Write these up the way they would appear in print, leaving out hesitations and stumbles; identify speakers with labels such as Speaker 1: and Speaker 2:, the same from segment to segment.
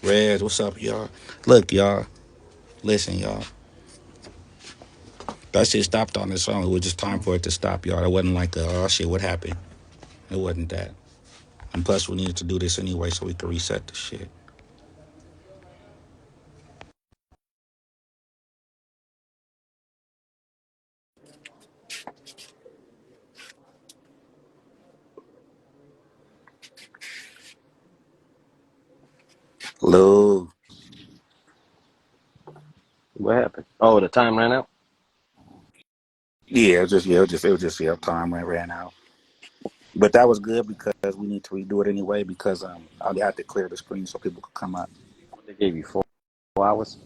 Speaker 1: Reds, what's up, y'all? Look, y'all. Listen, y'all. That shit stopped on its own. It was just time for it to stop, y'all. It wasn't like, oh shit, what happened? It wasn't that. And plus, we needed to do this anyway so we could reset the shit. Lou.
Speaker 2: What happened? Oh, the time ran out.
Speaker 1: Yeah, it was just time ran out. But that was good because we need to redo it anyway because I had to clear the screen so people could come up.
Speaker 2: They gave you 4 hours.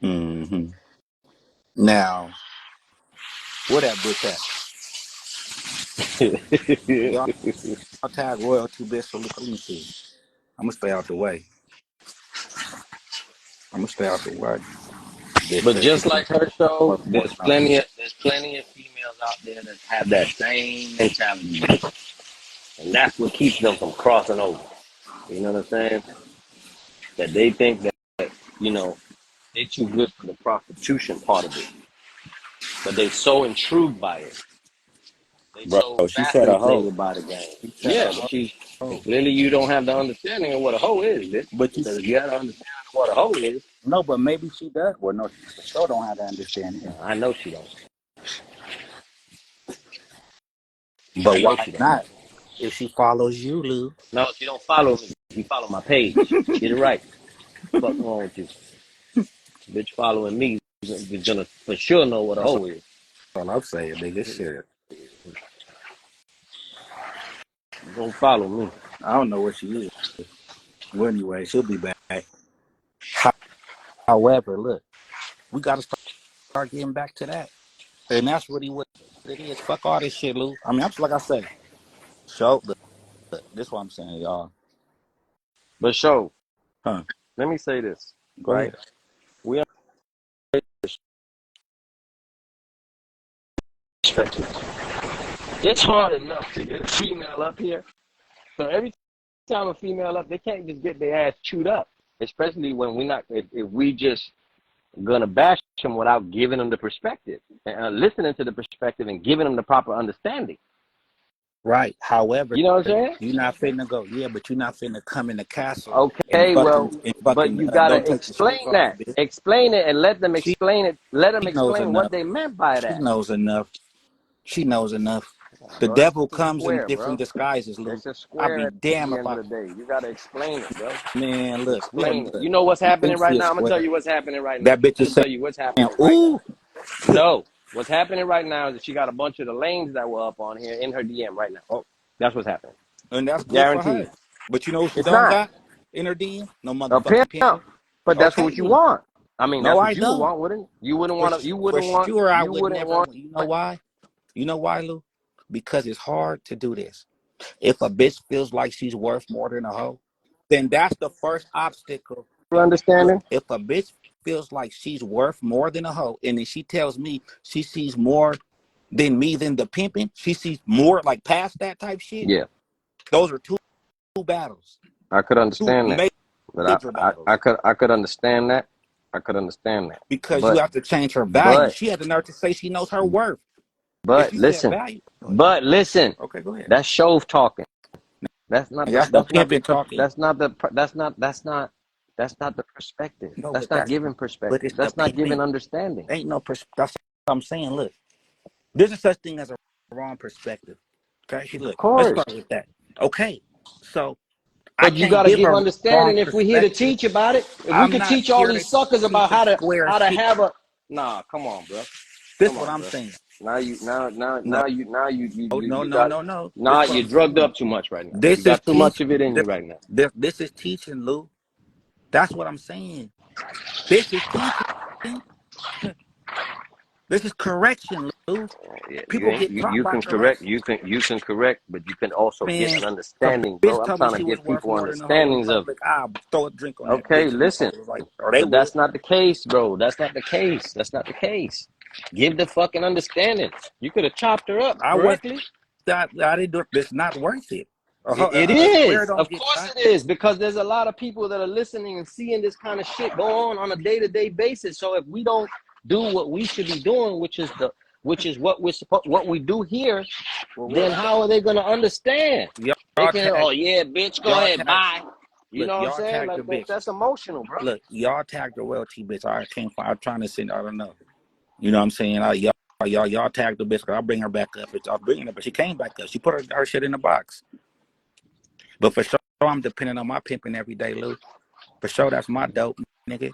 Speaker 1: Mm-hmm. Now, where that bitch at? Y'all tag Royal too big, so look, let me see. I'm gonna stay out the way. I'm gonna stay out the way. Bitch
Speaker 2: But
Speaker 1: said she
Speaker 2: just like her show,
Speaker 1: worth more than a
Speaker 2: there's plenty of females out there that have that same mentality, and that's what keeps them from crossing over. You know what I'm saying? That they think that you know they too good for the prostitution part of it, but they so intrigued by it. They
Speaker 1: bro.
Speaker 2: so
Speaker 1: She said a hoe.
Speaker 2: fascinated by the game.
Speaker 1: She said
Speaker 2: Yeah,
Speaker 1: a
Speaker 2: but she
Speaker 1: hoe.
Speaker 2: clearly you don't have the understanding of what a hoe is, bitch.
Speaker 1: But you
Speaker 2: Because if you had an understanding of what a hoe is,
Speaker 1: no, but maybe she does. Well, no, she for sure don't have that understanding.
Speaker 2: I know she don't. I
Speaker 1: But
Speaker 2: know
Speaker 1: why
Speaker 2: she don't.
Speaker 1: not? If she follows you, Lou.
Speaker 2: No, she don't follow me. She follow my page. Get it right. Fuck wrong with you? Bitch following me is gonna for sure know what a
Speaker 1: That's
Speaker 2: hoe is.
Speaker 1: all I'm saying, nigga. Shit.
Speaker 2: Don't follow me.
Speaker 1: I don't know where she is. Well, anyway, she'll be back. However, look, we got to start getting back to that, and that's really what it is. Fuck all this shit, Lou. I mean, I'm just like I say. So, look, this is what I'm saying, y'all.
Speaker 2: But show,
Speaker 1: Huh?
Speaker 2: let me say this,
Speaker 1: Go
Speaker 2: right?
Speaker 1: ahead.
Speaker 2: We are it's hard enough to get a female up here. So every time a female up, they can't just get their ass chewed up. Especially when we not if we just gonna bash them without giving them the perspective, and listening to the perspective and giving them the proper understanding.
Speaker 1: Right. However,
Speaker 2: You know what I'm saying?
Speaker 1: you're not finna go. Yeah, but you're not finna come in the castle
Speaker 2: Okay, well,
Speaker 1: and
Speaker 2: but
Speaker 1: fucking
Speaker 2: you gotta
Speaker 1: don't take the shoes
Speaker 2: explain
Speaker 1: off,
Speaker 2: that.
Speaker 1: bitch.
Speaker 2: Explain it and let them
Speaker 1: She
Speaker 2: explain it. Let them
Speaker 1: knows
Speaker 2: explain what
Speaker 1: enough.
Speaker 2: they meant by
Speaker 1: She
Speaker 2: that.
Speaker 1: knows enough. She knows enough. The
Speaker 2: Bro, that's
Speaker 1: devil
Speaker 2: just a
Speaker 1: comes in
Speaker 2: square,
Speaker 1: different
Speaker 2: bro.
Speaker 1: disguises, Lou.
Speaker 2: It's a
Speaker 1: I'll
Speaker 2: square
Speaker 1: be
Speaker 2: at
Speaker 1: damn
Speaker 2: the
Speaker 1: if
Speaker 2: end of
Speaker 1: I
Speaker 2: the day. You gotta explain it, bro.
Speaker 1: man, look, we
Speaker 2: Explain it.
Speaker 1: look.
Speaker 2: You know what's
Speaker 1: You
Speaker 2: happening
Speaker 1: think
Speaker 2: right
Speaker 1: she a
Speaker 2: now? I'm gonna tell
Speaker 1: square.
Speaker 2: you what's happening right now.
Speaker 1: That bitch
Speaker 2: I'm
Speaker 1: is
Speaker 2: gonna tell
Speaker 1: saying,
Speaker 2: you what's happening right
Speaker 1: ooh,
Speaker 2: now. No, what's happening right now is that she got a bunch of the lanes that were up on here in her DM right now.
Speaker 1: oh,
Speaker 2: That's what's happening.
Speaker 1: and that's good for
Speaker 2: Guaranteed.
Speaker 1: her. But you know what she
Speaker 2: It's
Speaker 1: don't
Speaker 2: not
Speaker 1: got in her DM? No
Speaker 2: a pimp,
Speaker 1: motherfucking pimping.
Speaker 2: but that's
Speaker 1: Okay,
Speaker 2: what you
Speaker 1: then.
Speaker 2: want. I mean,
Speaker 1: No,
Speaker 2: that's
Speaker 1: I
Speaker 2: what you would
Speaker 1: don't.
Speaker 2: want, wouldn't you? Wouldn't want to.
Speaker 1: For sure, I
Speaker 2: You
Speaker 1: would
Speaker 2: wouldn't
Speaker 1: never.
Speaker 2: want.
Speaker 1: You know why? You know why, Lou? Because it's hard to do this. If a bitch feels like she's worth more than a hoe, then that's the first obstacle. Look,
Speaker 2: Understanding?
Speaker 1: if a bitch feels like she's worth more than a hoe, and then she tells me she sees more than the pimping, she sees more like past that type shit.
Speaker 2: Yeah,
Speaker 1: Those are two battles,
Speaker 2: I could
Speaker 1: two
Speaker 2: understand that, but
Speaker 1: major battles.
Speaker 2: I could understand that. I could understand that,
Speaker 1: Because you have to change her value.
Speaker 2: but
Speaker 1: She had the nerve to say she knows her worth. If you said
Speaker 2: listen,
Speaker 1: value, go ahead.
Speaker 2: but listen.
Speaker 1: Okay, go ahead.
Speaker 2: That's Shove talking. That's not
Speaker 1: And
Speaker 2: the.
Speaker 1: that's the pimping talking.
Speaker 2: That's not the. That's not the perspective.
Speaker 1: No,
Speaker 2: That's
Speaker 1: but
Speaker 2: not giving
Speaker 1: but
Speaker 2: perspective.
Speaker 1: it's the
Speaker 2: That's not giving
Speaker 1: pimping.
Speaker 2: understanding.
Speaker 1: Ain't no that's what I'm saying. Look, there's a such thing as a wrong perspective. Okay,
Speaker 2: Of
Speaker 1: look, let's
Speaker 2: course.
Speaker 1: start with that. Okay, so I
Speaker 2: But you
Speaker 1: can't
Speaker 2: gotta
Speaker 1: give
Speaker 2: give
Speaker 1: a wrong
Speaker 2: understanding if we're here to
Speaker 1: perspective.
Speaker 2: teach about it. If we
Speaker 1: I'm
Speaker 2: could
Speaker 1: not
Speaker 2: teach all
Speaker 1: here to
Speaker 2: these suckers
Speaker 1: teach
Speaker 2: about
Speaker 1: a square
Speaker 2: how to
Speaker 1: shit.
Speaker 2: have a nah, come on, bro.
Speaker 1: This
Speaker 2: Come
Speaker 1: what
Speaker 2: on,
Speaker 1: I'm
Speaker 2: bro.
Speaker 1: saying.
Speaker 2: Now
Speaker 1: No,
Speaker 2: you
Speaker 1: no,
Speaker 2: you
Speaker 1: no,
Speaker 2: got
Speaker 1: no, no. This
Speaker 2: nah,
Speaker 1: what
Speaker 2: you're
Speaker 1: I'm
Speaker 2: drugged
Speaker 1: saying.
Speaker 2: up too much right now. You
Speaker 1: This is
Speaker 2: got too much
Speaker 1: teach.
Speaker 2: of it in you right now.
Speaker 1: This is teaching, Lou. That's what I'm saying. This is teaching. This is correction, Lou.
Speaker 2: Yeah,
Speaker 1: People get taught
Speaker 2: you
Speaker 1: by
Speaker 2: can correct,
Speaker 1: correction.
Speaker 2: you can correct, but you can also get
Speaker 1: Man,
Speaker 2: an
Speaker 1: if a
Speaker 2: understanding, bro.
Speaker 1: bitch
Speaker 2: I'm
Speaker 1: told me
Speaker 2: trying to
Speaker 1: she was
Speaker 2: give
Speaker 1: worth
Speaker 2: people
Speaker 1: more than a hoe in
Speaker 2: understandings of
Speaker 1: public, I'll throw a drink on that
Speaker 2: okay,
Speaker 1: bitch if these
Speaker 2: listen.
Speaker 1: hoes like, or they
Speaker 2: But
Speaker 1: would.
Speaker 2: that's not the case, bro. That's not the case. That's not the case. Give the fucking understanding. You could have chopped her up
Speaker 1: I was
Speaker 2: correctly.
Speaker 1: I didn't do it. It's not worth it.
Speaker 2: It
Speaker 1: I swear
Speaker 2: is.
Speaker 1: don't
Speaker 2: Of
Speaker 1: get
Speaker 2: course
Speaker 1: cut.
Speaker 2: it is, because there's a lot of people that are listening and seeing this kind of shit go on a day-to-day basis. So if we don't do what we should be doing, which is what we do here,
Speaker 1: Well,
Speaker 2: then
Speaker 1: look,
Speaker 2: how are they gonna understand? They
Speaker 1: y'all
Speaker 2: can,
Speaker 1: tag,
Speaker 2: oh yeah, bitch, go
Speaker 1: y'all
Speaker 2: ahead,
Speaker 1: tag.
Speaker 2: bye. You
Speaker 1: Look,
Speaker 2: know what I'm
Speaker 1: y'all
Speaker 2: saying?
Speaker 1: tag the
Speaker 2: Like
Speaker 1: bitch.
Speaker 2: that's emotional, bro.
Speaker 1: Look, y'all tagged the royalty bitch. I can't find. I'm trying to send. I don't know. You know what I'm saying? Y'all tagged the bitch. I'll bring her back up. I'll bring her up, but she came back up. She put her shit in the box. But for sure, I'm depending on my pimping every day, Lou. For sure, that's my dope, nigga.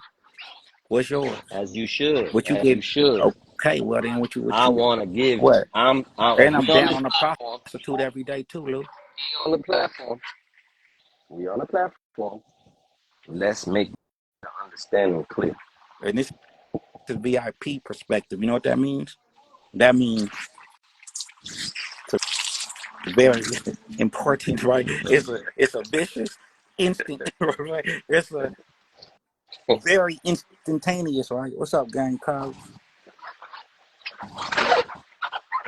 Speaker 1: What's yours?
Speaker 2: As you should,
Speaker 1: What you
Speaker 2: as you
Speaker 1: get?
Speaker 2: should.
Speaker 1: Okay, well then, what
Speaker 2: I
Speaker 1: you
Speaker 2: want to give.
Speaker 1: what? And I'm
Speaker 2: We on
Speaker 1: down
Speaker 2: this
Speaker 1: on the
Speaker 2: platform.
Speaker 1: prostitute every day too, Lou.
Speaker 2: We on the platform. We on the platform. Let's make the understanding clear.
Speaker 1: And this is VIP perspective. You know what that means? That means very important, right? It's a vicious instant, right? It's a very instantaneous, right? What's up, gang coach?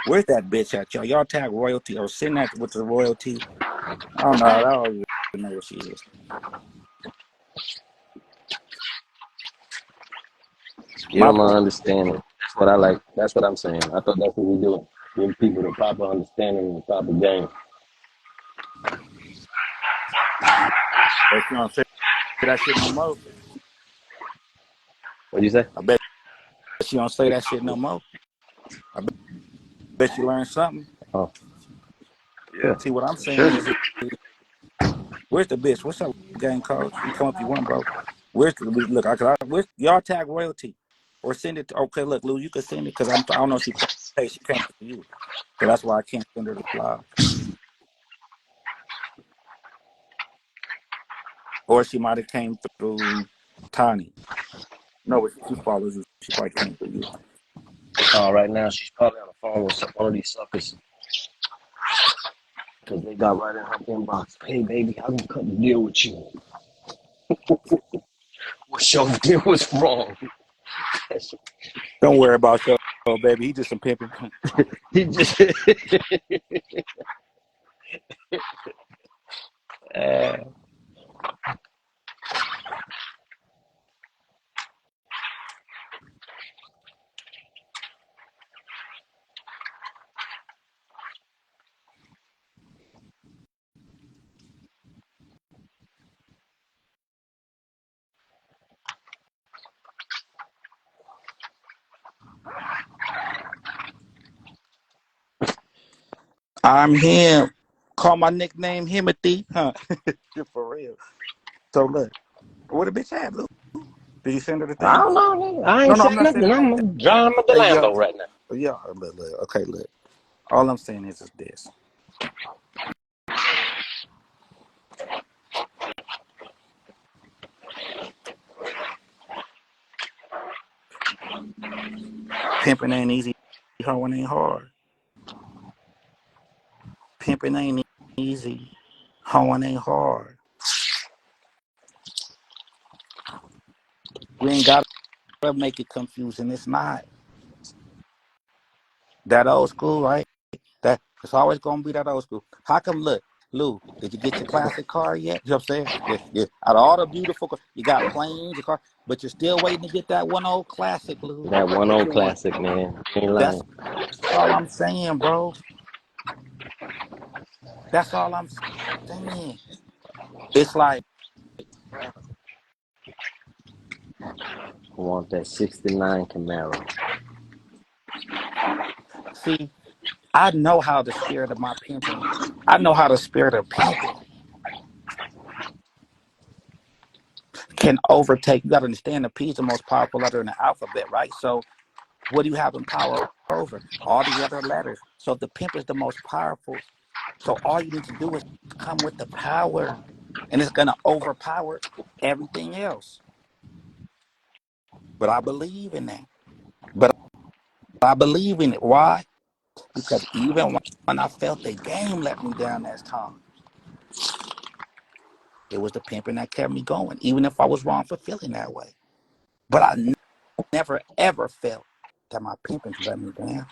Speaker 1: Where's that bitch at, y'all? Y'all tag royalty or send that with the royalty. I don't know. I don't even know where she is.
Speaker 2: Give
Speaker 1: My
Speaker 2: them an understanding. That's what I like. That's what I'm saying. I thought that's what we do. Give people the proper understanding and the proper game.
Speaker 1: bet you don't say that shit no more.
Speaker 2: What'd you say?
Speaker 1: I bet you don't say that shit no more. I bet you learn something.
Speaker 2: Oh, yeah,
Speaker 1: See, what I'm
Speaker 2: for sure.
Speaker 1: saying is, where's the bitch? What's up, gang coach? You come if you want, bro. Where's the look? Where's y'all tag royalty or send it? Okay, look, Lou, you can send it because I don't know if she paid. She came to you, so that's why I can't send her the live. Or she might have came through Tiny. No, but she follows you. She probably came through you.
Speaker 2: Oh, right now she's probably on the phone with one of these suckers because they got right in her inbox. Hey, baby, I can cut the deal with you. What's your deal was wrong?
Speaker 1: Don't worry about your baby. He just some pimping.
Speaker 2: He just. uh,
Speaker 1: I'm him. Call my nickname Himothy. Huh? For real. So look, where the bitch at, Lou? Did you send her the
Speaker 2: I
Speaker 1: thing?
Speaker 2: don't know, nigga. I
Speaker 1: No,
Speaker 2: ain't
Speaker 1: no, I'm
Speaker 2: saying
Speaker 1: not saying
Speaker 2: nothing.
Speaker 1: it like that.
Speaker 2: I'm driving with the
Speaker 1: Hey, yo,
Speaker 2: Lando right now.
Speaker 1: yeah, look. Okay, look. All I'm saying is this. Pimping ain't easy. Hoeing ain't hard. Pimping ain't easy. Hoeing ain't hard. We ain't got to make it confusing. It's not. That old school, right? That it's always gonna be that old school. How come? Look, Lou, did you get your classic car yet? You know what I'm saying? Yeah. Out of all the beautiful, you got planes, your car, but you're still waiting to get that one old classic, Lou.
Speaker 2: That one
Speaker 1: What
Speaker 2: old
Speaker 1: you want?
Speaker 2: classic, man. Ain't
Speaker 1: That's
Speaker 2: lying.
Speaker 1: all I'm saying, bro. That's all I'm saying. It's like,
Speaker 2: I want that 69 Camaro.
Speaker 1: see, I know how the spirit of my pimping. I know how the spirit of pimping can overtake. You got to understand the P is the most powerful letter in the alphabet, right? So what do you have in power over? All the other letters. So the pimp is the most powerful. So all you need to do is come with the power, and it's gonna overpower everything else. But I believe in that. But I believe in it. Why? Because even when I felt the game let me down that time, it was the pimping that kept me going, even if I was wrong for feeling that way. But I never ever felt that my pimping let me down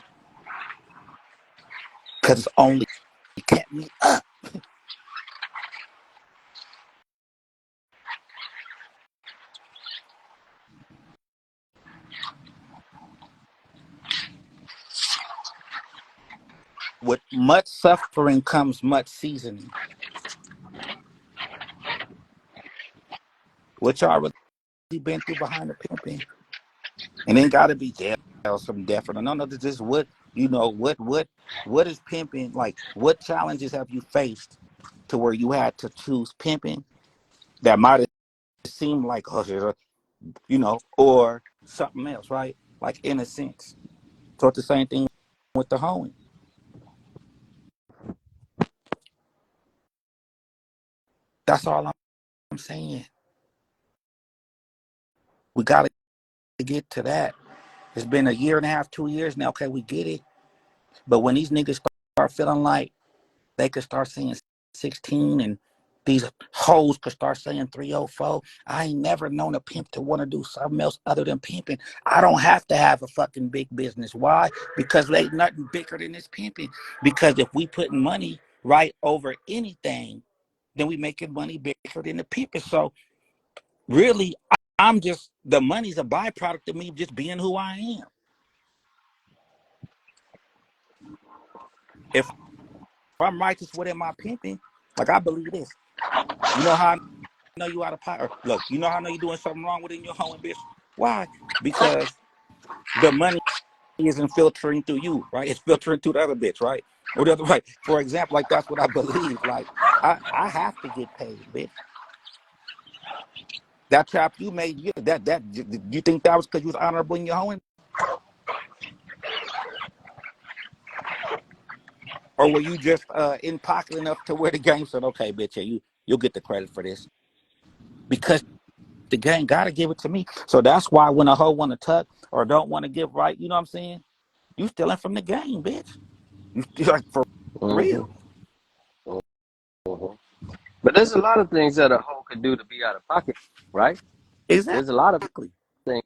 Speaker 1: because it's only kept me up. with much suffering comes much seasoning. What y'all really been through behind the pimping? And ain't got to be jail or some definite. No, no, this is what you know. What is pimping like? What challenges have you faced to where you had to choose pimping that might have seemed like or something else, right? Like in a sense. So it's the same thing with the hoeing. That's all I'm saying. We got to get to that. It's been a year and a half, 2 years now. Okay, we get it. But when these niggas start feeling like they could start saying 16 and these hoes could start saying 304. I ain't never known a pimp to want to do something else other than pimping. I don't have to have a fucking big business. Why? Because they nothing bigger than this pimping. Because if we putting money right over anything, then we making money bigger than the pimping. So really, I'm just, the money's a byproduct of me just being who I am. If I'm righteous within my pimping, like I believe this. You know how I know you out of pocket? Look, you know how I know you're doing something wrong within your home, bitch? Why? Because the money isn't filtering through you, right? It's filtering through the other bitch, right? Or the other way. For example, like that's what I believe. Like I have to get paid, bitch. That trap you made, you think that was because you was honorable in your home? Or were you just in pocket enough to where the game said, okay, bitch, yeah, you'll get the credit for this? Because the game gotta give it to me. So that's why when a hoe wanna tuck or don't want to give right, you know what I'm saying? You stealing from the game, bitch. You like for
Speaker 2: Mm-hmm.
Speaker 1: real.
Speaker 2: Mm-hmm. But there's a lot of things that a hoe could do to be out of pocket, right? There's a lot of
Speaker 1: Exactly.
Speaker 2: things.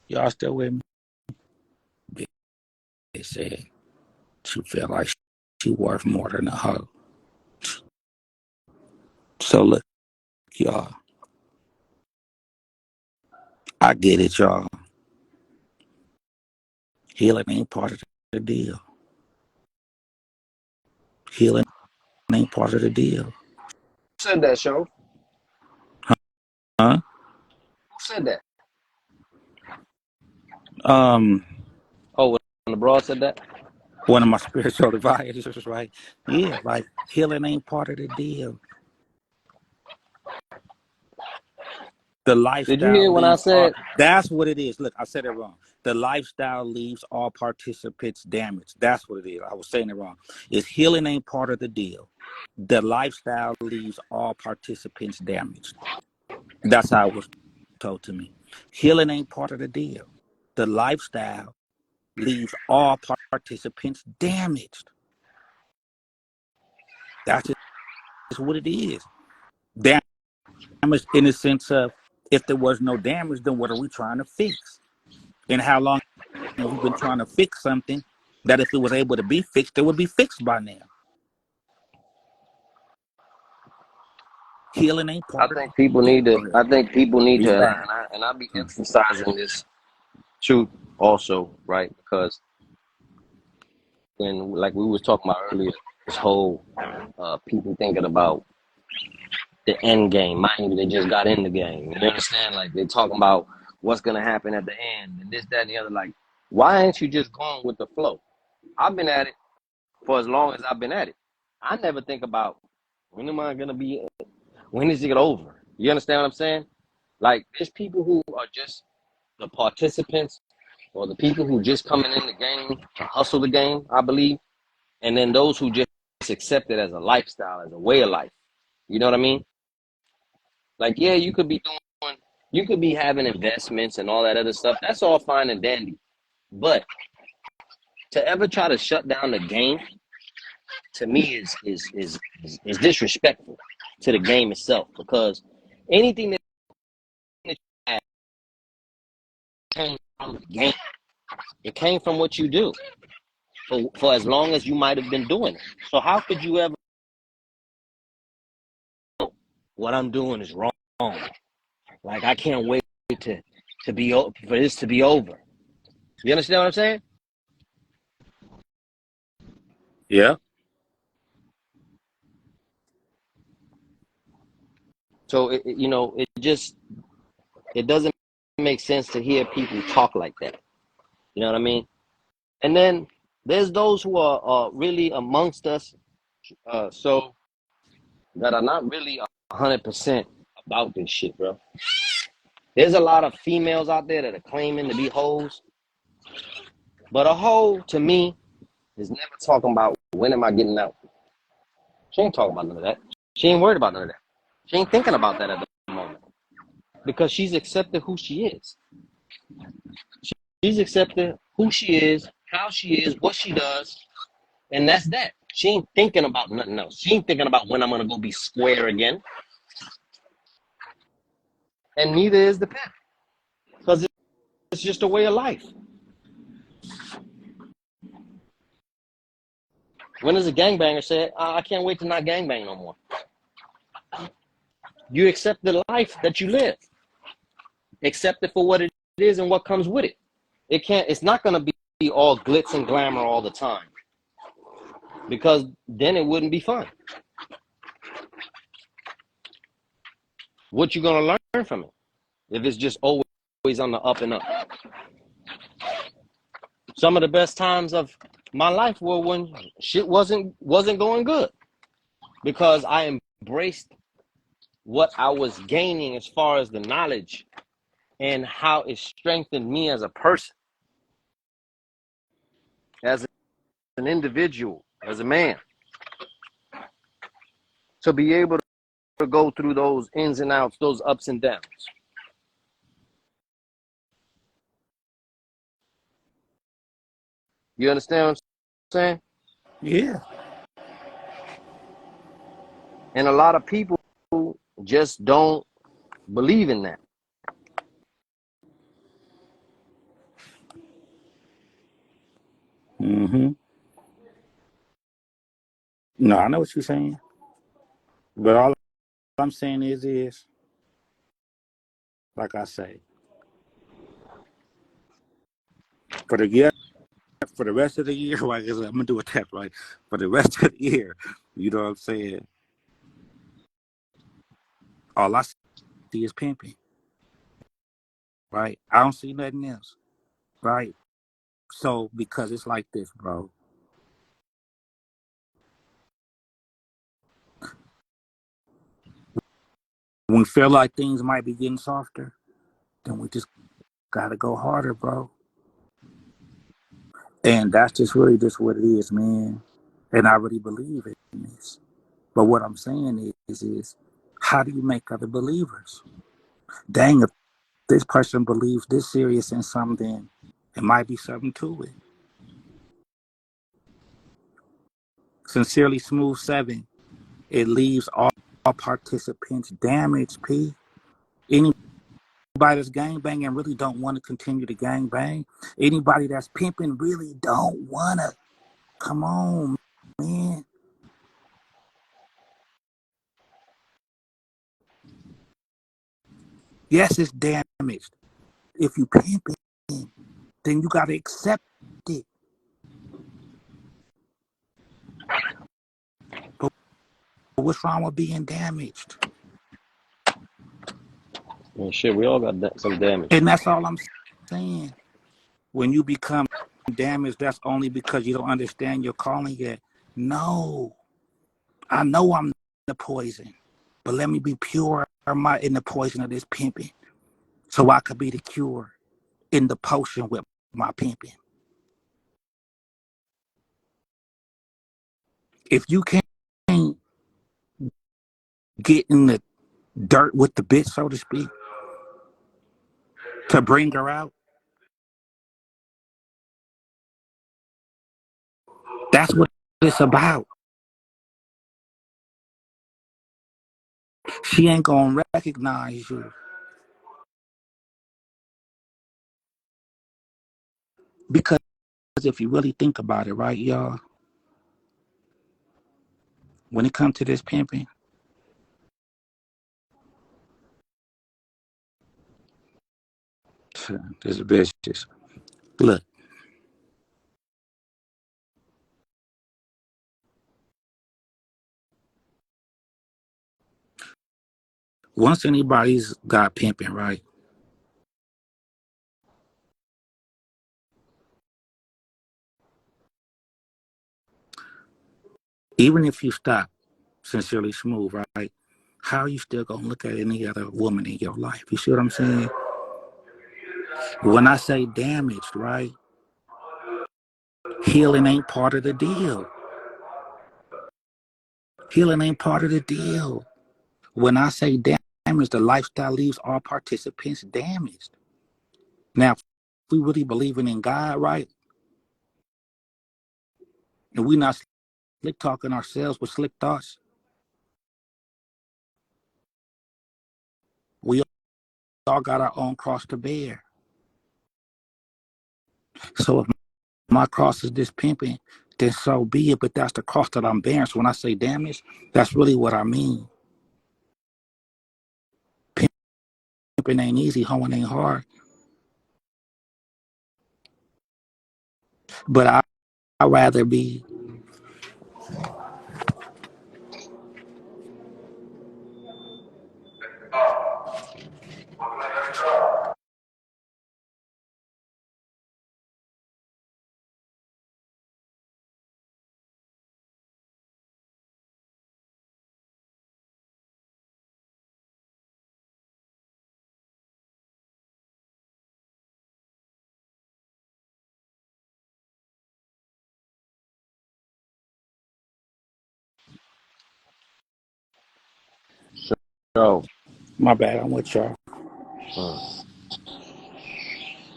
Speaker 1: Y'all still with me? They said she feel like she worth more than a hoe. So look, y'all, I get it, y'all. Healing ain't part of the deal. Healing ain't part of the deal.
Speaker 2: Who said that, show?
Speaker 1: Huh?
Speaker 2: Who said that?
Speaker 1: Um,
Speaker 2: Oh, when the broad said that?
Speaker 1: one of my spiritual advisors, right? Yeah, like healing ain't part of the deal. The
Speaker 2: Did you
Speaker 1: lifestyle
Speaker 2: hear when I
Speaker 1: leaves all.
Speaker 2: said,
Speaker 1: That's what it is. Look, I said it wrong. The lifestyle leaves all participants damaged. That's what it is. I was saying it wrong. Is healing ain't part of the deal. The lifestyle leaves all participants damaged. That's how it was told to me. Healing ain't part of the deal. The lifestyle leaves all participants damaged. That's just what it is. Damage in the sense of if there was no damage, then what are we trying to fix? And how long have we been trying to fix something that if it was able to be fixed, it would be fixed by now? Healing ain't
Speaker 2: I
Speaker 1: part of
Speaker 2: think people
Speaker 1: it.
Speaker 2: need to,
Speaker 1: Go ahead.
Speaker 2: I think people need
Speaker 1: You
Speaker 2: to,
Speaker 1: got
Speaker 2: and I be
Speaker 1: it.
Speaker 2: emphasizing this truth also, right? Because when, like we was talking about earlier, this whole people thinking about the end game. Mind you, they just got in the game. You understand? Like they talking about what's gonna happen at the end and this, that, and the other. Like, why ain't you just going with the flow? I've been at it for as long as I've been at it. I never think about when am I gonna be, when is it over? You understand what I'm saying? Like, there's people who are just the participants or the people who just coming in the game to hustle the game, I believe. And then those who just accept it as a lifestyle, as a way of life. You know what I mean? Like, yeah, you could be having investments and all that other stuff. That's all fine and dandy. But to ever try to shut down the game, to me, is disrespectful. to the game itself, because anything that you had came from the game. It came from what you do for as long as you might have been doing it. So how could you ever know what I'm doing is wrong? Like, I can't wait to be for this to be over. You understand what I'm saying?
Speaker 1: Yeah.
Speaker 2: So it doesn't make sense to hear people talk like that. You know what I mean? And then there's those who are really amongst us, so that are not really 100% about this shit, bro. There's a lot of females out there that are claiming to be hoes, but a hoe to me is never talking about when am I getting out. She ain't talking about none of that. She ain't worried about none of that. She ain't thinking about that at the moment because she's accepted who she is. She's accepted who she is, how she is, what she does, and that's that. She ain't thinking about nothing else. She ain't thinking about when I'm gonna go be square again, and neither is the pimp, because it's just a way of life. When does a gangbanger say, I can't wait to not gangbang no more? You accept the life that you live. Accept it for what it is and what comes with it. It's not gonna be all glitz and glamour all the time, because then it wouldn't be fun. What you gonna learn from it if it's just always on the up and up? Some of the best times of my life were when shit wasn't going good, because I embraced what I was gaining as far as the knowledge and how it strengthened me as a person, as an individual, as a man, to be able to go through those ins and outs, those ups and downs. You understand what I'm saying?
Speaker 1: Yeah.
Speaker 2: And a lot of people just don't believe in that.
Speaker 1: Mm-hmm. No, I know what you're saying. But all I'm saying is, like I say, for the year, for the rest of the year, like I said, I'm gonna do a test, right? For the rest of the year, you know what I'm saying? All I see is pimping, right? I don't see nothing else, right? So because it's like this, bro. When we feel like things might be getting softer, then we just gotta go harder, bro. And that's just really just what it is, man. And I really believe in this. But what I'm saying is how do you make other believers? Dang, if this person believes this serious in something, it might be something to it. Sincerely Smooth 7, it leaves all participants damaged, P. Anybody that's gangbanging really don't want to continue to gangbang. Anybody that's pimping really don't want to. Come on, man. Yes, it's damaged. If you pimping, then you got to accept it. But what's wrong with being damaged?
Speaker 2: And shit, we all got some damage.
Speaker 1: And that's all I'm saying. When you become damaged, that's only because you don't understand your calling yet. No, I know I'm the poison, but let me be pure in the poison of this pimping, so I could be the cure in the potion with my pimping. If you can't get in the dirt with the bitch, so to speak, to bring her out, that's what it's about. She ain't gonna recognize you because if you really think about it, right, y'all, when it comes to this pimping, this bitches. Look, once anybody's got pimping, right, even if you stop sincerely smooth, right, how are you still gonna look at any other woman in your life? You see what I'm saying? When I say damaged, right, healing ain't part of the deal. Healing ain't part of the deal. When I say damaged, the lifestyle leaves all participants damaged. Now, if we really believing in God, right, and we not slick talking ourselves with slick thoughts, we all got our own cross to bear. So if my cross is this pimping, then so be it. But that's the cross that I'm bearing. So when I say damaged, that's really what I mean. Pimping ain't easy, hoeing ain't hard. But I'd rather be.
Speaker 2: So,
Speaker 1: My bad, I'm with y'all.
Speaker 2: uh,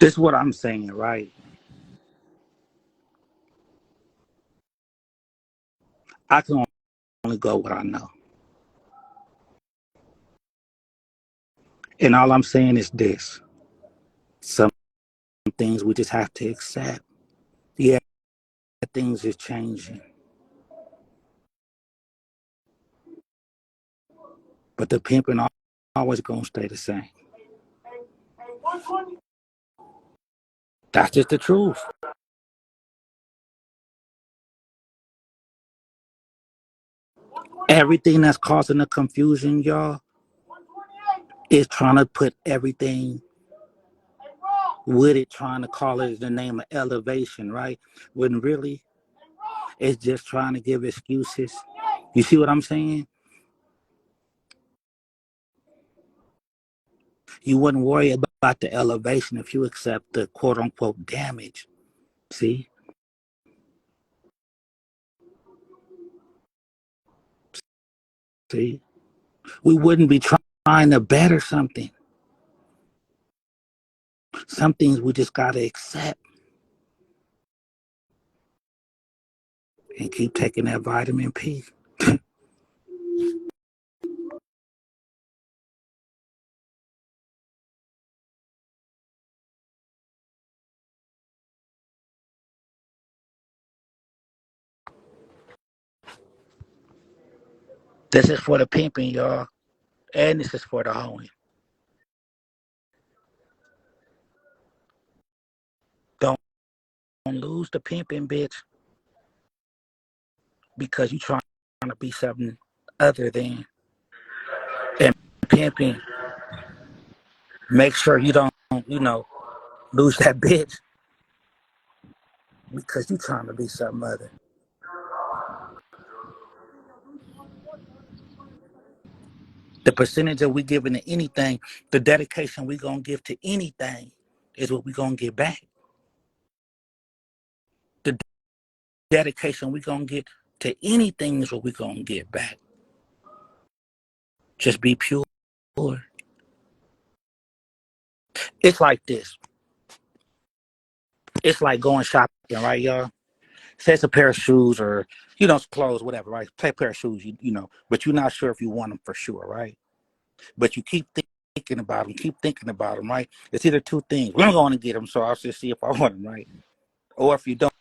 Speaker 1: This is what I'm saying, right? I can only go what I know. And all I'm saying is this. Some things we just have to accept. Yeah, things is changing. But the pimping always gonna stay the same. That's just the truth. Everything that's causing the confusion, y'all, is trying to put everything with it, trying to call it the name of elevation, right? When really it's just trying to give excuses. You see what I'm saying? You wouldn't worry about the elevation if you accept the quote unquote damage. See? See? We wouldn't be trying to better something. Some things we just gotta accept and keep taking that vitamin P. This is for the pimping, y'all. And this is for the hoeing. Don't lose the pimping, bitch, because you trying to be something other than. And pimping, make sure you don't, you know, lose that bitch because you trying to be something other. The percentage that we giving to anything, the dedication we gonna give to anything is what we gonna get back. The dedication we gonna get to anything is what we gonna get back. Just be pure. It's like this. It's like going shopping, right, y'all? Say it's a pair of shoes or, clothes, whatever, right? Play a pair of shoes, but you're not sure if you want them for sure, right? But you keep thinking about them, right? It's either two things. Well, I'm going to get them, so I'll just see if I want them, right? Or if you don't,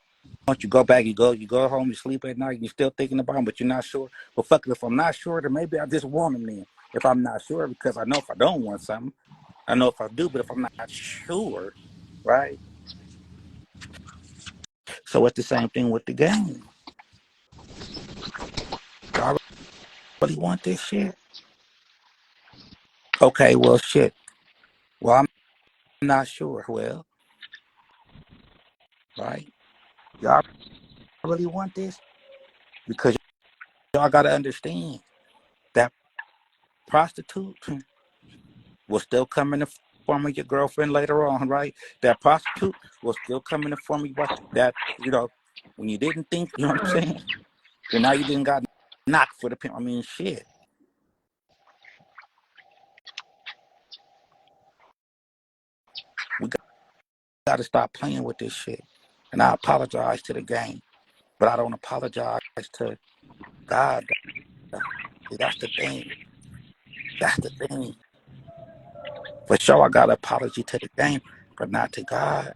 Speaker 1: you go back, you go home, you sleep at night, you're still thinking about them, but you're not sure. Well, fuck it, if I'm not sure, then maybe I just want them then. If I'm not sure, because I know if I don't want something, I know if I do, but if I'm not sure, right? So it's the same thing with the game. Y'all really want this shit? Okay, well, shit. Well, I'm not sure. Well, right? Y'all really want this? Because y'all got to understand that prostitute will still come in the form of your girlfriend later on, right? That prostitute will still come in the form of your wife. That, when you didn't think, you know what I'm saying? Then now you didn't got knocked for the pimp. I mean, shit. We got to stop playing with this shit. And I apologize to the game, but I don't apologize to God. See, that's the thing. That's the thing. For sure, I got an apology to the game, but not to God.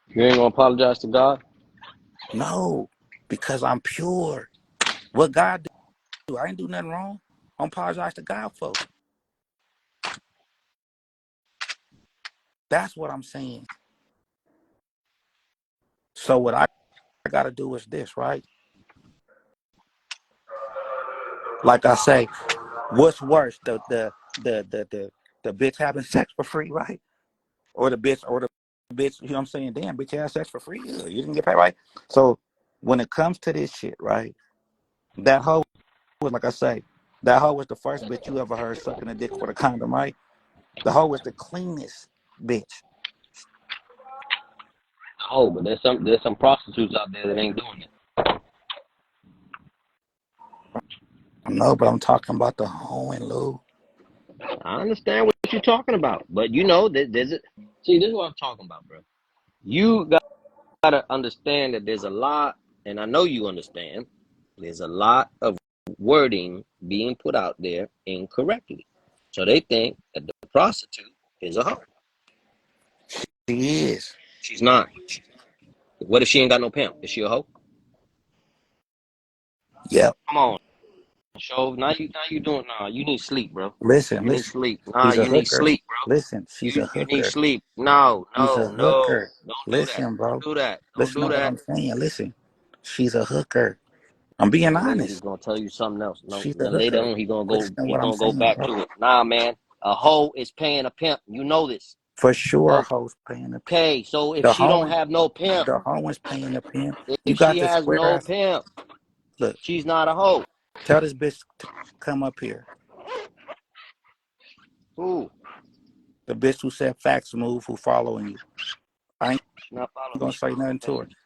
Speaker 2: You ain't gonna apologize to God?
Speaker 1: No, because I'm pure. What God do? I ain't do nothing wrong. I don't apologize to God for. That's what I'm saying. So what I got to do is this, right? Like I say, what's worse, the bitch having sex for free, right? Or the bitch, you know what I'm saying? Damn, bitch had sex for free. Ugh, you didn't get paid, right? So when it comes to this shit, right? That hoe was, like I say, that hoe was the first bitch you ever heard sucking a dick with a condom, right? The hoe was the cleanest bitch.
Speaker 2: Oh, but there's some prostitutes out there that ain't doing it.
Speaker 1: I know, but I'm talking about the hoe and Lou.
Speaker 2: I understand what you're talking about, but there's it. See, this is what I'm talking about, bro. You gotta understand that there's a lot, and I know you understand. There's a lot of wording being put out there incorrectly, so they think that the prostitute is a hoe.
Speaker 1: She is.
Speaker 2: She's not. What if she ain't got no pimp? Is she a hoe?
Speaker 1: Yep.
Speaker 2: Come on, show. Now you doing. Nah, you need sleep, bro.
Speaker 1: Listen,
Speaker 2: You need
Speaker 1: listen.
Speaker 2: sleep. Nah,
Speaker 1: She's a
Speaker 2: you need
Speaker 1: hooker.
Speaker 2: sleep, bro.
Speaker 1: Listen, she's a
Speaker 2: You need
Speaker 1: hooker.
Speaker 2: sleep. No,
Speaker 1: She's
Speaker 2: no,
Speaker 1: a
Speaker 2: no.
Speaker 1: hooker.
Speaker 2: Don't do that.
Speaker 1: Listen,
Speaker 2: Don't
Speaker 1: bro.
Speaker 2: do that. Don't
Speaker 1: Listen
Speaker 2: do
Speaker 1: to what
Speaker 2: that.
Speaker 1: I'm saying. Listen. She's a hooker. I'm being
Speaker 2: No, later he's
Speaker 1: honest.
Speaker 2: gonna tell you something else. No,
Speaker 1: She's a
Speaker 2: then later
Speaker 1: hooker.
Speaker 2: on he gonna go
Speaker 1: Listen to
Speaker 2: he
Speaker 1: what I'm
Speaker 2: gonna go
Speaker 1: saying,
Speaker 2: back
Speaker 1: bro.
Speaker 2: to it. Nah, man, a hoe is paying a pimp. You know this.
Speaker 1: For sure, hoes paying the pimp.
Speaker 2: Okay, so if
Speaker 1: The
Speaker 2: she don't
Speaker 1: hoe,
Speaker 2: have no pimp,
Speaker 1: the hoe is paying the pimp. You
Speaker 2: if she
Speaker 1: got the
Speaker 2: has
Speaker 1: square
Speaker 2: no
Speaker 1: ass.
Speaker 2: pimp,
Speaker 1: Look,
Speaker 2: she's not a hoe.
Speaker 1: tell this bitch to come up here.
Speaker 2: Who?
Speaker 1: The bitch who said facts move, who following you. I ain't
Speaker 2: She's not following me.
Speaker 1: gonna
Speaker 2: She
Speaker 1: say nothing to
Speaker 2: following
Speaker 1: her.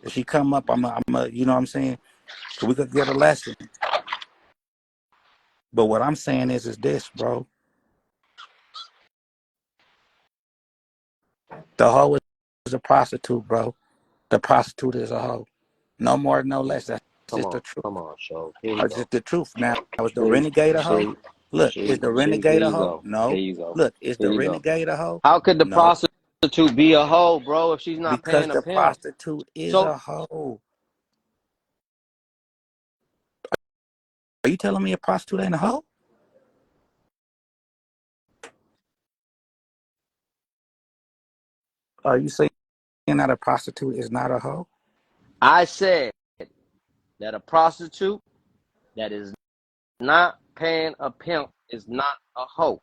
Speaker 1: If she come up, I'm a, you know what I'm saying? So we could get a lesson. But what I'm saying is this, bro. The hoe is a prostitute, bro. The prostitute is a hoe. No more, no less. That's just the truth.
Speaker 2: come on, show. Here you
Speaker 1: That's
Speaker 2: go.
Speaker 1: just the truth. Now, is the
Speaker 2: See,
Speaker 1: renegade a hoe?
Speaker 2: see,
Speaker 1: Look, is
Speaker 2: see,
Speaker 1: the
Speaker 2: see. Here
Speaker 1: renegade a
Speaker 2: you
Speaker 1: hoe?
Speaker 2: go. Here
Speaker 1: No.
Speaker 2: you go.
Speaker 1: Look, is
Speaker 2: Here
Speaker 1: the
Speaker 2: you go.
Speaker 1: renegade a hoe?
Speaker 2: How could the
Speaker 1: No.
Speaker 2: prostitute be a hoe, bro, if she's not
Speaker 1: Because
Speaker 2: paying a
Speaker 1: the
Speaker 2: pimp?
Speaker 1: prostitute is
Speaker 2: So
Speaker 1: a hoe. Are you telling me a prostitute ain't a hoe? Are you saying that a prostitute is not a hoe?
Speaker 2: I said that a prostitute that is not paying a pimp is not a hoe.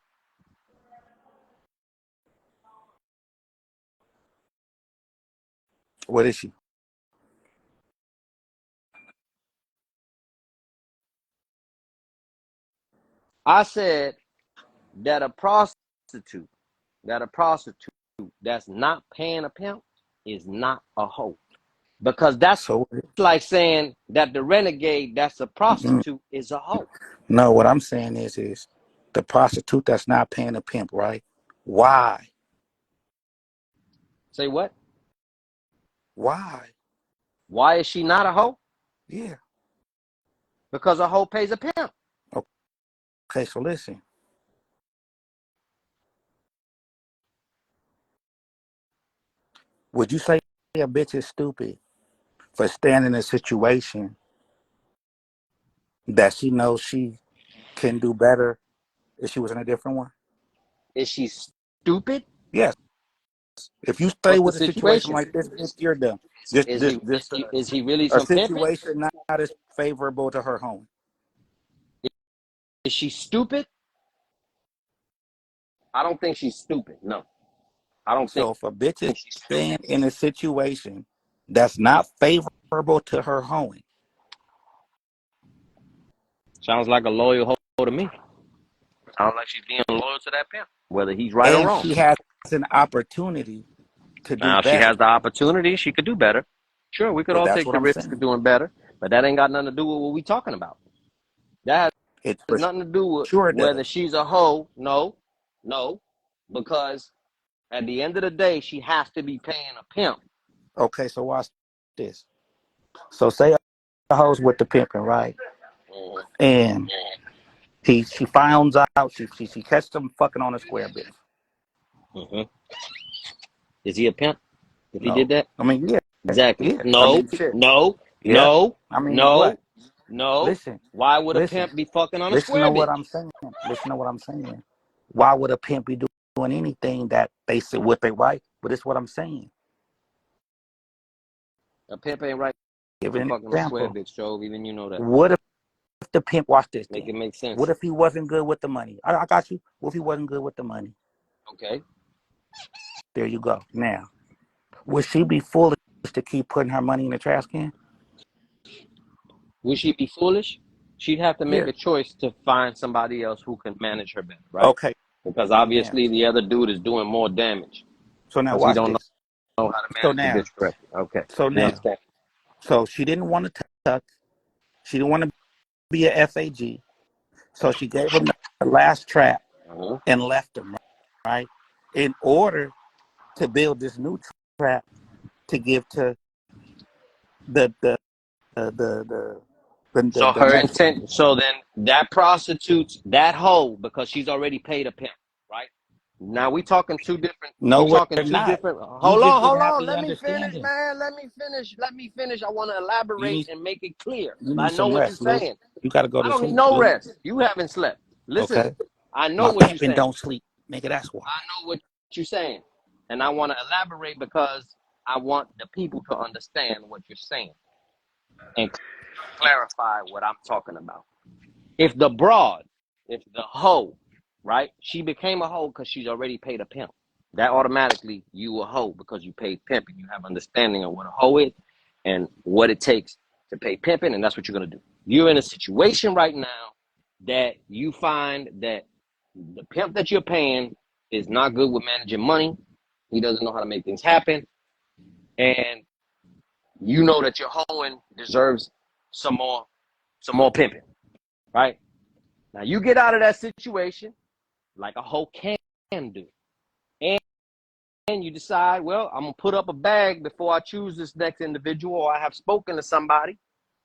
Speaker 1: What is she?
Speaker 2: I said that a prostitute that's not paying a pimp is not a hoe. Because that's
Speaker 1: So,
Speaker 2: like saying that the renegade that's a
Speaker 1: mm-mm.
Speaker 2: prostitute is a hoe.
Speaker 1: No, what I'm saying is the prostitute that's not paying a pimp, right? Why?
Speaker 2: Say what?
Speaker 1: Why?
Speaker 2: Why is she not a hoe?
Speaker 1: Yeah.
Speaker 2: Because a hoe pays a pimp.
Speaker 1: Okay, so listen. Would you say a bitch is stupid for staying in a situation that she knows she can do better if she was in a different one?
Speaker 2: Is she stupid?
Speaker 1: Yes. If you stay
Speaker 2: What's the
Speaker 1: with a situation
Speaker 2: situation?
Speaker 1: like this, bitch, you're done. This,
Speaker 2: Is
Speaker 1: this,
Speaker 2: he
Speaker 1: this,
Speaker 2: is he is he really
Speaker 1: a
Speaker 2: some pimping?
Speaker 1: situation not as favorable to her home.
Speaker 2: Is she stupid? I don't think she's stupid. No, I don't think
Speaker 1: So if a bitch is
Speaker 2: she's
Speaker 1: staying
Speaker 2: stupid.
Speaker 1: in a situation that's not favorable to her home,
Speaker 2: Sounds like a loyal hoe to me. Sounds like she's being loyal to that pimp, whether he's right or
Speaker 1: and
Speaker 2: wrong.
Speaker 1: she has an opportunity to do
Speaker 2: Now, if she
Speaker 1: better,
Speaker 2: has the opportunity, she could do better. Sure, we could
Speaker 1: but
Speaker 2: all
Speaker 1: that's
Speaker 2: take
Speaker 1: what
Speaker 2: the
Speaker 1: I'm
Speaker 2: risk of
Speaker 1: saying.
Speaker 2: doing better, but that ain't got nothing to do with what we talking about. That
Speaker 1: It
Speaker 2: has
Speaker 1: for
Speaker 2: nothing to do with
Speaker 1: sure
Speaker 2: whether
Speaker 1: does.
Speaker 2: she's a hoe. No, no, because at the end of the day, she has to be paying a pimp.
Speaker 1: Okay, so watch this. So say a hoes with the pimping, right?
Speaker 2: Mhm.
Speaker 1: And she finds out she catches him fucking on a square bitch.
Speaker 2: Mhm. Is he a pimp if he did
Speaker 1: No,
Speaker 2: that?
Speaker 1: I mean yeah,
Speaker 2: Exactly.
Speaker 1: yeah. I
Speaker 2: No,
Speaker 1: mean shit.
Speaker 2: no,
Speaker 1: Yeah.
Speaker 2: no,
Speaker 1: I mean what?
Speaker 2: no, no.
Speaker 1: Listen,
Speaker 2: Why would a
Speaker 1: listen,
Speaker 2: pimp be fucking on a
Speaker 1: listen
Speaker 2: square
Speaker 1: to what
Speaker 2: bitch?
Speaker 1: I'm saying. Listen to what I'm saying. Why would a pimp be doing anything that they said what they right? But it's what I'm saying.
Speaker 2: A pimp ain't right
Speaker 1: Give
Speaker 2: for
Speaker 1: an
Speaker 2: fucking a square
Speaker 1: example.
Speaker 2: bitch, Joe. Even you know that.
Speaker 1: What if the pimp watch this
Speaker 2: Make
Speaker 1: then?
Speaker 2: it make
Speaker 1: What
Speaker 2: sense.
Speaker 1: if he wasn't good with the money? I got you. What if he wasn't good with the money?
Speaker 2: Okay.
Speaker 1: There you go. Now, would she be foolish to keep putting her money in the trash can?
Speaker 2: Would she be foolish? She'd have to make
Speaker 1: Yeah.
Speaker 2: a choice to find somebody else who can manage her better, right?
Speaker 1: Okay.
Speaker 2: Because
Speaker 1: Now,
Speaker 2: obviously the other dude is doing more damage
Speaker 1: so now
Speaker 2: because he
Speaker 1: watch
Speaker 2: don't
Speaker 1: this.
Speaker 2: know how to
Speaker 1: So
Speaker 2: manage the
Speaker 1: now,
Speaker 2: bitch correctly. Okay.
Speaker 1: so
Speaker 2: You
Speaker 1: now,
Speaker 2: understand?
Speaker 1: so she didn't want to tuck. She didn't want to be a FAG. So she gave him the last trap
Speaker 2: Uh-huh.
Speaker 1: and left him, right? In order to build this new trap to give to the the the the
Speaker 2: So
Speaker 1: the
Speaker 2: her
Speaker 1: next one.
Speaker 2: intent, so then that prostitutes that hoe because she's already paid a pimp, right? Now we
Speaker 1: No,
Speaker 2: talking
Speaker 1: we're
Speaker 2: two
Speaker 1: not.
Speaker 2: different,
Speaker 1: You just didn't
Speaker 2: hold
Speaker 1: have
Speaker 2: on,
Speaker 1: the
Speaker 2: let me finish,
Speaker 1: understanding.
Speaker 2: man, let me finish. I want to
Speaker 1: You
Speaker 2: elaborate
Speaker 1: need
Speaker 2: and make it clear
Speaker 1: you
Speaker 2: because I
Speaker 1: need
Speaker 2: know
Speaker 1: some
Speaker 2: what you're
Speaker 1: rest, Lou.
Speaker 2: saying.
Speaker 1: You got to go
Speaker 2: I
Speaker 1: to
Speaker 2: don't need
Speaker 1: sleep,
Speaker 2: no
Speaker 1: Lou.
Speaker 2: rest. You haven't slept. Listen,
Speaker 1: Okay.
Speaker 2: I know
Speaker 1: My
Speaker 2: what you're
Speaker 1: pimping
Speaker 2: saying.
Speaker 1: don't sleep, nigga. That's why.
Speaker 2: I know what you're saying. And I want to elaborate because I want the people to understand what you're saying and clarify what I'm talking about. If the broad, if the hoe, right? She became a hoe because she's already paid a pimp. That automatically you a hoe because you paid pimp and you have understanding of what a hoe is and what it takes to pay pimping, and that's what you're gonna do. You're in a situation right now that you find that the pimp that you're paying is not good with managing money. He doesn't know how to make things happen, and you know that your hoeing deserves some more pimping, right? Now you get out of that situation like a hoe can do. And you decide, well, I'm going to put up a bag before I choose this next individual, or I have spoken to somebody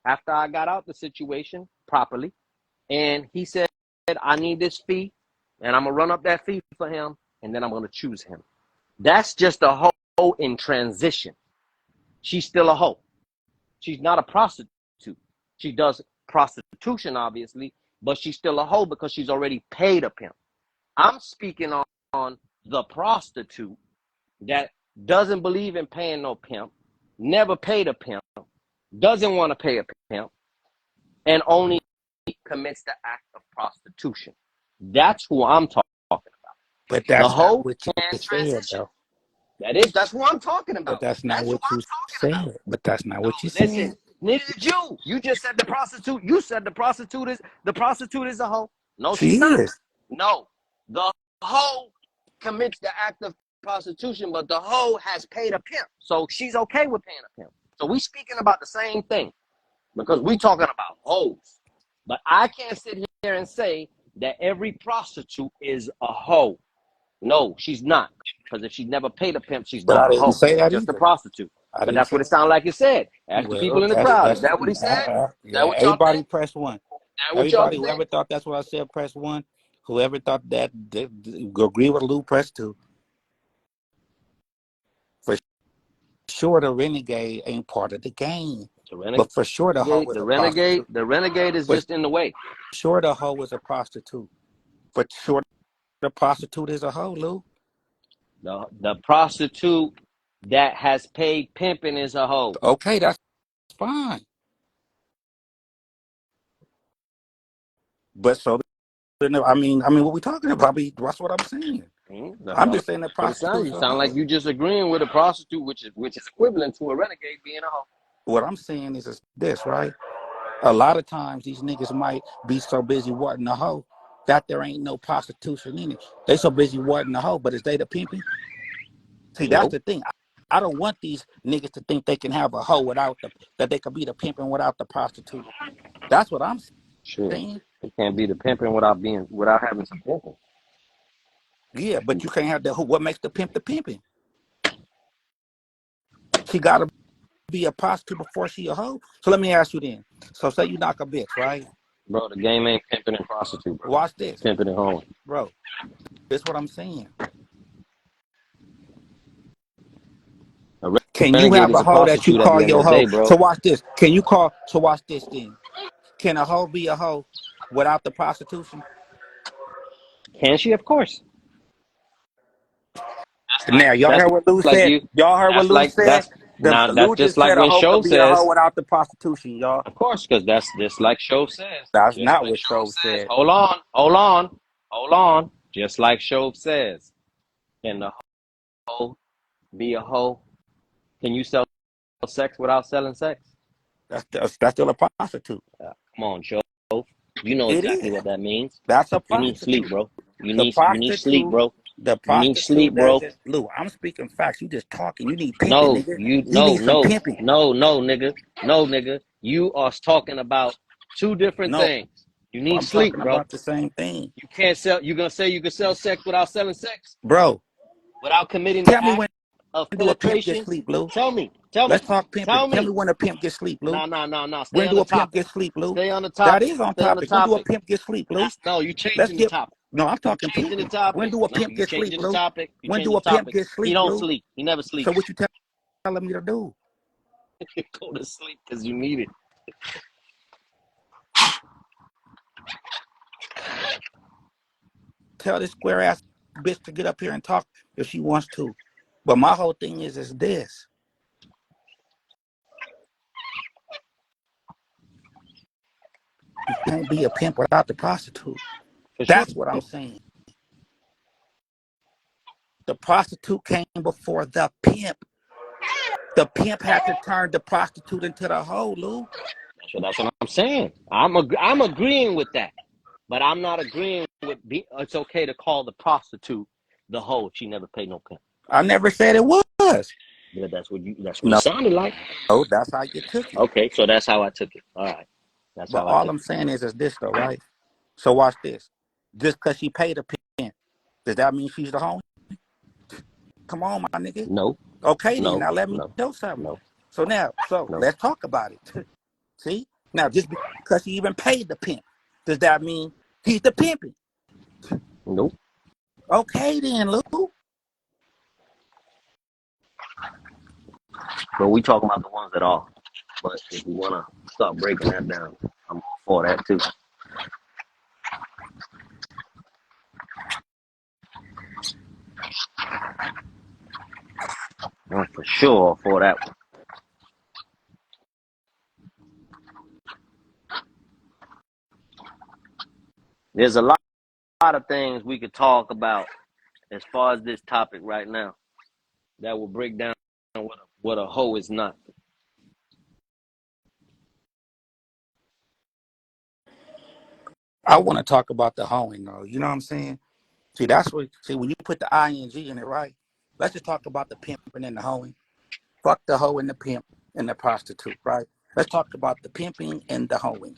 Speaker 2: after I got out the situation properly. And he said, I need this fee, and I'm going to run up that fee for him, and then I'm going to choose him. That's just a hoe in transition. She's still a hoe. She's not a prostitute. She does prostitution, obviously, but she's still a hoe because she's already paid a pimp. I'm speaking on the prostitute that doesn't believe in paying no pimp, never paid a pimp, doesn't want to pay a pimp, and only commits the act of prostitution. That's who I'm talking about.
Speaker 1: But
Speaker 2: The
Speaker 1: that's not
Speaker 2: hoe
Speaker 1: what you
Speaker 2: can
Speaker 1: said,
Speaker 2: transition.
Speaker 1: though.
Speaker 2: That's who I'm talking
Speaker 1: But
Speaker 2: about.
Speaker 1: that's not
Speaker 2: That's who
Speaker 1: what you
Speaker 2: I'm talking about.
Speaker 1: said. But that's not what you
Speaker 2: No, listen,
Speaker 1: said.
Speaker 2: neither did you. You just said the prostitute. You said the prostitute is a hoe. No,
Speaker 1: She
Speaker 2: she's not.
Speaker 1: is.
Speaker 2: No, the hoe commits the act of prostitution, but the hoe has paid a pimp, so she's okay with paying a pimp. So we speaking about the same thing because we talking about hoes. But I can't sit here and say that every prostitute is a hoe. No, she's not. Because if she's never paid a pimp, she's
Speaker 1: But
Speaker 2: not
Speaker 1: I
Speaker 2: a
Speaker 1: didn't
Speaker 2: hoe.
Speaker 1: say
Speaker 2: She's
Speaker 1: that
Speaker 2: just a
Speaker 1: either.
Speaker 2: prostitute.
Speaker 1: I
Speaker 2: But
Speaker 1: didn't
Speaker 2: that's
Speaker 1: say.
Speaker 2: what it sounded like it said. Ask the people
Speaker 1: Well,
Speaker 2: in the crowd. Is that what he said? Is that
Speaker 1: yeah.
Speaker 2: what y'all
Speaker 1: Everybody
Speaker 2: think?
Speaker 1: press one.
Speaker 2: Is that what y'all
Speaker 1: Everybody,
Speaker 2: think?
Speaker 1: whoever thought that's what I said, press one. Whoever thought that, agree with Lou, press two. For sure, the renegade ain't part of the game, but for sure, the hoe is a prostitute.
Speaker 2: The renegade is
Speaker 1: For
Speaker 2: just in the way.
Speaker 1: sure, the hoe is a prostitute. For sure, the prostitute is a hoe, Lou.
Speaker 2: The prostitute that has paid pimping is a hoe.
Speaker 1: Okay, that's fine. But so, what we talking about? That's what I'm saying.
Speaker 2: That's
Speaker 1: I'm
Speaker 2: all.
Speaker 1: just saying that
Speaker 2: What it sounds.
Speaker 1: prostitutes
Speaker 2: You
Speaker 1: are
Speaker 2: sound like
Speaker 1: hoes.
Speaker 2: you just agreeing with a prostitute, which is equivalent to a renegade being a hoe.
Speaker 1: What I'm saying is this, right? A lot of times these niggas might be so busy wanting a hoe that there ain't no prostitution in it. They so busy wanting a hoe, but is they the pimping? See, that's
Speaker 2: Nope.
Speaker 1: the thing. I don't want these niggas to think they can have a hoe that they could be the pimping without the prostitute. That's what I'm
Speaker 2: Sure.
Speaker 1: saying.
Speaker 2: It can't be the pimping without having some pimping.
Speaker 1: Yeah, but you can't have the hoe. What makes the pimp the pimping? She got to be a prostitute before she a hoe. So let me ask you then. So say you knock a bitch, right?
Speaker 2: Bro, the game ain't pimping and prostitute, bro.
Speaker 1: Watch
Speaker 2: It's
Speaker 1: this,
Speaker 2: pimping and hoeing.
Speaker 1: bro. This what I'm saying.
Speaker 2: A
Speaker 1: Can you
Speaker 2: renegade
Speaker 1: have
Speaker 2: is
Speaker 1: a
Speaker 2: a
Speaker 1: hoe that you
Speaker 2: prostitute at
Speaker 1: call
Speaker 2: the end
Speaker 1: your
Speaker 2: of the day,
Speaker 1: hoe?
Speaker 2: bro.
Speaker 1: So watch this. Can you call? So watch this then. Can a hoe be a hoe without the prostitution?
Speaker 2: Can she? Of course.
Speaker 1: Now y'all
Speaker 2: That's
Speaker 1: heard what Lou
Speaker 2: like
Speaker 1: said.
Speaker 2: you.
Speaker 1: Y'all heard what
Speaker 2: That's
Speaker 1: Lou
Speaker 2: like
Speaker 1: said.
Speaker 2: that's
Speaker 1: Lou
Speaker 2: just
Speaker 1: just
Speaker 2: like
Speaker 1: said a
Speaker 2: when
Speaker 1: hoe
Speaker 2: Show
Speaker 1: could be a hoe
Speaker 2: says.
Speaker 1: without the prostitution, y'all.
Speaker 2: Of course, because that's just like Show says.
Speaker 1: That's
Speaker 2: Just
Speaker 1: not
Speaker 2: like
Speaker 1: what
Speaker 2: Show
Speaker 1: Shove
Speaker 2: says.
Speaker 1: said.
Speaker 2: Hold on. Just like Show says. Can the hoe be a hoe? Can you sell sex without selling sex?
Speaker 1: That's still a prostitute.
Speaker 2: Come on, Show. You know
Speaker 1: It
Speaker 2: exactly
Speaker 1: is.
Speaker 2: what that means.
Speaker 1: That's a
Speaker 2: You need sleep,
Speaker 1: prostitute.
Speaker 2: bro.
Speaker 1: The
Speaker 2: You need sleep,
Speaker 1: prostitute,
Speaker 2: bro.
Speaker 1: the
Speaker 2: You need
Speaker 1: prostitute
Speaker 2: sleep,
Speaker 1: that's
Speaker 2: bro.
Speaker 1: just Lou. I'm speaking facts. You just talking. You need pimping,
Speaker 2: No,
Speaker 1: nigga.
Speaker 2: you
Speaker 1: You
Speaker 2: no
Speaker 1: need some
Speaker 2: no
Speaker 1: pimping.
Speaker 2: no no nigga. No nigga. You are talking about two different
Speaker 1: No,
Speaker 2: things. You need
Speaker 1: I'm
Speaker 2: sleep,
Speaker 1: talking
Speaker 2: bro.
Speaker 1: about the same thing,
Speaker 2: You can't sell you gonna say you can sell sex without selling sex?
Speaker 1: bro.
Speaker 2: Without committing the
Speaker 1: Tell me
Speaker 2: act
Speaker 1: when
Speaker 2: of
Speaker 1: do a pimp get
Speaker 2: penetration?
Speaker 1: sleep, Lou?
Speaker 2: Tell me. Tell me.
Speaker 1: Let's talk pimping.
Speaker 2: Tell
Speaker 1: Tell me
Speaker 2: me.
Speaker 1: when a pimp gets sleep, Lou.
Speaker 2: No. Stay
Speaker 1: When
Speaker 2: on
Speaker 1: do
Speaker 2: the
Speaker 1: a pimp
Speaker 2: topic.
Speaker 1: get sleep, Lou?
Speaker 2: Stay on the
Speaker 1: That
Speaker 2: topic.
Speaker 1: is on
Speaker 2: Stay on the
Speaker 1: topic. When do a
Speaker 2: topic.
Speaker 1: pimp get sleep, Lou?
Speaker 2: No, you
Speaker 1: Let's
Speaker 2: changing the
Speaker 1: get.
Speaker 2: topic.
Speaker 1: No, I'm
Speaker 2: You
Speaker 1: talking
Speaker 2: changing the
Speaker 1: pimping. When
Speaker 2: topic.
Speaker 1: do a
Speaker 2: No,
Speaker 1: pimp
Speaker 2: you
Speaker 1: get sleep,
Speaker 2: changing the
Speaker 1: Lou?
Speaker 2: topic. You
Speaker 1: When do
Speaker 2: changing the
Speaker 1: a pimp
Speaker 2: topic.
Speaker 1: get
Speaker 2: He
Speaker 1: sleep,
Speaker 2: don't
Speaker 1: Lou?
Speaker 2: sleep. He never
Speaker 1: So
Speaker 2: sleeps.
Speaker 1: what you telling me to do?
Speaker 2: Go to sleep because you need it.
Speaker 1: Tell this square ass bitch to get up here and talk if she wants to. But my whole thing is this. You can't be a pimp without the prostitute.
Speaker 2: For sure.
Speaker 1: That's what I'm saying. The prostitute came before the pimp. The pimp had to turn the prostitute into the hoe, Lou.
Speaker 2: That's what I'm saying. I'm agreeing with that, but I'm not agreeing with. It's okay to call the prostitute the hoe if she never paid no pimp.
Speaker 1: I never said it was.
Speaker 2: But that's what it
Speaker 1: No,
Speaker 2: sounded like.
Speaker 1: that's how you took it.
Speaker 2: Okay, so that's how I took it. All right, that's
Speaker 1: But
Speaker 2: how I
Speaker 1: all
Speaker 2: took
Speaker 1: I'm
Speaker 2: it.
Speaker 1: saying is this though, right? So watch this. Just because she paid a pimp, does that mean she's the hoe? Come on, my nigga.
Speaker 2: No,
Speaker 1: Okay then,
Speaker 2: no,
Speaker 1: now let me
Speaker 2: no,
Speaker 1: know something.
Speaker 2: no,
Speaker 1: So
Speaker 2: no.
Speaker 1: let's talk about it. See? Now just because he even paid the pimp, does that mean he's the pimping?
Speaker 2: Nope.
Speaker 1: Okay then, Lou.
Speaker 2: But we talking about the ones that are. But if we wanna start breaking that down, I'm all for that too. I'm for sure for that one. There's a lot of things we could talk about as far as this topic right now that will break down what a hoe is not.
Speaker 1: I want to talk about the hoeing though. You know what I'm saying? See when you put the ing in it, right? Let's just talk about the pimping and the hoeing. Fuck the hoe and the pimp and the prostitute, right? Let's talk about the pimping and the hoeing.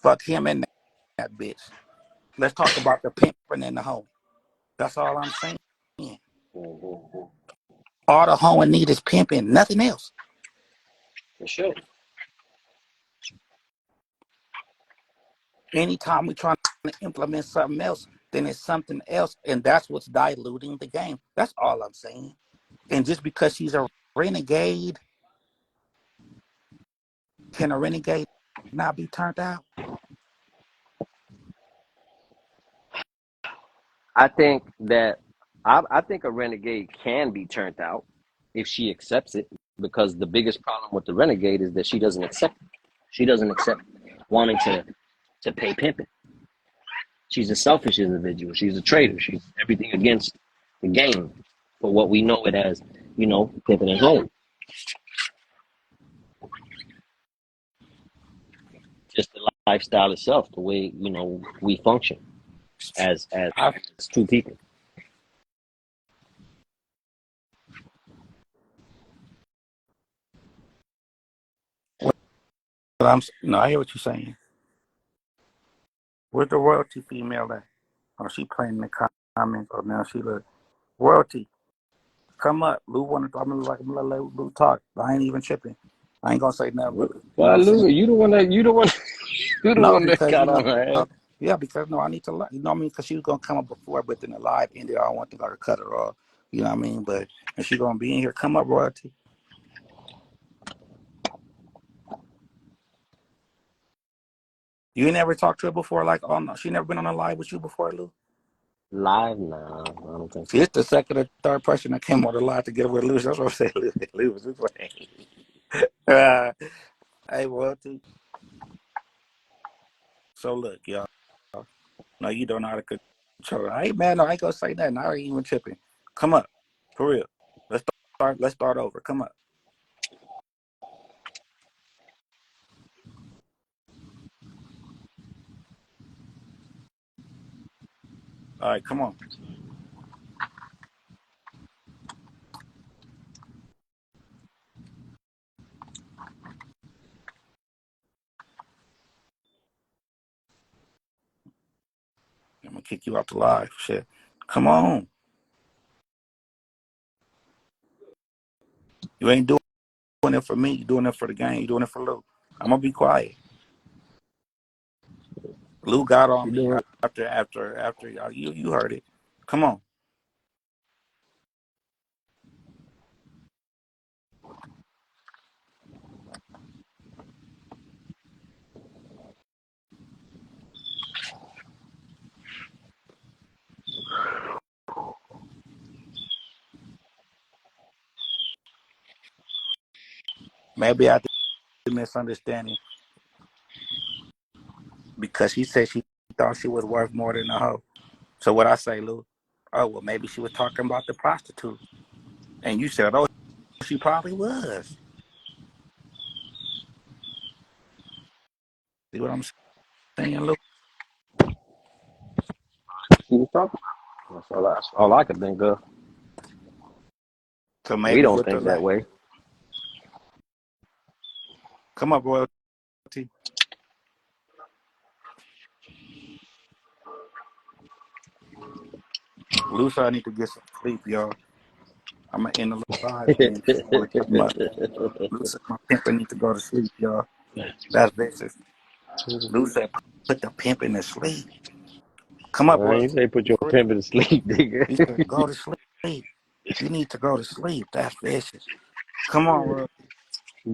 Speaker 1: Fuck him and that bitch. Let's talk about the pimping and the hoeing. That's all I'm saying.
Speaker 2: Mm-hmm.
Speaker 1: All the hoeing need is pimping, nothing else.
Speaker 2: For sure.
Speaker 1: Anytime we trying to implement something else, then it's something else, and that's what's diluting the game. That's all I'm saying. And just because she's a renegade, can a renegade not be turned out?
Speaker 2: I think that I think a renegade can be turned out if she accepts it, because the biggest problem with the renegade is that she doesn't accept it. She doesn't accept wanting to pay pimping. She's a selfish individual. She's a traitor. She's everything against the game for what we know it as, pimping and hoeing. Just the lifestyle itself, the way, we function as
Speaker 1: I,
Speaker 2: two people.
Speaker 1: I hear what you're saying. Where's the royalty female at? Oh, she playing in the comments. Oh, now she look royalty. Come up, Lou. I'm gonna let Lou talk. I ain't even tripping. I ain't gonna say nothing, but you know what
Speaker 2: Well,
Speaker 1: I'm saying.
Speaker 2: Lou, you the one
Speaker 1: No,
Speaker 2: that
Speaker 1: because
Speaker 2: got on her ass.
Speaker 1: yeah, because no, I need to, you know what I mean, because she was gonna come up before, but then the live ended. I don't want to go to cut her off. You know what I mean? But if she gonna be in here, come up, royalty. You ain't never talked to her before, like no, she never been on a live with you before, Lou.
Speaker 2: Live? Nah, I don't think
Speaker 1: See,
Speaker 2: so.
Speaker 1: it's the second or third person that came on the live to get with Lou. That's what I'm saying. Lou was just like, hey, royalty. So look, y'all. No, you don't know how to control it. Hey man, no, I ain't gonna say nothing. I ain't even tripping. Come up. For real. Let's start over. Come up. All right, come on. I'm gonna kick you out the live. Shit. Come on. You ain't doing it for me. You doing it for the game. You doing it for Lou. I'm gonna be quiet. Lou got on
Speaker 2: You
Speaker 1: me
Speaker 2: doing?
Speaker 1: after you heard it. Come on. Maybe I did misunderstanding because she said she thought she was worth more than a hoe. So what I say, Lou? Oh well, maybe she was talking about the prostitute, and you said, oh, she probably was. See what I'm saying, Lou?
Speaker 2: She was talking. That's all I could think of.
Speaker 1: So
Speaker 2: We
Speaker 1: maybe
Speaker 2: don't
Speaker 1: with the
Speaker 2: think that way.
Speaker 1: come up, royalty. Lou said I need to get some sleep, y'all. I'm gonna end the live and then if you want to come up. Lou said my pimp need to go to sleep, y'all. That's vicious. Lou said put the pimp in to sleep. Come up,
Speaker 2: I ain't
Speaker 1: royalty.
Speaker 2: say put your
Speaker 1: For real.
Speaker 2: pimp to sleep, nigga.
Speaker 1: He said go to sleep. You need to go to sleep. That's vicious. Come on, royalty.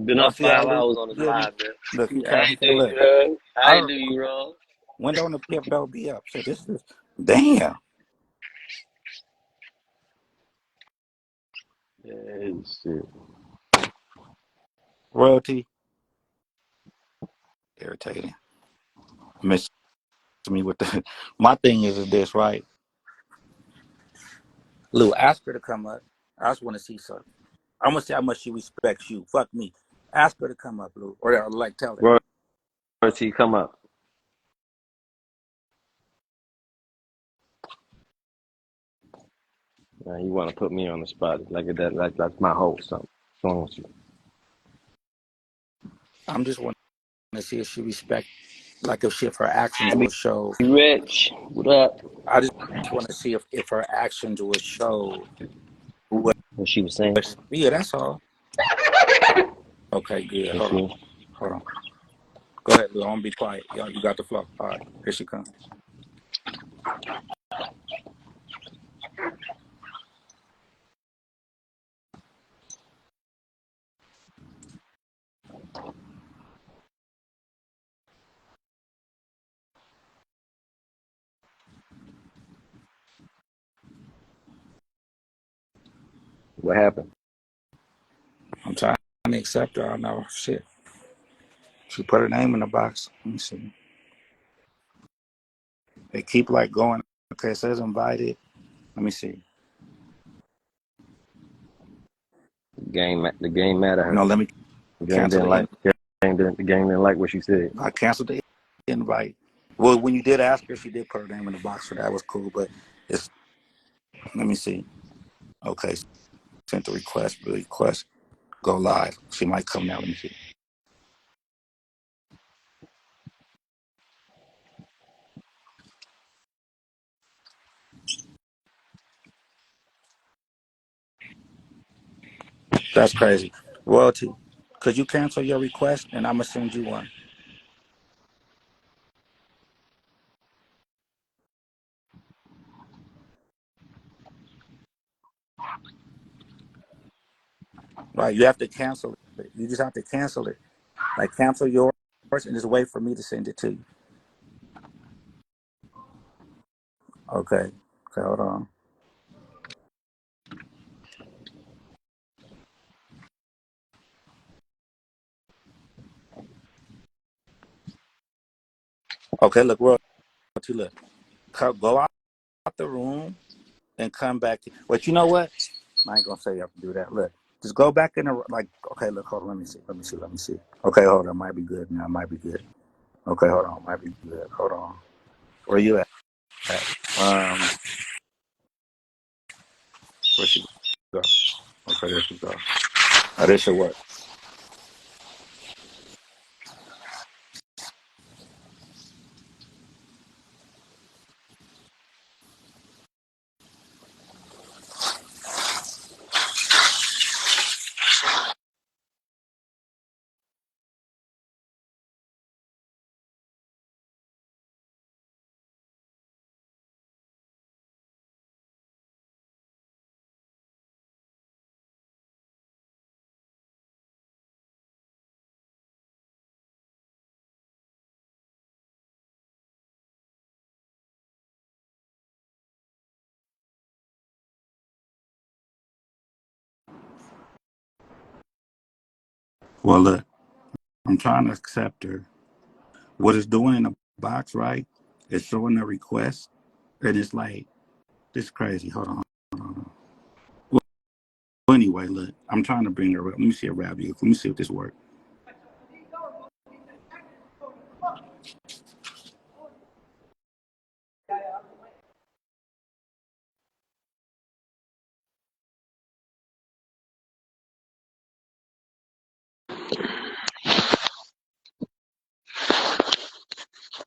Speaker 2: Been
Speaker 1: Y'all
Speaker 2: up
Speaker 1: see how
Speaker 2: 5
Speaker 1: Lou
Speaker 2: hours on this
Speaker 1: give me?
Speaker 2: live, man.
Speaker 1: Look, he
Speaker 2: I
Speaker 1: can't. He
Speaker 2: ain't do
Speaker 1: said, look,
Speaker 2: you wrong. I
Speaker 1: I
Speaker 2: ain't do you wrong.
Speaker 1: when don't the pimp don't be up? So this is damn
Speaker 2: Yeah, shit.
Speaker 1: royalty. Irritating. Miss me with the. My thing is this, right? Lou, ask her to come up. I just want to see something. I'm gonna see how much she respects you. Fuck me. Ask her to come up, Lou, or like tell her.
Speaker 2: Royalty, come up. You want to put me on the spot like that? Like that's my host. Something. What's wrong with you?
Speaker 1: I'm just want to see if she respect, like if her actions
Speaker 2: Abby
Speaker 1: will show.
Speaker 2: Rich, what up?
Speaker 1: I just want to see if her actions will show
Speaker 2: what she was saying.
Speaker 1: Yeah, that's all. Okay, good.
Speaker 2: Let's
Speaker 1: Hold on.
Speaker 2: see.
Speaker 1: Hold on. Go ahead, Lil. I'm gonna be quiet. Y'all, you got the flow. All right, here she comes.
Speaker 2: What happened?
Speaker 1: I'm trying to accept her. I know. Shit. She put her name in the box. Let me see. They keep like going. Okay, it says invited. Let me see.
Speaker 2: The game mad at her.
Speaker 1: No, let me
Speaker 2: The game
Speaker 1: cancel
Speaker 2: didn't
Speaker 1: the
Speaker 2: like.
Speaker 1: invite.
Speaker 2: The game didn't like what she said.
Speaker 1: I canceled the invite. Well, when you did ask her, she did put her name in the box, so that was cool. But it's let me see. Okay, sent the request. The request go live. She might come now. Let me see. That's crazy. Royalty. Could you cancel your request and I'm gonna send you one? Right. You have to cancel it. You just have to cancel it. Like cancel yours and just wait for me to send it to you. Okay. Okay, hold on. Okay, look, Royalty, look. Go out the room and come back. But you know what? I ain't gonna say you have to do that. Look, just go back in the like. Okay, look, hold on. Let me see. Let me see. Let me see. Okay, hold on. Might be good now. Might be good. Okay, hold on. Might be good. Hold on. Where you at? Where she go? Okay, there she go. Oh, this should work. Well, look, I'm trying to accept her. What it's doing in the box, right? It's showing a request, and it's like this crazy. Hold on. Hold on. Well, anyway, look, I'm trying to bring her up. Let me see a rap you. Let me see if this works.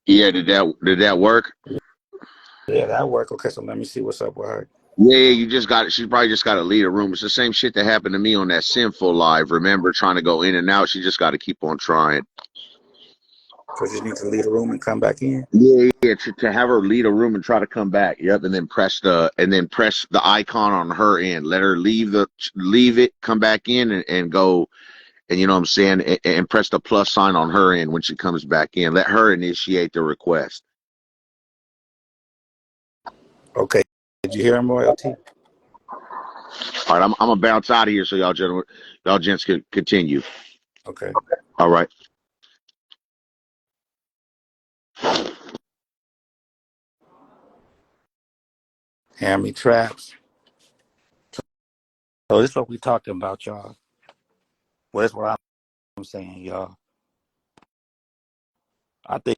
Speaker 3: Yeah, did that work?
Speaker 1: Yeah, that work. Okay, so let me see what's up with her.
Speaker 3: Yeah, yeah, you just got it. She probably just got to leave a room. It's the same shit that happened to me on that Sinful Live. Remember trying to go in and out? She just got to keep on trying.
Speaker 1: So you just need to leave the room and come back in.
Speaker 3: Yeah, yeah, to have her leave a room and try to come back. Yep, and then press the icon on her end. Let her leave it, come back in and go. And you know what I'm saying? And press the plus sign on her end when she comes back in. Let her initiate the request.
Speaker 1: Okay. Did you hear him, Royalty?
Speaker 3: All right, I'm gonna bounce out of here so y'all gents can continue.
Speaker 1: Okay.
Speaker 3: All right.
Speaker 1: Hammy traps. So this is what we talking about, y'all. Well, that's what I'm saying, y'all. I think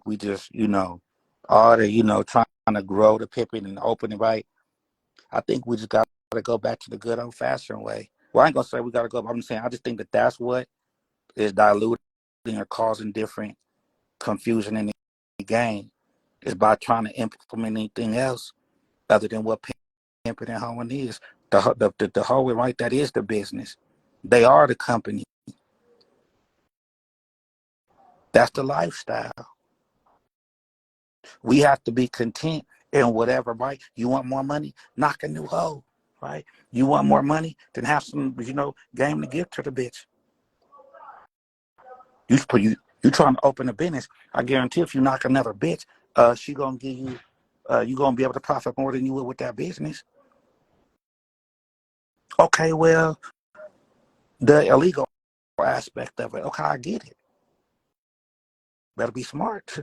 Speaker 1: we just, all the, trying to grow the pippin and open it right. I think we just got to go back to the good old fashioned way. Well, I ain't gonna say we got to go. But I'm saying I just think that that's what is diluting or causing different confusion in the game is by trying to implement anything else other than what pimping and hoeing is. The whole right, that is the business. They are the company. That's the lifestyle. We have to be content in whatever, right? You want more money? Knock a new hoe, right? You want more money? Then have some, game to give to the bitch. You trying to open a business. I guarantee if you knock another bitch, she gonna give you, you gonna be able to profit more than you would with that business. Okay, well, the illegal aspect of it. Okay, I get it. Better be smart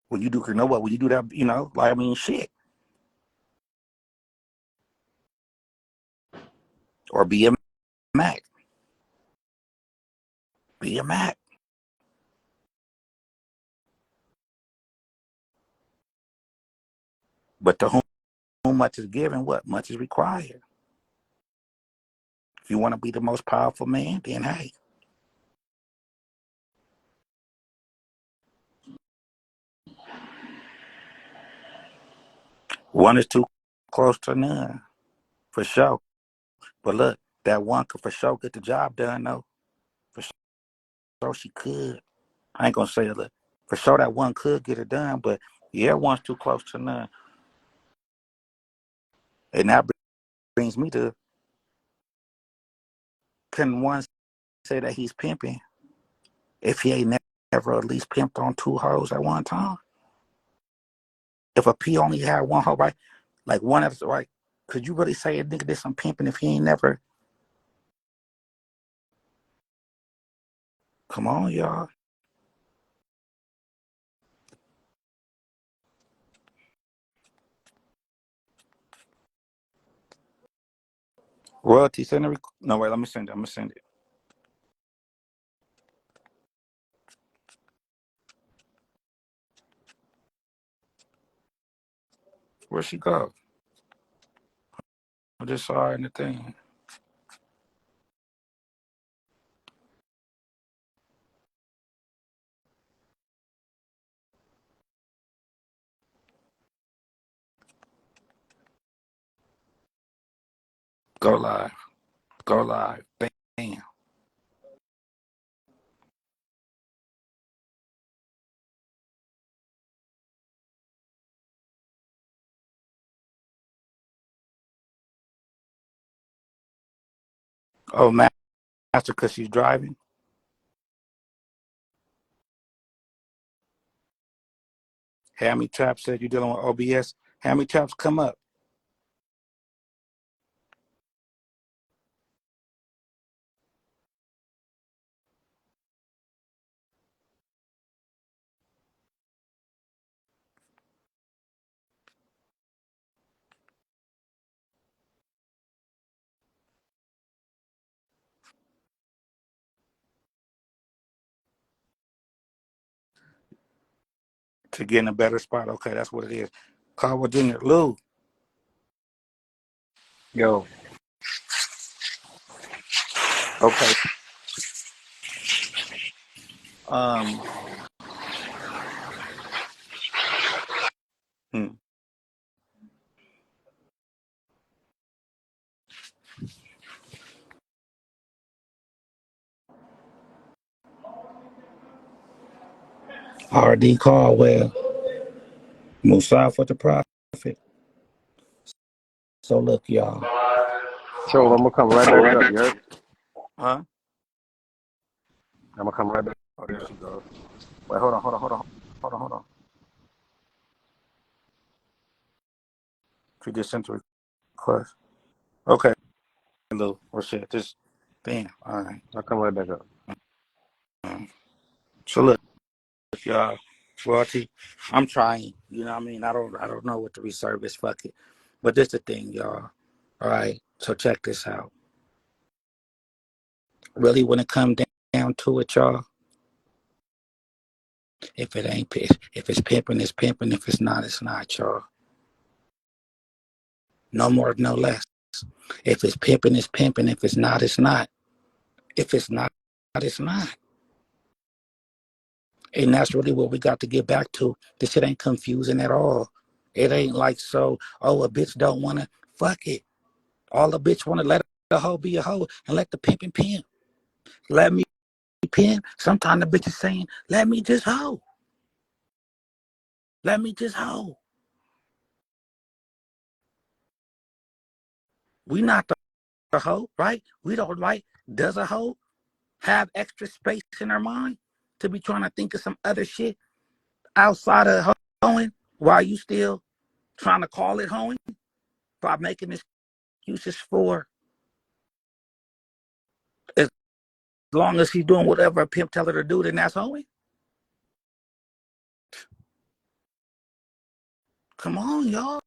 Speaker 1: when you do. You know what? When you do that, like shit, or be a Mac, be a Mac. But to whom much is given, what much is required. If you want to be the most powerful man, then hey, one is too close to none, for sure. But look, that one could for sure get the job done, though. For sure she could. I ain't gonna say it. Look, for sure that one could get it done, but yeah, one's too close to none. And that brings me to, can one say that he's pimping if he ain't never at least pimped on two hoes at one time? If a P only had one hoe, right? Like one of the, right? Could you really say a nigga did some pimping if he ain't never? Come on, y'all. Royalty, send it. No, wait, let me send it. I'm gonna send it. Where'd she go? I just saw her in the thing. Go live. Go live. Bam. Oh, Master, because she's driving. Hammy Trap said you're dealing with OBS. Hammy Traps, come up. To get in a better spot. Okay, that's what it is. Carl Jr. Lou.
Speaker 2: Yo,
Speaker 1: Okay. Um. Hmm. R.D. Caldwell. Musa for the prophet. So look, y'all.
Speaker 2: so I'm gonna come right back up, yeah?
Speaker 1: Huh?
Speaker 2: I'm gonna come right back.
Speaker 1: Oh, there she goes. Wait, hold on. She just sent a request. Okay, Lou. Or shit. Just damn. All right.
Speaker 2: I'll come right back up.
Speaker 1: So look, y'all. Royalty. I'm trying. You know what I mean? I don't know what the reserve is. Fuck it. But this the thing, y'all. All right. So check this out. Really, when it comes down to it, y'all. If it ain't if it's pimping, it's pimping. If it's not, it's not, y'all. No more, no less. If it's pimping, it's pimping. If it's not, it's not. If it's not, it's not. And that's really what we got to get back to. This shit ain't confusing at all. It ain't like, so, oh, a bitch don't want to Fuck it. All the bitch want to let the hoe be a hoe and let the pimp and pimp. Let me pimp. Sometimes the bitch is saying, let me just hoe. Let me just hoe. We not the hoe, right? We don't like, does a hoe have extra space in her mind to be trying to think of some other shit outside of hoeing while you still trying to call it hoeing by making excuses for as long as she's doing whatever a pimp tell her to do, then that's hoeing? Come on, y'all.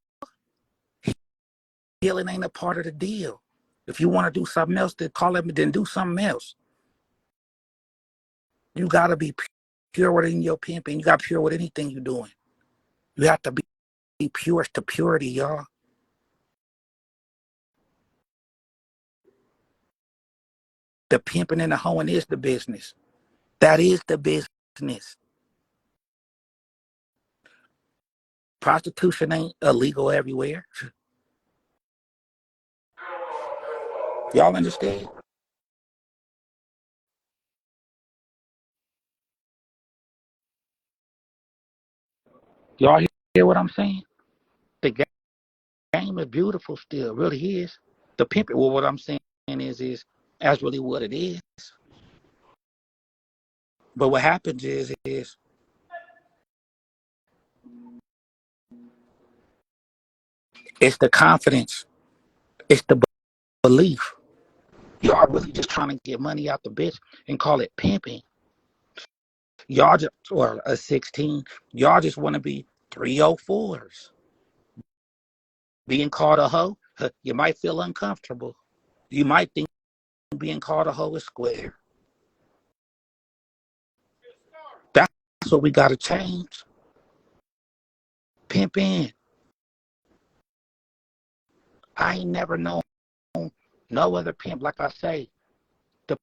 Speaker 1: Healing ain't a part of the deal. If you want to do something else, then call it, then do something else. You got to be pure within your pimping. You got to be pure with anything you're doing. You have to be pure to purity, y'all. The pimping and the hoeing is the business. That is the business. Prostitution ain't illegal everywhere. Y'all understand? Y'all hear what I'm saying? The game is beautiful still, really is. The pimping, well, what I'm saying is that's really what it is. But what happens is it's the confidence, it's the belief. Y'all really just trying to get money out the bitch and call it pimping. Y'all just, or a 16, y'all just want to be 304s. Being called a hoe, you might feel uncomfortable. You might think being called a hoe is square. That's what we got to change. Pimp in. I ain't never known no other pimp. Like I say, the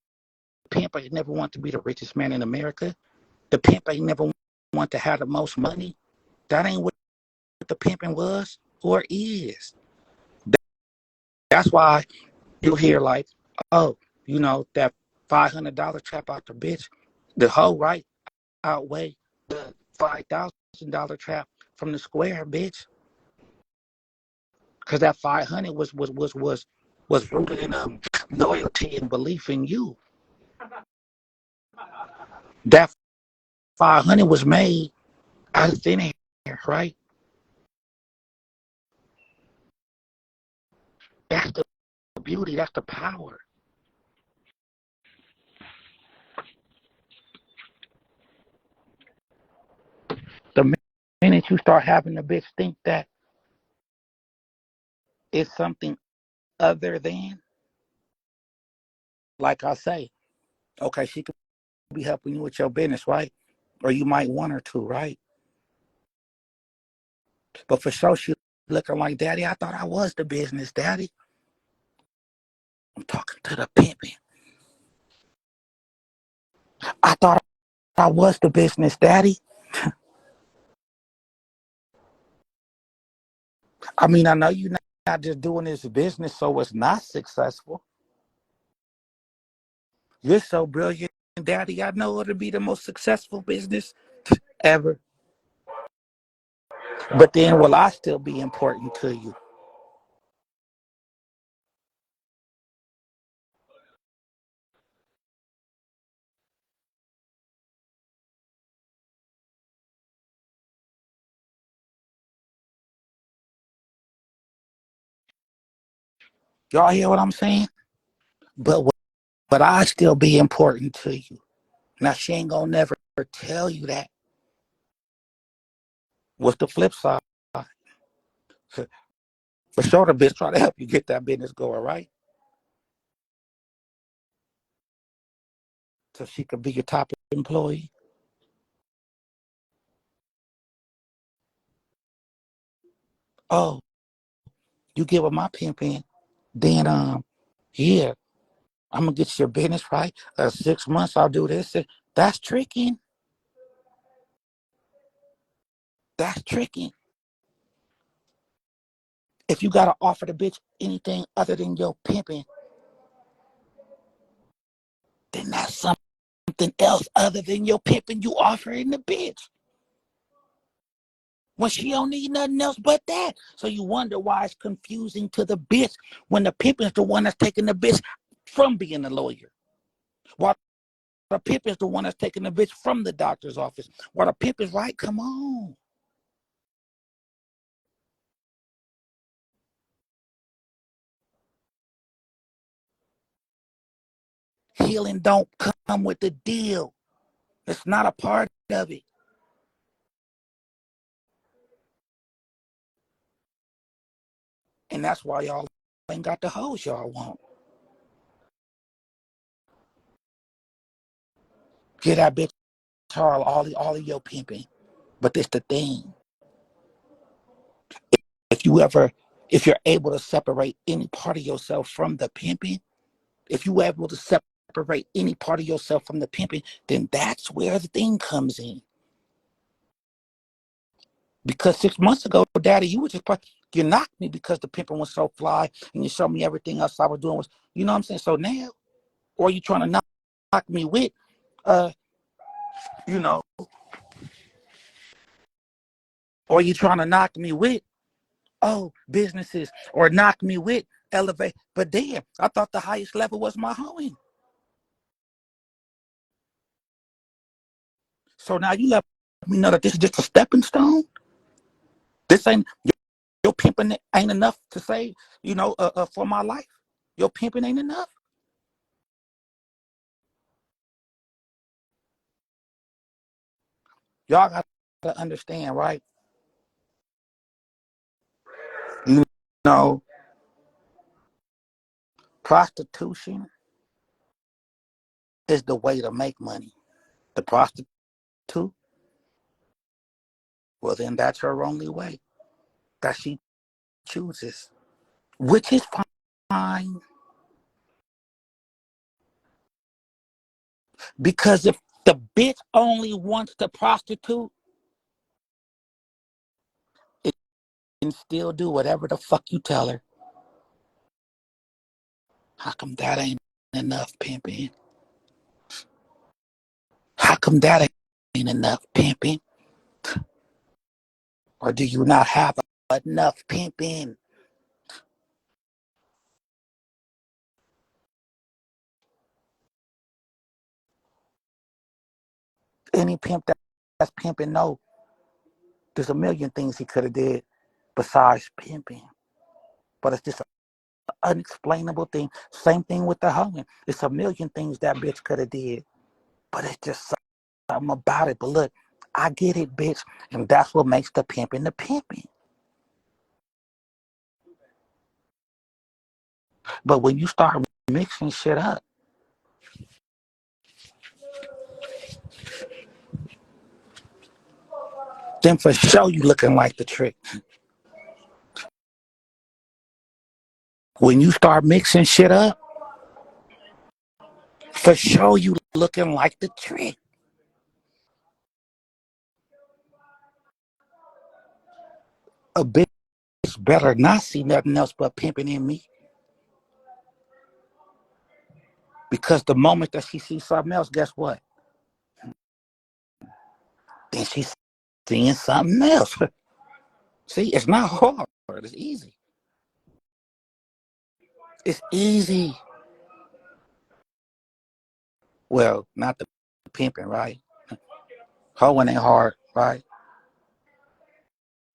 Speaker 1: pimp ain't never want to be the richest man in America. The pimp ain't never want to have the most money. That ain't what the pimping was or is. That's why you hear like, oh, that $500 trap out the bitch, the hoe, right, outweigh the $5,000 trap from the square, bitch. Because that 500 was rooted in loyalty and belief in you. That 500 was made out of thin air, right? That's the beauty. That's the power. The minute you start having the bitch think that it's something other than, like I say, okay, she could be helping you with your business, right? Or you might want her to, right? But for sure, she looking like, Daddy, I thought I was the business, Daddy. I'm talking to the pimping. I thought I was the business, Daddy. I mean, I know you're not just doing this business so it's not successful. You're so brilliant, Daddy. I know it'll be the most successful business ever. But then will I still be important to you? Y'all hear what I'm saying? But I still be important to you. Now she ain't gonna never tell you that. What's the flip side? For sure, the bitch try to help you get that business going, right? So she could be your top employee. Oh, you give her my pimp in, then yeah, I'm gonna get your business right. 6 months, I'll do this. That's tricking. That's tricking. If you gotta offer the bitch anything other than your pimping, then that's something else other than your pimping you offering the bitch. When she don't need nothing else but that. So you wonder why it's confusing to the bitch when the pimping's the one that's taking the bitch from being a lawyer. While the pimp is the one that's taking the bitch from the doctor's office. While the pimp is right, come on. Healing don't come with the deal. It's not a part of it. And that's why y'all ain't got the hoes y'all want. Get that bitch all of your pimping. But this the thing. If you ever, if you're able to separate any part of yourself from the pimping, if you're able to separate any part of yourself from the pimping, then that's where the thing comes in. Because 6 months ago, Daddy, you were just you knocked me because the pimping was so fly, and you showed me everything else I was doing was, you know what I'm saying? So now, or you trying to knock me with, uh, you know, or you trying to knock me with, oh, businesses, or knock me with elevate. But then I thought the highest level was my hoeing. So now you let me know that this is just a stepping stone. This ain't your pimping ain't enough to say, for my life. Your pimping ain't enough. Y'all got to understand, right? You know, prostitution is the way to make money. The prostitute, well, then that's her only way that she chooses, which is fine. Because if the bitch only wants the prostitute, it can still do whatever the fuck you tell her. How come that ain't enough pimping? How come that ain't enough pimping? Or do you not have enough pimping? Any pimp that's pimping, no. There's a million things he could have did besides pimping. But it's just an unexplainable thing. Same thing with the hoeing. It's a million things that bitch could have did. But it's just something about it. But look, I get it, bitch. And that's what makes the pimping the pimping. But when you start mixing shit up, then for sure you looking like the trick. When you start mixing shit up, for sure you looking like the trick. A bitch better not see nothing else but pimping in me. Because the moment that she sees something else, guess what? Then she's seeing something else. See, it's not hard. It's easy. It's easy. Well, not the pimping, right? Hoeing ain't hard, right?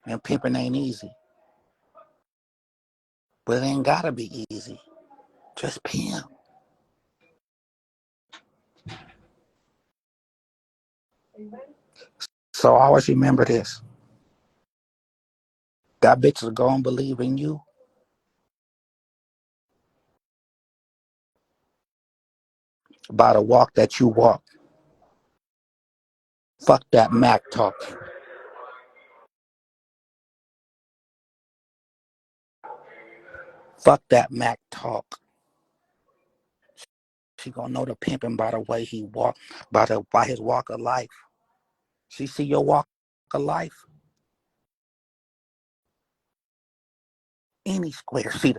Speaker 1: And pimping ain't easy. But it ain't gotta be easy. Just pimp. So always remember this. That bitch is gonna believe in you by the walk that you walk. Fuck that Mac talk. Fuck that Mac talk. She gonna know the pimping by the way he walk, by his walk of life. She see your walk of life. Any square. See,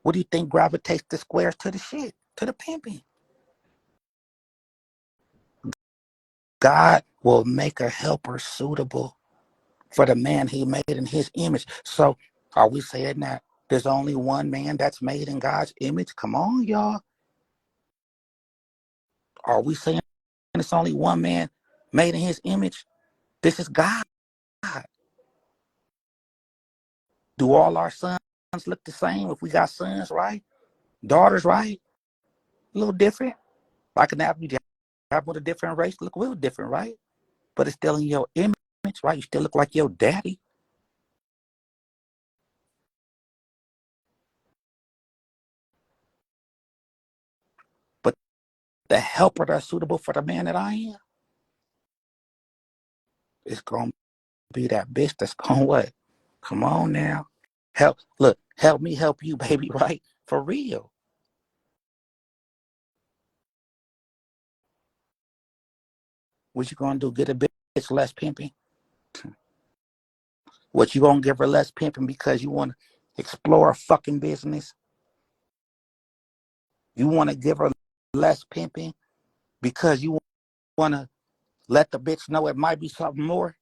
Speaker 1: what do you think gravitates the squares to the shit? To the pimping. God will make a helper suitable for the man he made in his image. So are we saying that there's only one man that's made in God's image? Come on, y'all. Are we saying it's only one man made in his image? This is God. Do all our sons look the same? If we got sons, right? Daughters, right? A little different. Like an apple, you have with a different race, look a little different, right? But it's still in your image, right? You still look like your daddy. But the helper that's suitable for the man that I am is going to be that bitch that's going to what? Come on now. Help me help you, baby, right? For real. What you going to do? Get a bitch less pimping? What you going to give her less pimping because you want to explore a fucking business? You want to give her less pimping because you want to let the bitch know it might be something more?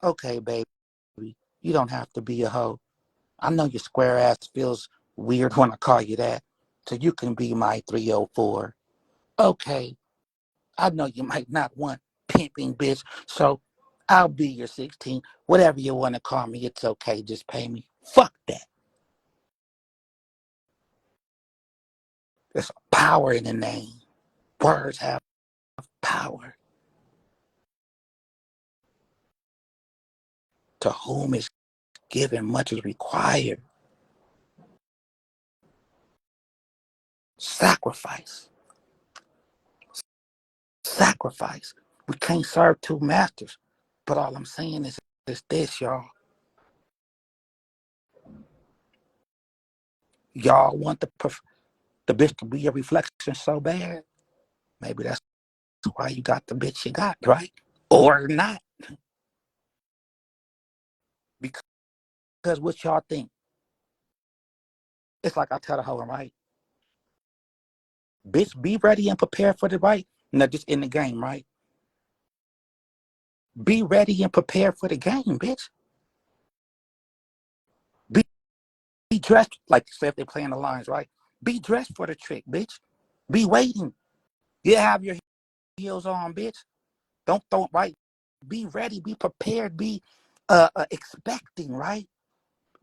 Speaker 1: Okay, baby. You don't have to be a hoe. I know your square ass feels weird when I call you that. So you can be my 304. Okay. I know you might not want pimping, bitch. So I'll be your 16. Whatever you want to call me, it's okay. Just pay me. Fuck that. There's power in the name. Words have power. To whom is given, much is required. Sacrifice. Sacrifice. We can't serve two masters. But all I'm saying is this, y'all. Y'all want the bitch to be a reflection so bad. Maybe that's why you got the bitch you got, right? Or not. Because what y'all think? It's like I tell the hoe, right? Bitch, be ready and prepared for the right. Not just in the game, right? Be ready and prepared for the game, bitch. Be, be dressed, like say if they're playing the lines, right? Be dressed for the trick, bitch. Be waiting. You have your heels on, bitch. Don't throw it, right? Be ready, be prepared, be expecting, right?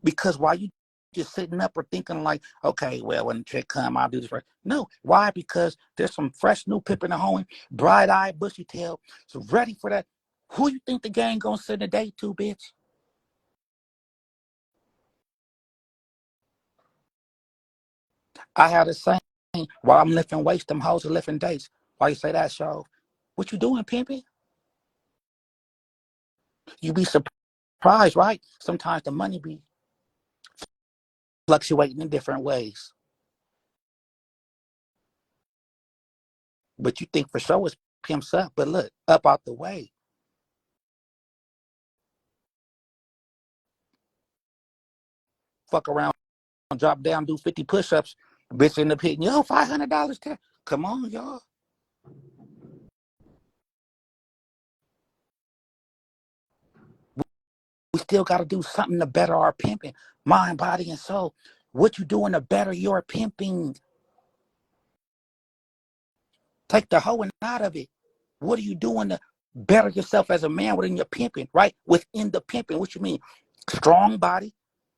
Speaker 1: Because while you just sitting up or thinking like, okay, well, when the trick come, I'll do this right. No. Why? Because there's some fresh new pip in the home, bright-eyed, bushy tail, so ready for that. Who you think the gang gonna send a date to, bitch? I had the same while I'm lifting weights, them hoes are lifting dates. Why you say that, show? What you doing, pimpy? You be surprised, right? Sometimes the money be fluctuating in different ways. But you think for sure it's pimps up. But look, up out the way. Fuck around, drop down, do 50 push-ups. Bitch in the pit, yo, $500. Come on, y'all. We still got to do something to better our pimping. Mind, body, and soul. What you doing to better your pimping? Take the hoeing out of it. What are you doing to better yourself as a man within your pimping, right? Within the pimping. What you mean? Strong body,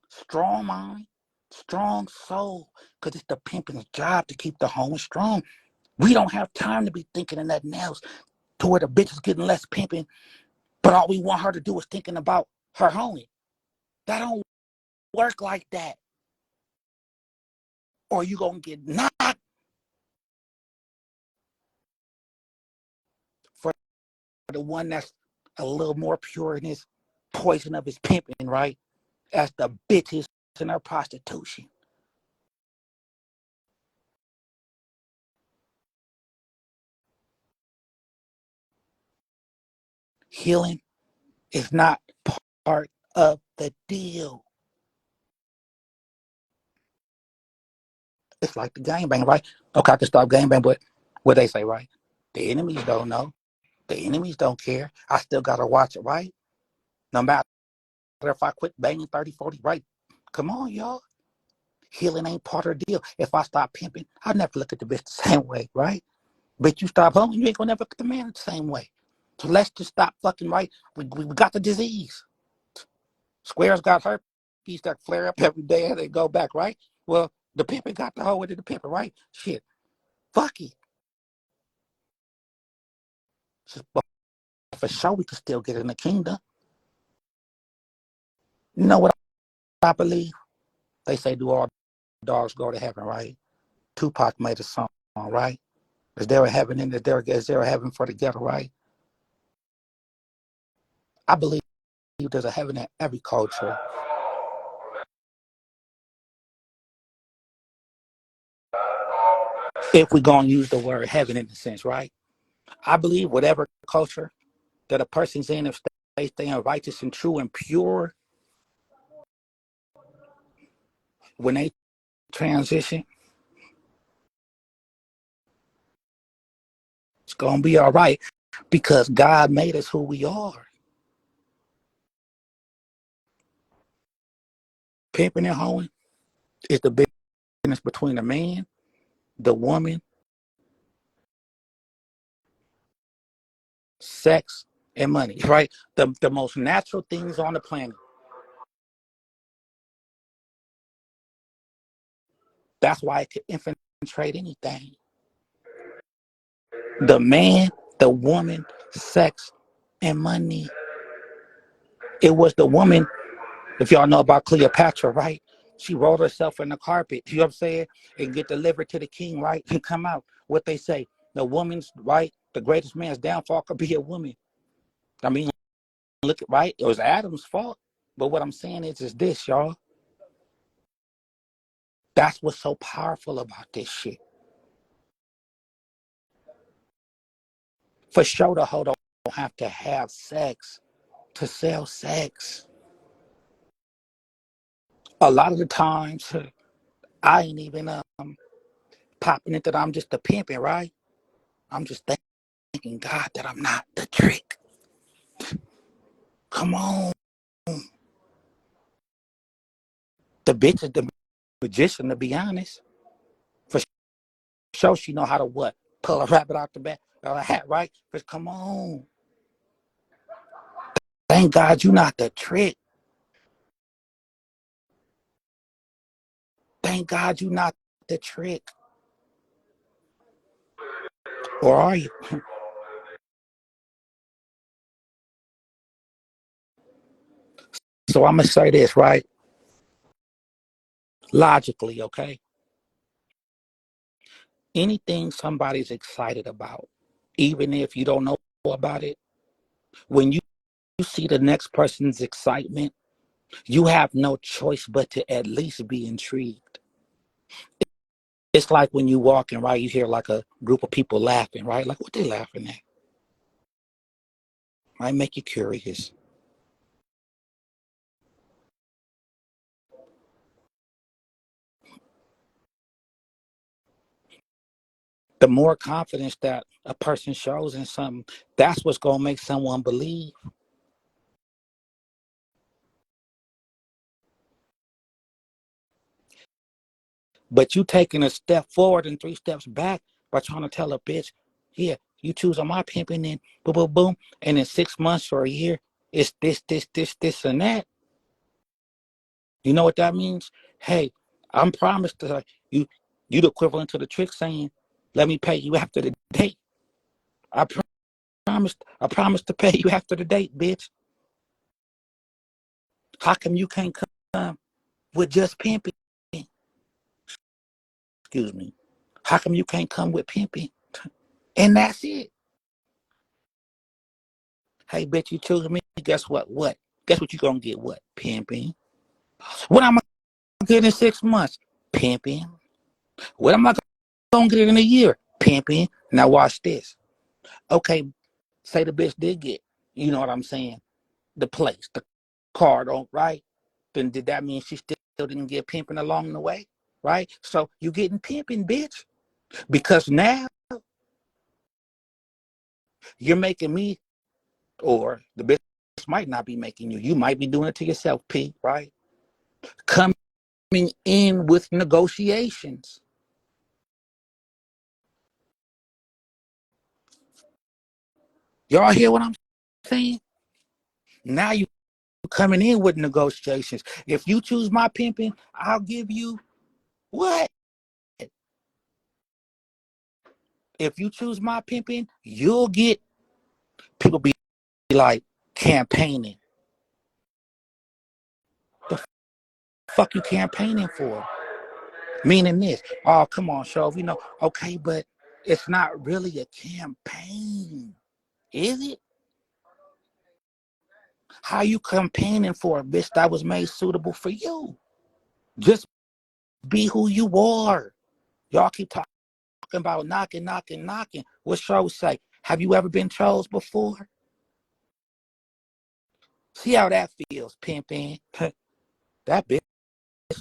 Speaker 1: strong mind, strong soul. Because it's the pimping's job to keep the home strong. We don't have time to be thinking of nothing else to where the bitch is getting less pimping, but all we want her to do is thinking about her homie. That don't work like that. Or you gonna get knocked for the one that's a little more pure in his poison of his pimping, right? As the bitches in her prostitution. Healing is not part of the deal. It's like the gangbang, right? Okay, I can stop gangbang, but what they say, right? The enemies don't know. The enemies don't care. I still gotta watch it, right? No matter if I quit banging 30, 40, right? Come on, y'all. Healing ain't part of the deal. If I stop pimping, I'll never look at the bitch the same way, right? But you stop hoeing, you ain't gonna never look at the man the same way. So let's just stop fucking, right? We got the disease. Squares got herpes that flare up every day and they go back, right? Well, the pimping got the hoe into the pimping, right? Shit. Fuck it. But for sure, we can still get in the kingdom. You know what I believe? They say, do all dogs go to heaven, right? Tupac made a song, right? Is there a heaven in there? Is there a heaven for the ghetto, right? I believe there's a heaven in every culture. If we're going to use the word heaven in the sense, right? I believe whatever culture that a person's in, if they stay righteous and true and pure, when they transition, it's going to be all right because God made us who we are. Pimping and hoeing is the business between the man, the woman, sex, and money, right? The most natural things on the planet. That's why it could infiltrate anything. The man, the woman, sex, and money. It was the woman, if y'all know about Cleopatra, right? She rolled herself in the carpet, you know what I'm saying? And get delivered to the king, right? And come out. What they say, the woman's, right? The greatest man's downfall could be a woman. I mean, look, right? It was Adam's fault. But what I'm saying is this, y'all. That's what's so powerful about this shit. For sure, the hoe don't have to have sex to sell sex. A lot of the times, I ain't even popping it that I'm just a pimping, right? I'm just thanking God that I'm not the trick. Come on. The bitch is the magician, to be honest. For sure, she know how to what? Pull a rabbit out the back of a hat, right? But come on. Thank God you not the trick. Thank God you not the trick. Or are you? So I'm going to say this, right? Logically, okay? Anything somebody's excited about, even if you don't know about it, when you see the next person's excitement, you have no choice but to at least be intrigued. It's like when you walking, right? You hear like a group of people laughing, right? Like what they laughing at? Might make you curious. The more confidence that a person shows in something, that's what's gonna make someone believe. But you taking a step forward and three steps back by trying to tell a bitch, yeah, you choose on my pimping and boom, boom, boom, and in 6 months or a year, it's this, and that. You know what that means? Hey, I'm promised to you. You the equivalent to the trick saying, "Let me pay you after the date." I promised. I promised to pay you after the date, bitch. How come you can't come with just pimping? Excuse me. How come you can't come with pimping? And that's it. Hey, bitch, you choose me. Guess what? What? Guess what you gonna get? What? Pimping. What am I gonna get in 6 months? Pimping. What am I gonna get in a year? Pimping. Now watch this. Okay, say the bitch did get You know what I'm saying? The place, the car, don't right? Then did that mean she still didn't get pimping along the way? Right? So you getting pimping, bitch. Because now you're making me, or the bitch might not be making you. You might be doing it to yourself, P, right? Coming in with negotiations. Y'all hear what I'm saying? Now you coming in with negotiations. If you choose my pimping, I'll give you what? If you choose my pimping, you'll get people be like campaigning. The fuck you campaigning for? Meaning this. Oh, come on, Shove. You know, okay, but it's not really a campaign, is it? How you campaigning for a bitch that was made suitable for you? Just be who you are. Y'all keep talking about knocking, knocking, knocking. What shows say? Have you ever been chose before? See how that feels, pimping. That bitch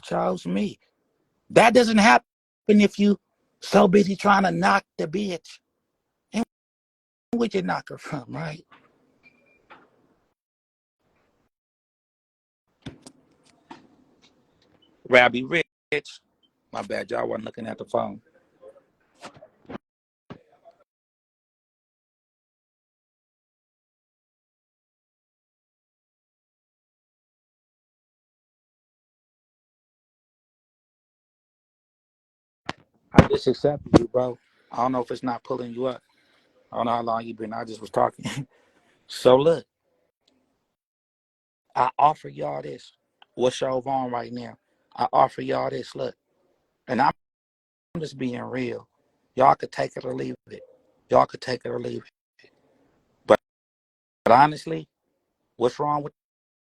Speaker 1: chose me. That doesn't happen if you so busy trying to knock the bitch. And where'd you knock her from, right? Rabbi Rich. My bad, y'all wasn't looking at the phone. I just accepted you, bro. I don't know if it's not pulling you up. I don't know how long you been. I just was talking. So look, I offer y'all this. What's your on right now? I offer y'all this. Look, and I'm just being real. Y'all could take it or leave it. Y'all could take it or leave it. But honestly, what's wrong with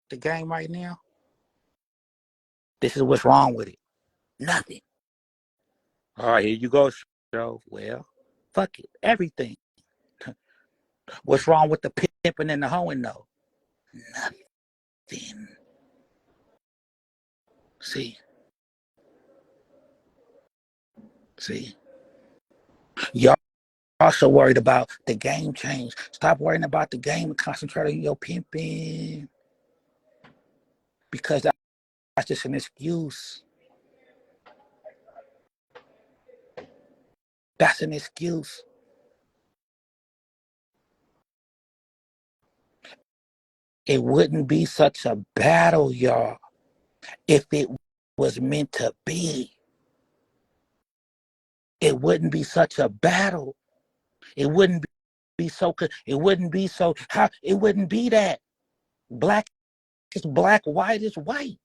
Speaker 1: the game right now? This is what's wrong with it. Nothing. All right, here you go, show. Well, fuck it. Everything. What's wrong with the pimping and the hoeing though? Nothing. See, see. Y'all also worried about the game change. Stop worrying about the game and concentrate on your pimping. Because that's just an excuse. That's an excuse. It wouldn't be such a battle, y'all, if it was meant to be. It wouldn't be such a battle. It wouldn't be so. It wouldn't be so. How? It wouldn't be that. Black is black. White is white.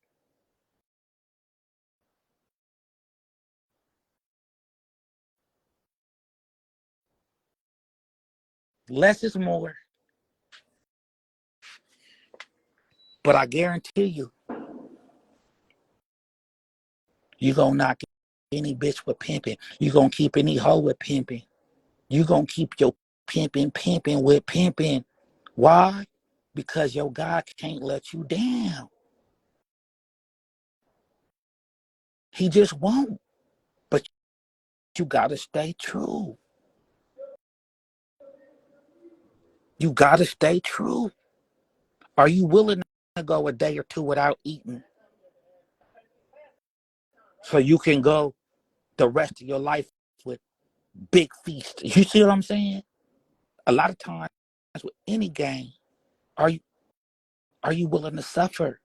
Speaker 1: Less is more. But I guarantee you, you gonna knock any bitch with pimping. You gonna keep any hoe with pimping. You gonna keep your pimping with pimping. Why? Because your God can't let you down. He just won't. But you gotta stay true. You gotta stay true. Are you willing to go a day or two without eating so you can go the rest of your life with big feast? You see what I'm saying? A lot of times with any game, are you willing to suffer?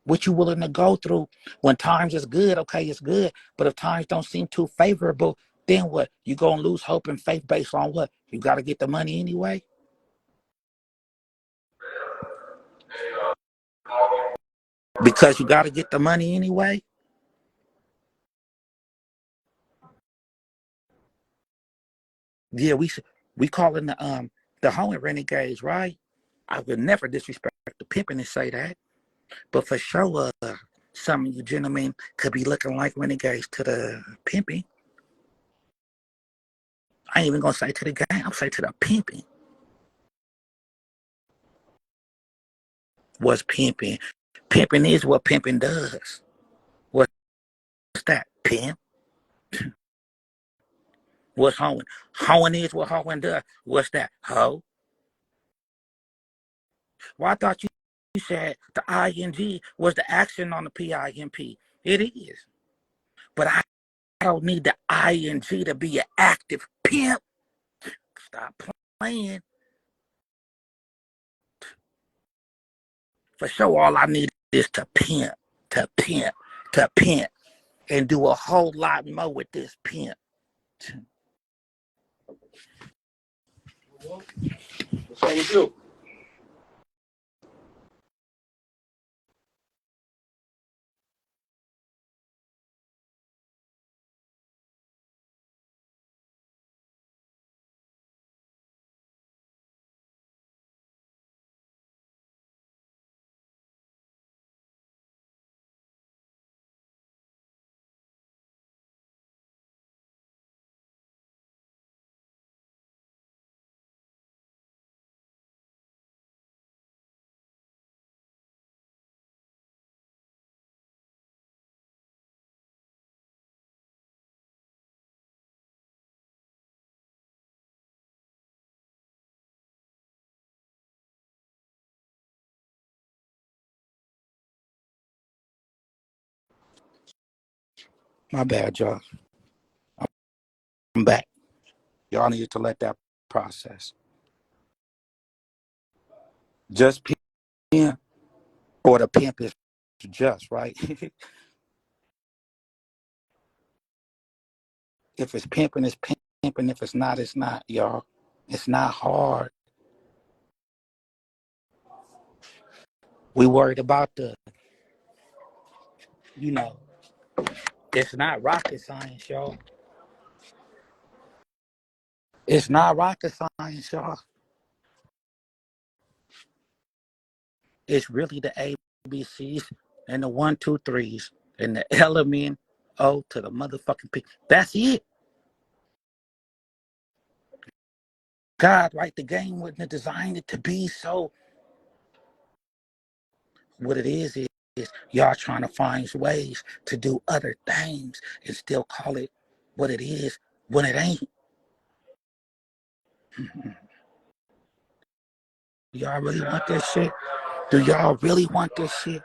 Speaker 1: What you willing to go through when times is good? Okay, it's good. But if times don't seem too favorable, then what? You gonna lose hope and faith based on what? You gotta get the money anyway. Because you gotta get the money anyway. Yeah, we calling the hoeing renegades, right? I would never disrespect the pimping and say that, but for sure, some of you gentlemen could be looking like renegades to the pimping. I ain't even gonna say to the gang. I'm say to the pimping. What's pimping? Pimping is what pimping does. What's that? Pimp. What's hoeing? Hoeing is what hoeing does. What's that? Hoe. Well, I thought you said the ing was the action on the pimp. It is. But I don't need the ing to be an active pimp. Stop playing. For sure, all I need is to pimp, to pimp, to pimp, and do a whole lot more with this pimp. What's wrong with you? My bad, y'all. I'm back. Y'all need to let that process. Just pimp, or the pimp is just, right? If it's pimping, it's pimping. If it's not, it's not, y'all. It's not hard. We worried about you know, it's not rocket science, y'all. It's not rocket science, y'all. It's really the ABCs and the 1, 2, 3s and the element O to the motherfucking P. That's it. God, right? The game wasn't designed to be so. What it is y'all trying to find ways to do other things and still call it what it is when it ain't. Y'all really want this shit? Do y'all really want this shit?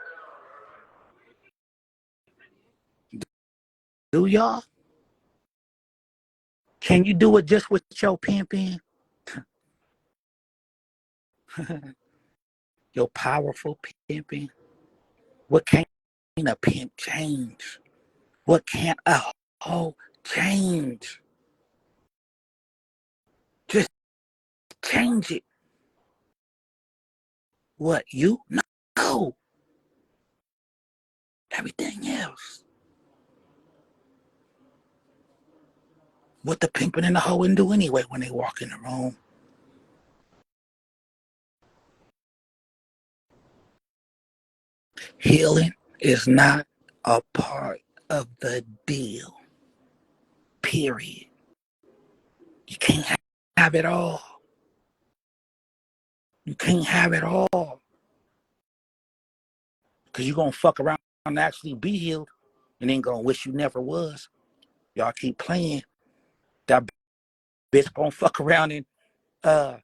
Speaker 1: Do y'all? Can you do it just with your pimping? Your powerful pimping? What can a pimp change? What can a hoe change? Just change it. What, you? No. Everything else. What the pimping and the hoeing do anyway when they walk in the room? Healing is not a part of the deal. Period. You can't have it all. You can't have it all. Because you're going to fuck around and actually be healed and then going to wish you never was. Y'all keep playing. That bitch going to fuck around and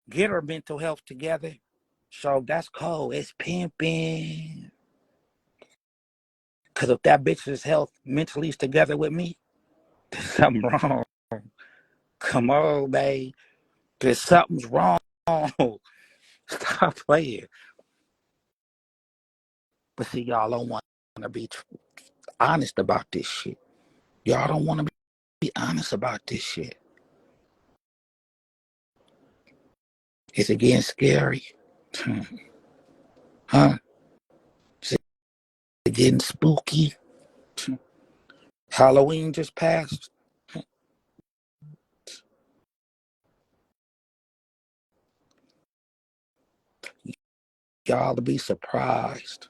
Speaker 1: get her mental health together. So that's cold. It's pimping. Because if that bitch's health mentally is together with me, there's something wrong. Come on, babe. There's something's wrong. Stop playing. But see, y'all don't want to be honest about this shit. Y'all don't want to be honest about this shit. Is it getting scary? Huh? Is it getting spooky? Halloween just passed. Y'all to be surprised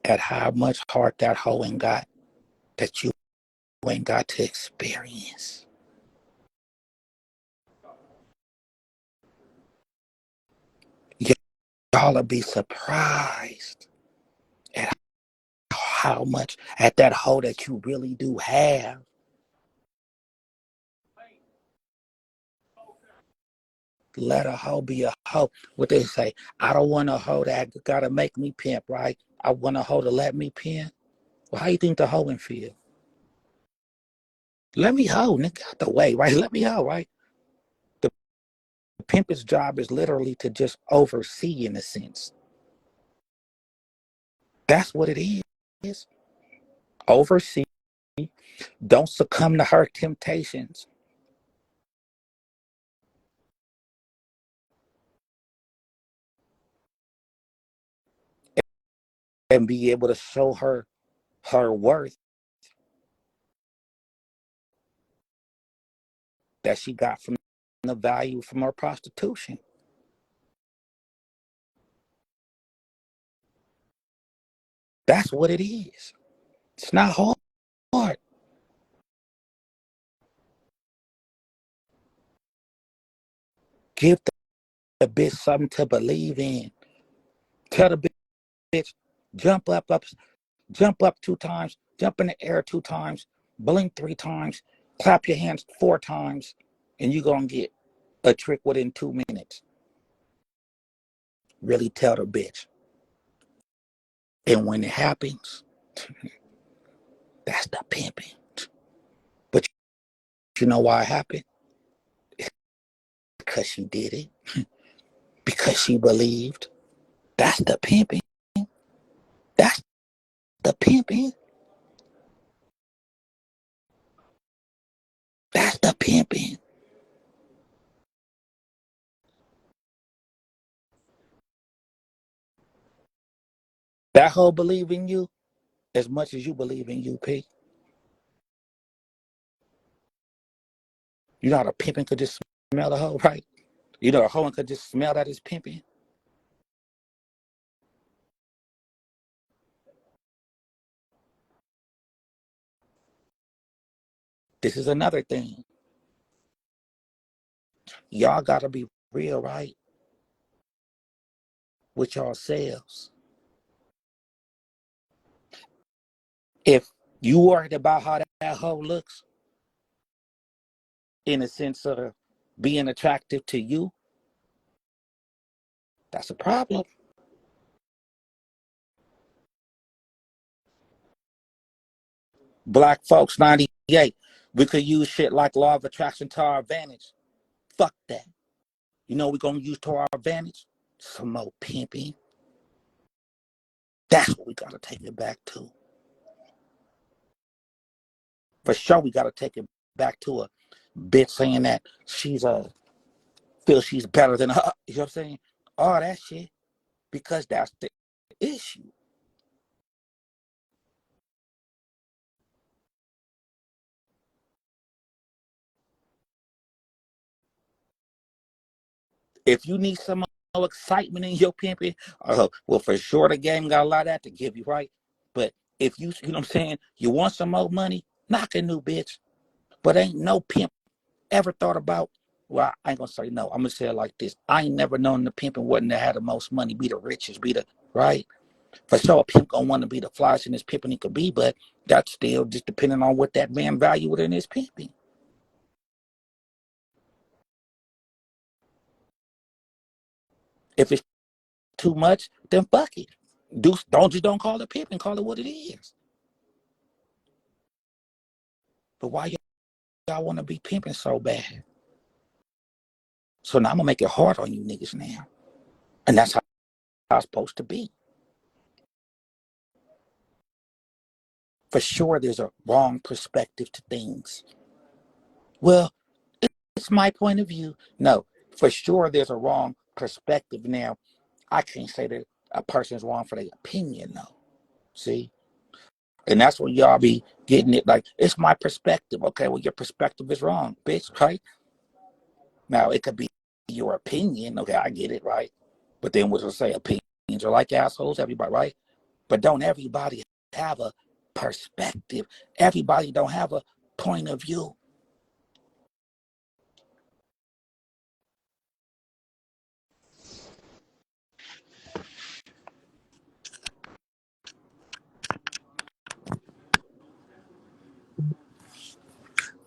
Speaker 1: at how much heart that hoe ain't got that you ain't got to experience. Y'all will be surprised at how much at that hoe that you really do have. Let a hoe be a hoe. What they say, I don't want a hoe that gotta make me pimp, right? I want a hoe to let me pimp. Well, how you think the hoeing feel? Let me hoe, nigga, out the way, right? Let me hoe, right? The pimp's job is literally to just oversee in a sense. That's what it is. Oversee. Don't succumb to her temptations. And be able to show her her worth that she got from the value from her prostitution. That's what it is. It's not hard. Give the bitch something to believe in. Tell the bitch, jump up, jump up 2 times, jump in the air 2 times, blink 3 times, clap your hands 4 times, and you're gonna get a trick within 2 minutes. Really tell the bitch. And when it happens, that's the pimping. But you know why it happened? It's because she did it. Because she believed. That's the pimping. That's the pimping. That's the pimping. That whole believe in you as much as you believe in you, P. You know how the pimping could just smell the hoe, right? You know the hoe could just smell that it's pimping. This is another thing. Y'all gotta be real, right? With yourselves. If you worried about how that hoe looks in a sense of being attractive to you, that's a problem. Black folks, 98. We could use shit like law of attraction to our advantage. Fuck that. You know we're gonna use to our advantage? Some more pimping. That's what we gotta take it back to. For sure, we gotta take it back to a bitch saying that she's feels she's better than her. You know what I'm saying? All that shit. Because that's the issue. If you need some more excitement in your pimping, well, for sure the game got a lot of that to give you, right? But if you know what I'm saying, you want some more money, knock a new bitch. But ain't no pimp ever thought about, well, I ain't gonna say no. I'm gonna say it like this. I ain't never known the pimp and wouldn't have had the most money, be the richest, be the right. For sure, a pimp gonna want to be the flyest in his pimping he could be, but that's still just depending on what that man value within his pimping. If it's too much, then fuck it. Don't call it pimping, call it what it is. But why y'all want to be pimping so bad? So now I'm gonna make it hard on you niggas now, and that's how it's supposed to be. For sure, there's a wrong perspective to things. Well, it's my point of view. No, for sure, there's a wrong perspective. Now, I can't say that a person's wrong for their opinion, though. See? And that's when y'all be getting it like, it's my perspective. Okay, well, your perspective is wrong, bitch, right? Now, it could be your opinion. Okay, I get it, right? But then we'll say opinions are like assholes, everybody, right? But don't everybody have a perspective? Everybody don't have a point of view.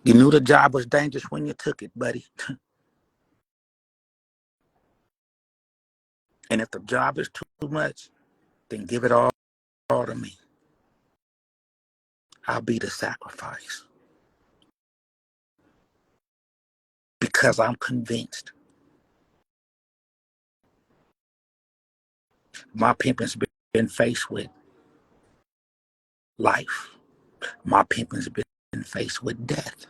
Speaker 1: You knew the job was dangerous when you took it, buddy. And if the job is too much, then give it all to me. I'll be the sacrifice. Because I'm convinced my pimping's been faced with life. My pimping's been faced with death.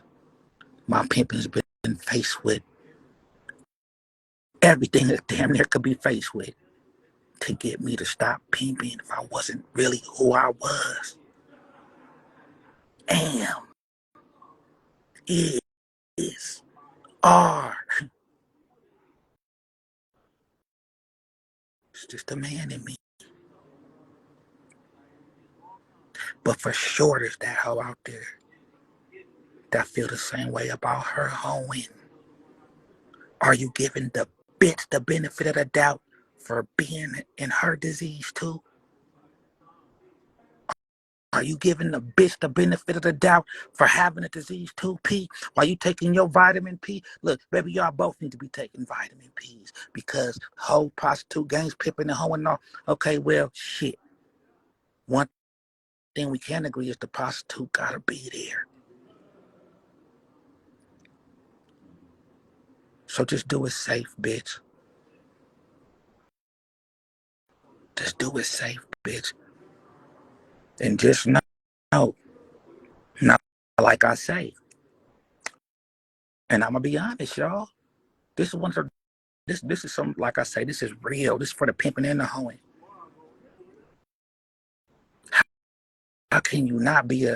Speaker 1: My pimping's been faced with everything that damn near could be faced with to get me to stop pimping if I wasn't really who I was. Am, is, are. It's just a man in me. But for sure, there's that hoe out there that feel the same way about her hoeing. Are you giving the bitch the benefit of the doubt for being in her disease too? Are you giving the bitch the benefit of the doubt for having a disease too, P? While you taking your vitamin P? Look, baby, y'all both need to be taking vitamin Ps because hoe, prostitute, gangs, pimping, and hoeing all. Okay, well, shit. One thing we can agree is the prostitute gotta be there. So just do it safe, bitch. Just do it safe, bitch. And just know, not like I say. And I'm gonna be honest, y'all. This is one of the this is some like I say, this is real. This is for the pimping and the hoeing. How can you not be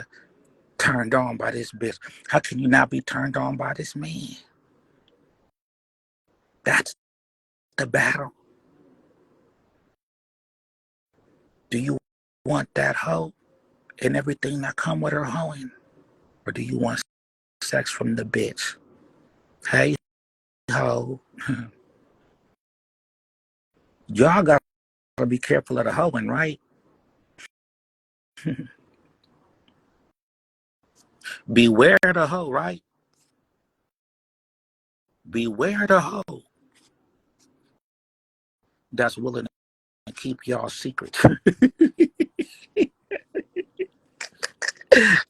Speaker 1: turned on by this bitch? How can you not be turned on by this man? That's the battle. Do you want that hoe and everything that come with her hoeing? Or do you want sex from the bitch? Hey ho. Y'all gotta be careful of the hoeing, right? Beware the hoe, right? Beware the hoe that's willing to keep y'all secret.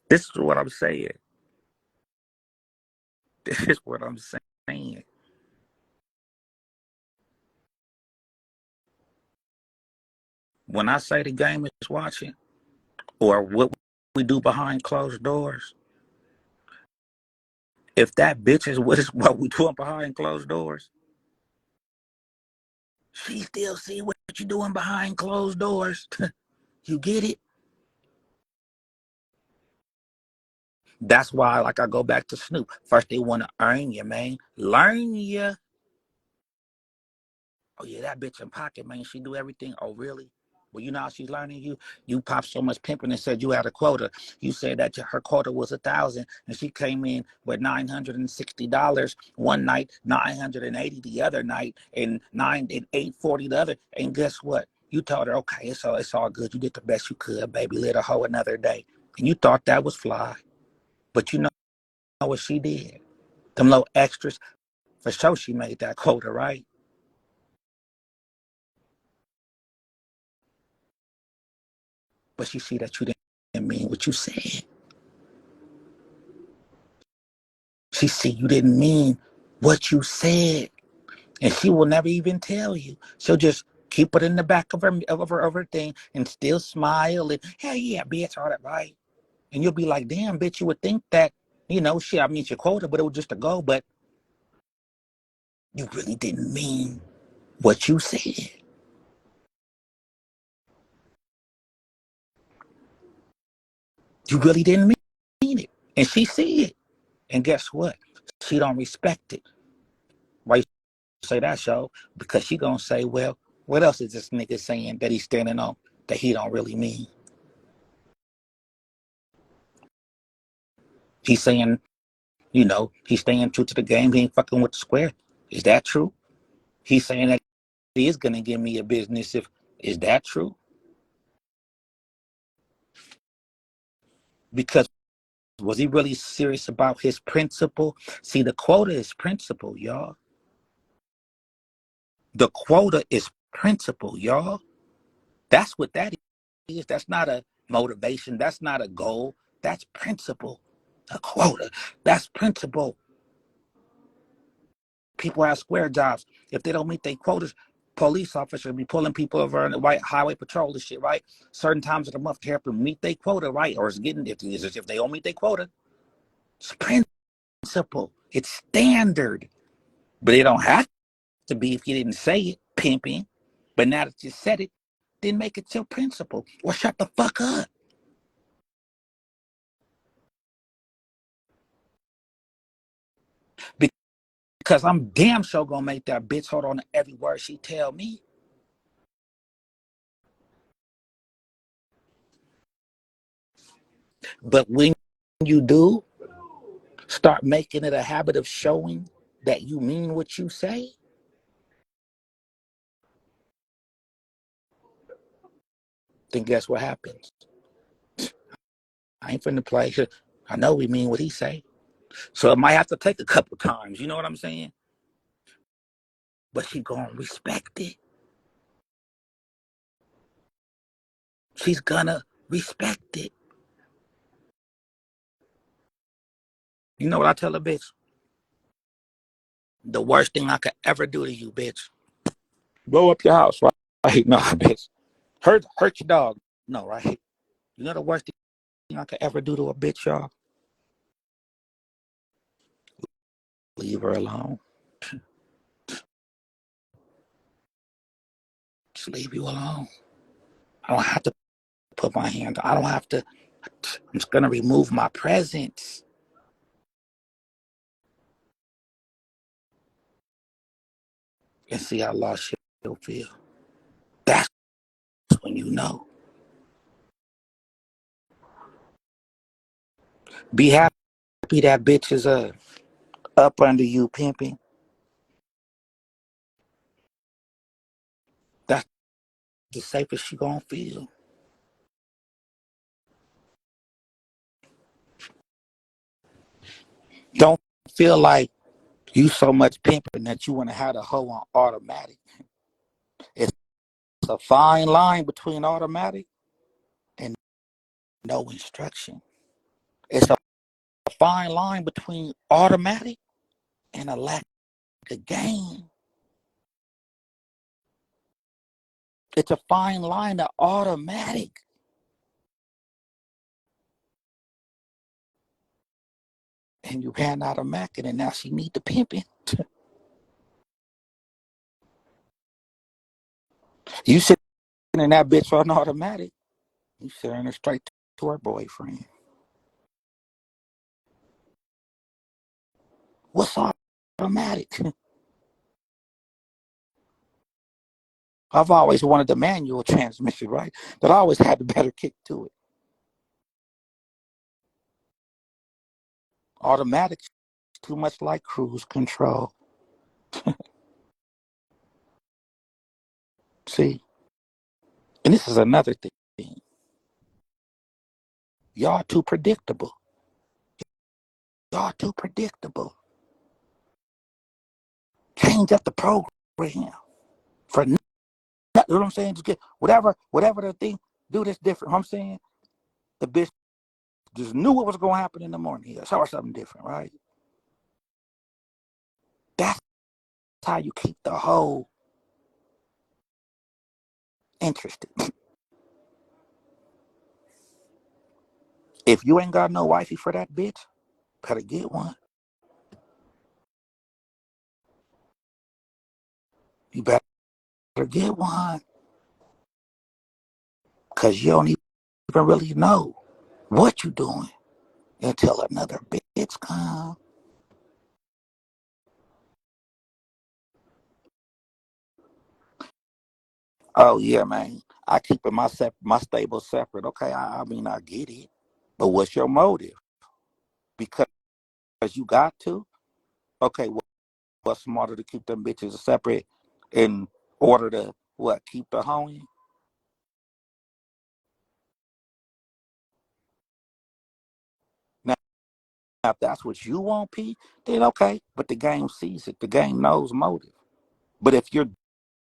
Speaker 1: This is what I'm saying. This is what I'm saying. When I say the game is watching, or what we do behind closed doors, if that bitch is what we doing behind closed doors, she still see what you doing behind closed doors. You get it? That's why, like, I go back to Snoop. First, they want to earn you, man. Learn you. Oh, yeah, that bitch in pocket, man. She do everything. Oh, really? Well, you know how she's learning you? You popped so much pimping and said you had a quota. You said that her quota was 1,000, and she came in with $960 one night, 980 the other night, and 840 the other. And guess what? You told her, okay, it's all good. You did the best you could, baby. Let her hoe another day. And you thought that was fly. But you know what she did? Them little extras, for sure she made that quota, right? But she see that you didn't mean what you said. She see you didn't mean what you said. And she will never even tell you. She'll just keep it in the back of her thing and still smile and, hey, yeah, bitch, all that, right? And you'll be like, damn, bitch, you would think that, shit, I mean, it's your quota, but it was just a go, but you really didn't mean what you said. You really didn't mean it. And she see it. And guess what? She don't respect it. Why you say that, show? Because she gonna say, well, what else is this nigga saying that he's standing on that he don't really mean? He's saying, he's staying true to the game. He ain't fucking with the square. Is that true? He's saying that he is gonna give me a business. Is that true? Because Was he really serious about his principle? See, the quota is principle, y'all. The quota is principle, y'all. That's what that is. That's not a motivation. That's not a goal. That's principle. A quota. That's principle. People have square jobs. If they don't meet their quotas, police officers be pulling people over on the white highway patrol and shit, right? Certain times of the month to help them meet their quota, right? Or it's getting if they don't meet their quota. It's principle. It's standard. But it don't have to be if you didn't say it, pimping. But now that you said it, then make it your principle. Or shut the fuck up. Because I'm damn sure gonna make that bitch hold on to every word she tell me. But when you do, start making it a habit of showing that you mean what you say, then guess what happens? I ain't finna play. I know we mean what he say. So it might have to take a couple times, you know what I'm saying? But she gonna respect it. She's gonna respect it. You know what I tell a bitch? The worst thing I could ever do to you, bitch. Blow up your house, right? No, bitch. Hurt your dog. No, right? You know the worst thing I could ever do to a bitch, y'all? Leave her alone. Just leave you alone. I don't have to put my hand. I don't have to. I'm just gonna remove my presence and see how lost she'll feel. That's when you know. Be happy that bitch is up under you pimping. That's the safest she gonna feel. Don't feel like you so much pimping that you wanna have the hoe on automatic. It's a fine line between automatic and no instruction. It's a fine line between automatic and a lack of game. It's a fine line to automatic. And you hand out a Mac and now she need the pimping. You sitting in that bitch on automatic. You sending her straight to her boyfriend. What's automatic? I've always wanted the manual transmission, right? But I always had the better kick to it. Automatic is too much like cruise control. See? And this is another thing. Y'all too predictable. Y'all too predictable. Change up the program for nothing. You know what I'm saying? Just get whatever the thing, do this different. You know what I'm saying? The bitch just knew what was going to happen in the morning. He saw something different, right? That's how you keep the whole interested. If you ain't got no wifey for that bitch, better get one. You better get one. Because you don't even really know what you doing until another bitch come. Oh, yeah, man. I keep it my stable separate. Okay, I mean, I get it. But what's your motive? Because you got to? Okay, what's smarter to keep them bitches separate in order to, what, keep the homie? Now, if that's what you want, P, then okay. But the game sees it. The game knows motive. But if you're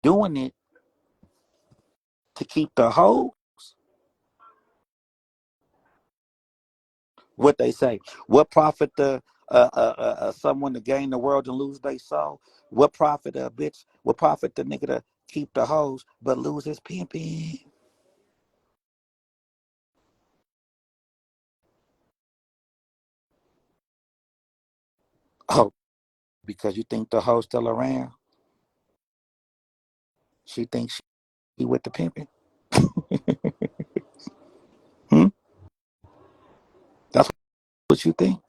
Speaker 1: doing it to keep the hoe, what they say, what profit the someone to gain the world and lose their soul? What profit a bitch? What profit the nigga to keep the hoes but lose his pimping? Oh, because you think the hoe still around? She thinks she with the pimping? Hmm? That's what you think?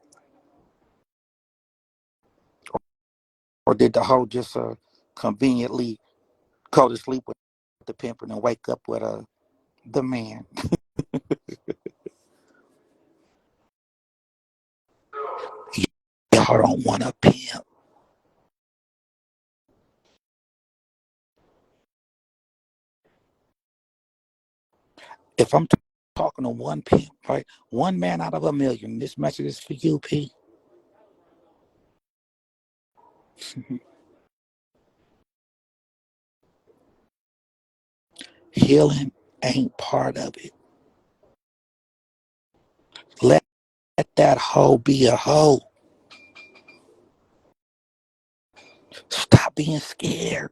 Speaker 1: Or did the hoe just conveniently go to sleep with the pimping and wake up with the man? Y'all don't want a pimp. If I'm talking to one pimp, right? One man out of a million, this message is for you, P. Healing ain't part of it. Let that hoe be a hoe. Stop being scared.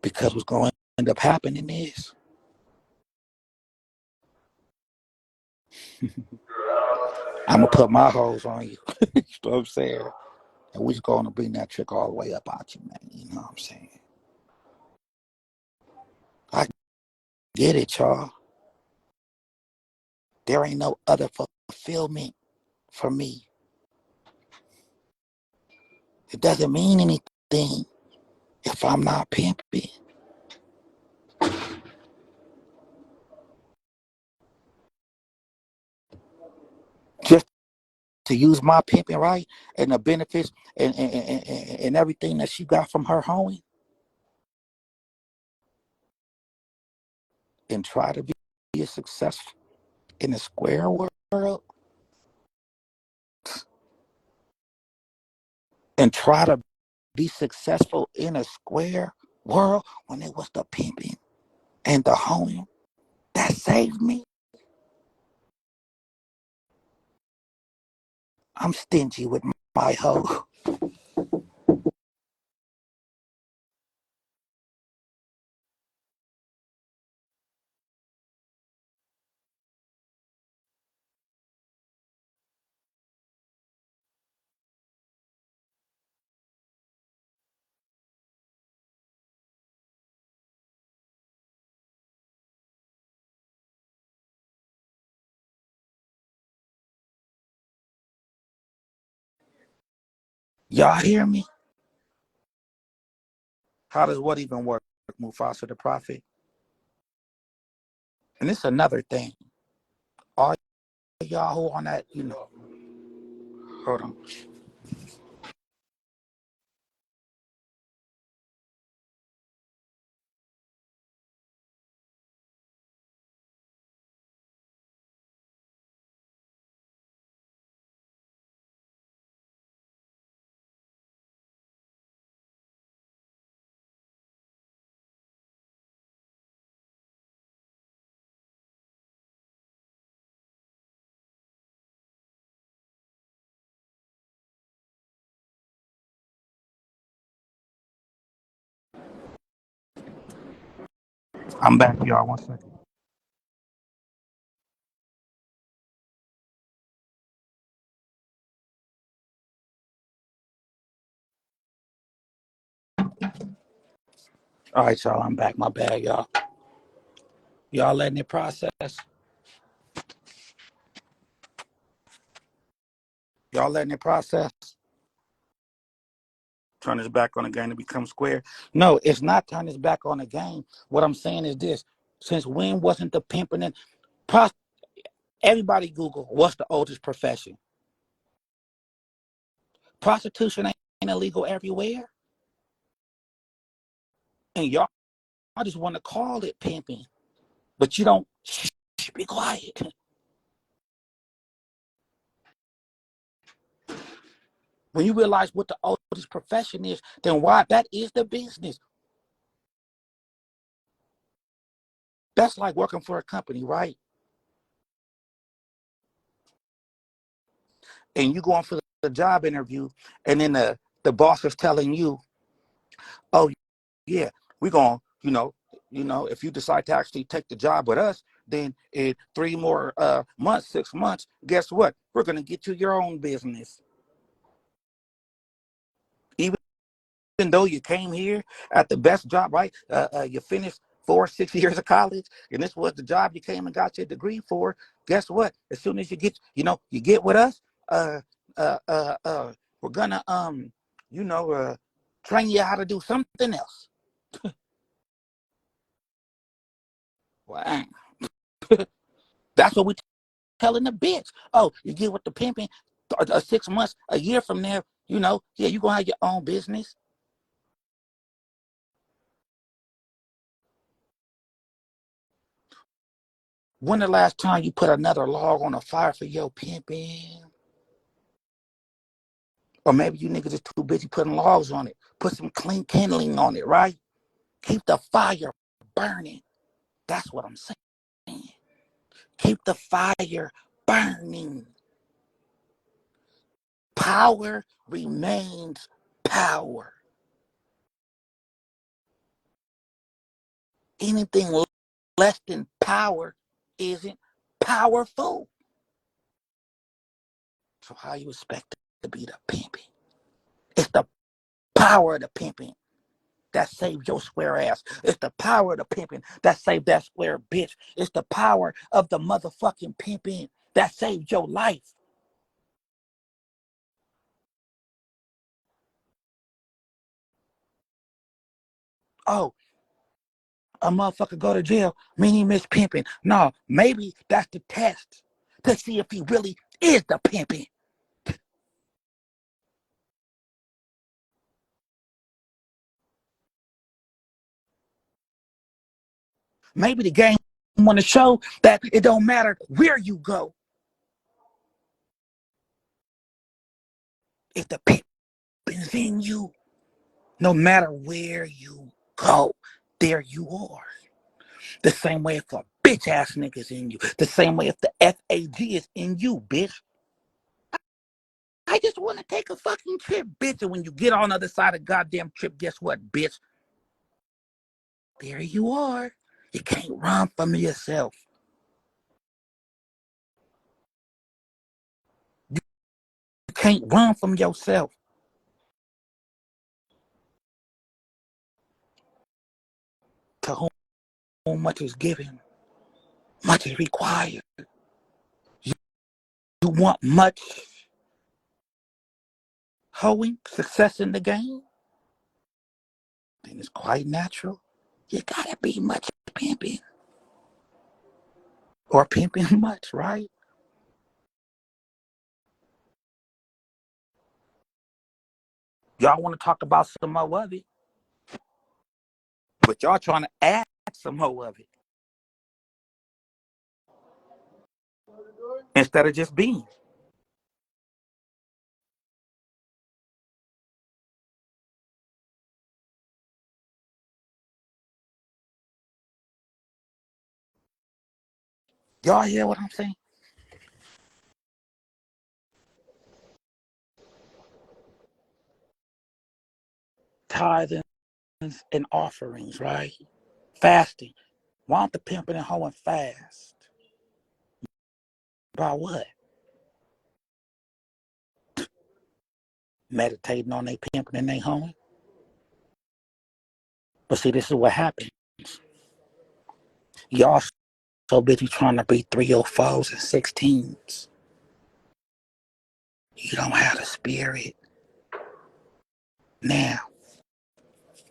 Speaker 1: Because what's going to end up happening is I'm going to put my hoes on you. You know what I'm saying? And we're going to bring that trick all the way up out you, man. You know what I'm saying? I get it, y'all. There ain't no other fulfillment for me. It doesn't mean anything if I'm not pimping. Just to use my pimping right and the benefits and everything that she got from her hoeing and try to be a successful in the square world and try to be successful in a square world when it was the pimping and the hoeing that saved me. I'm stingy with my hoe. Y'all hear me? How does what even work? Mufasa the prophet. And it's another thing. All y'all who on that, hold on. I'm back, y'all. 1 second. All right, y'all. I'm back. My bad, y'all. Y'all letting it process. Y'all letting it process. Turn his back on the game to become square. No, it's not turn his back on the game. What I'm saying is this: since when wasn't the pimping and pros- everybody Google what's the oldest profession? Prostitution ain't illegal everywhere, and y'all just want to call it pimping, but you don't. Shh, be quiet. When you realize what the oldest profession is, then why that is the business. That's like working for a company, right? And you going for the job interview, and then the boss is telling you, "Oh, yeah, we're going, if you decide to actually take the job with us, then in 3 more months, 6 months, guess what? We're going to get you your own business." Even though you came here at the best job, right? You finished 4 or 6 years of college, and this was the job you came and got your degree for. Guess what? As soon as you get with us, uh, we're gonna train you how to do something else. Wow. That's what we telling the bitch. Oh, you get with the pimping, 6 months, a year from there, yeah, you gonna have your own business. When the last time you put another log on a fire for your pimping? Or maybe you niggas is too busy putting logs on it. Put some clean kindling on it, right? Keep the fire burning. That's what I'm saying. Keep the fire burning. Power remains power. Anything less than power isn't powerful. So how you expect to be the pimping? It's the power of the pimping that saved your square ass. It's the power of the pimping that saved that square bitch. It's the power of the motherfucking pimping that saved your life. Oh, a motherfucker go to jail, mean he miss pimping. No, maybe that's the test to see if he really is the pimping. Maybe the game want to show that it don't matter where you go. If the pimping's in you, no matter where you go, there you are. The same way if a bitch ass nigga's in you. The same way if the FAG is in you, bitch. I just want to take a fucking trip, bitch. And when you get on the other side of the goddamn trip, guess what, bitch? There you are. You can't run from yourself. You can't run from yourself. To whom much is given, much is required. You want much hoeing, success in the game? Then it's quite natural. You gotta be much pimping. Or pimping much, right? Y'all want to talk about some more of it, but y'all trying to add some more of it instead of just being. Y'all hear what I'm saying? Tithings and offerings, right? Fasting. Why don't the pimping and hoeing fast? By what? Meditating on their pimping and they hoeing. But see, this is what happens. Y'all so busy trying to be 304s and 16s. You don't have the spirit. Now,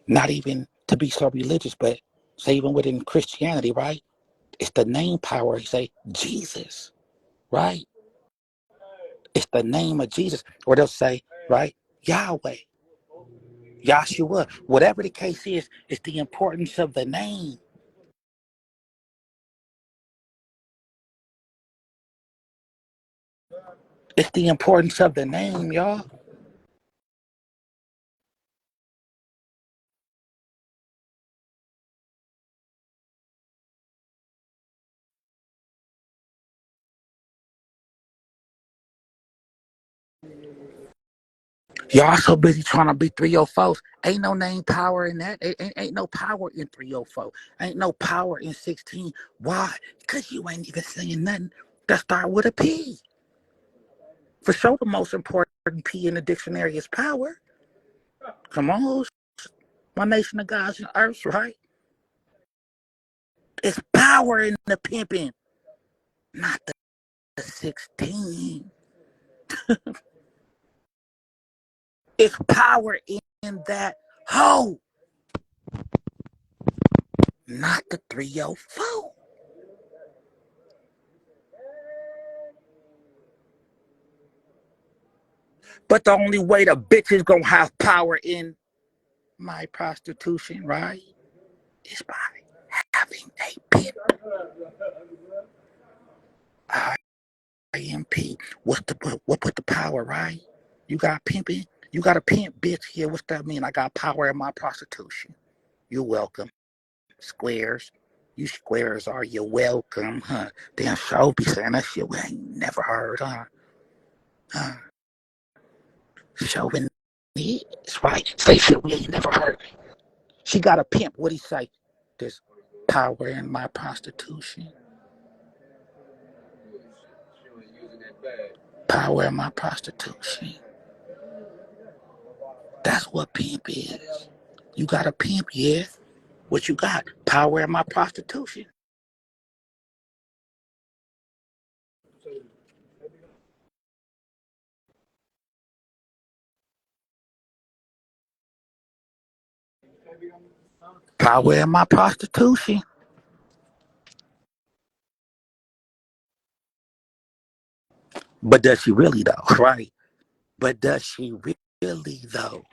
Speaker 1: not even to be so religious, but say even within Christianity, right? It's the name power. You say Jesus, right? It's the name of Jesus. Or they'll say, right? Yahweh. Yahshua. Whatever the case is, it's the importance of the name. It's the importance of the name, y'all. Y'all so busy trying to be 304. Ain't no name power in that. Ain't no power in 304. Ain't no power in 16. Why? Because you ain't even saying nothing that start with a P. For sure, the most important P in the dictionary is power. Come on, my nation of gods and earths, right? It's power in the pimping, not the 16. It's power in that hoe, not the 304. But the only way the bitch is gonna have power in my prostitution, right, is by having a pimp. IMP. What put the power, right? You got pimping. You got a pimp, bitch. Here, what's that mean? I got power in my prostitution. You're welcome, squares. You squares are you welcome, huh? Damn, show be saying that shit we ain't never heard, huh? Huh? Chauvin, it's right. Say shit we ain't never heard. She got a pimp. What he say? There's power in my prostitution. Power in my prostitution. That's what pimp is. You got a pimp, yeah. What you got? Power in my prostitution. Power in my prostitution. But does she really though? Right? But does she really though?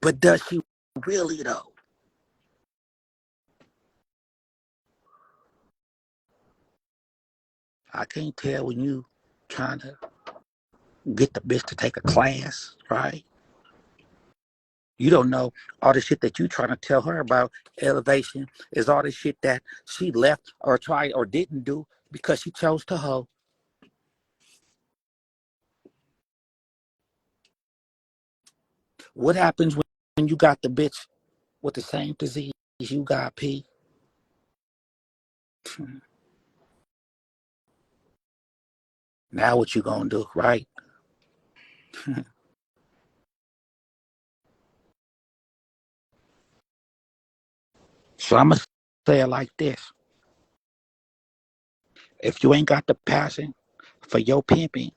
Speaker 1: But does she really though? I can't tell when you trying to get the bitch to take a class, right? You don't know all the shit that you trying to tell her about elevation is all the shit that she left or tried or didn't do because she chose to hoe. What happens when you got the bitch with the same disease you got, P? Now what you gonna do, right? So I'm gonna say it like this: if you ain't got the passion for your pimping,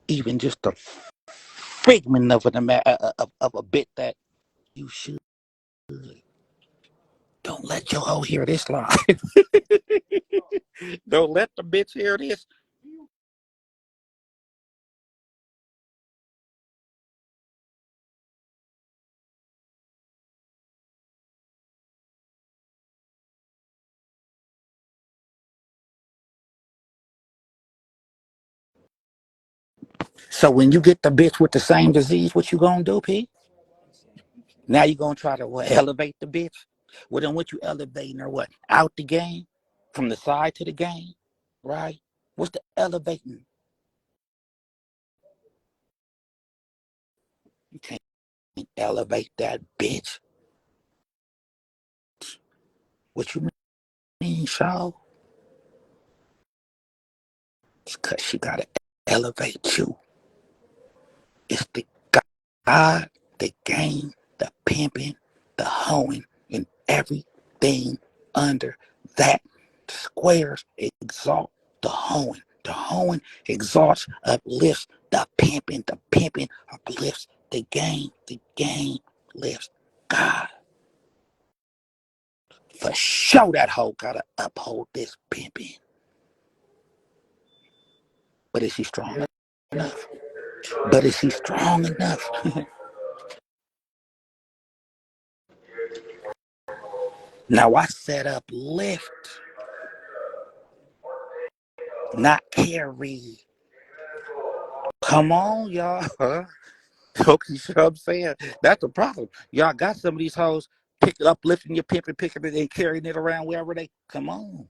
Speaker 1: even just a figment of of a bit that you should, don't let your hoe hear this line. Don't let the bitch hear this. So when you get the bitch with the same disease, what you gonna do, P? Now you gonna try to what, elevate the bitch? Well then what you elevating her what? Out the game? From the side to the game? Right? What's the elevating? You can't elevate that bitch. What you mean, Shaw? It's cause she gotta elevate you. It's the God, the game, the pimping, the hoeing, and everything under that. The squares exalt the hoeing. The hoeing exalts, uplifts the pimping uplifts the game lifts God. For sure that hoe gotta uphold this pimping. But is she strong enough? But is she strong enough? Now I set up lift, not carry. Come on, y'all. Okay, you know what I'm saying? That's the problem. Y'all got some of these hoes pick up, lifting your pimp and picking it and carrying it around wherever they come on.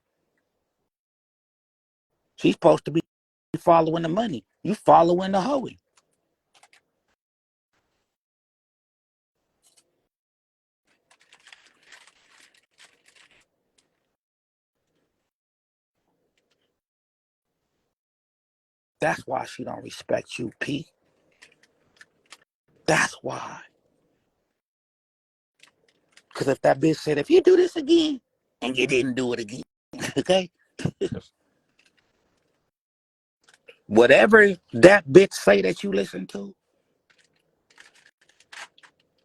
Speaker 1: She's supposed to be following the money. You following the hoeing. That's why she don't respect you, P. That's why. Because if that bitch said, if you do this again, and you didn't do it again, okay? Whatever that bitch say that you listen to,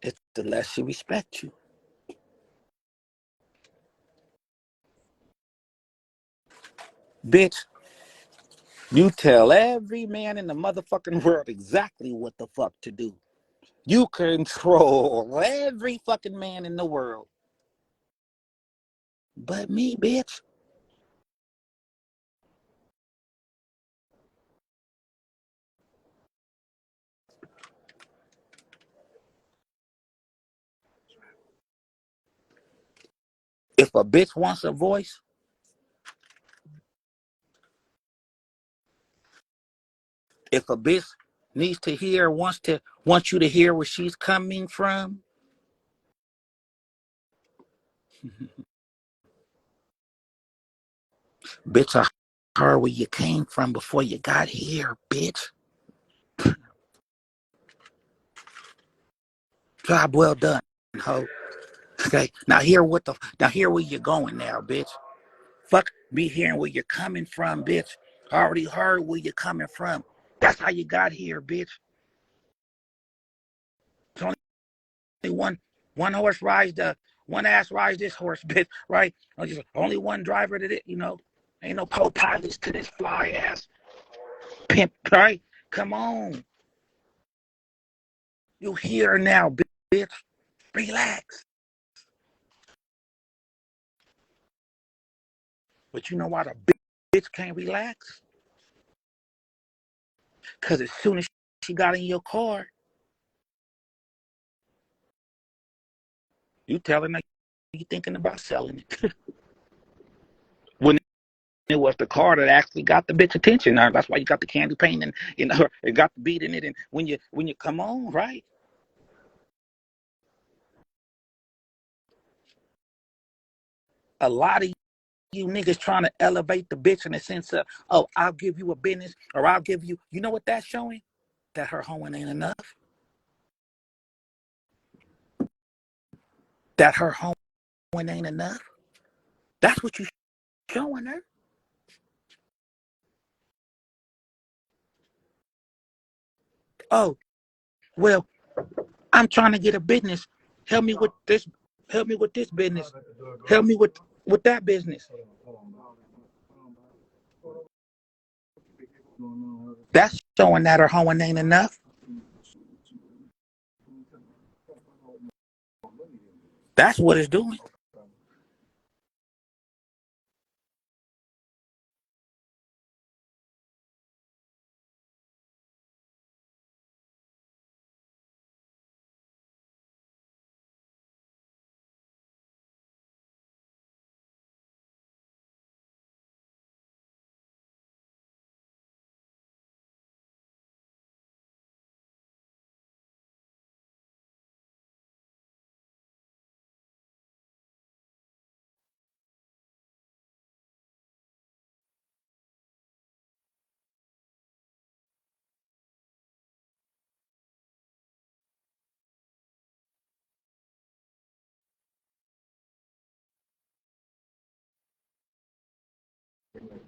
Speaker 1: it's the less she respect you. Bitch, you tell every man in the motherfucking world exactly what the fuck to do. You control every fucking man in the world. But me, bitch. If a bitch wants a voice, if a bitch needs to hear, wants you to hear where she's coming from, bitch, I heard where you came from before you got here, bitch. Job well done, ho. Okay, now hear where you're going now, bitch. Fuck me hearing where you're coming from, bitch. I already heard where you're coming from. That's how you got here, bitch. It's only one horse rides one ass rides this horse, bitch, right? Only one driver to it, Ain't no co-pilots to this fly ass pimp, right? Come on. You here now, bitch. Relax. But you know why the bitch can't relax? Because as soon as she got in your car, you telling her you thinking about selling it. When it was the car that actually got the bitch attention. That's why you got the candy paint and it got the beat in it. And when you come on, right? A lot of you niggas trying to elevate the bitch in the sense of, oh, I'll give you a business or I'll give you. You know what that's showing? That her hoeing ain't enough. That her hoeing ain't enough. That's what you showing her. Oh, well, I'm trying to get a business. Help me with this. Help me with this business. Help me with that business. That's showing that her hoeing ain't enough. That's what it's doing.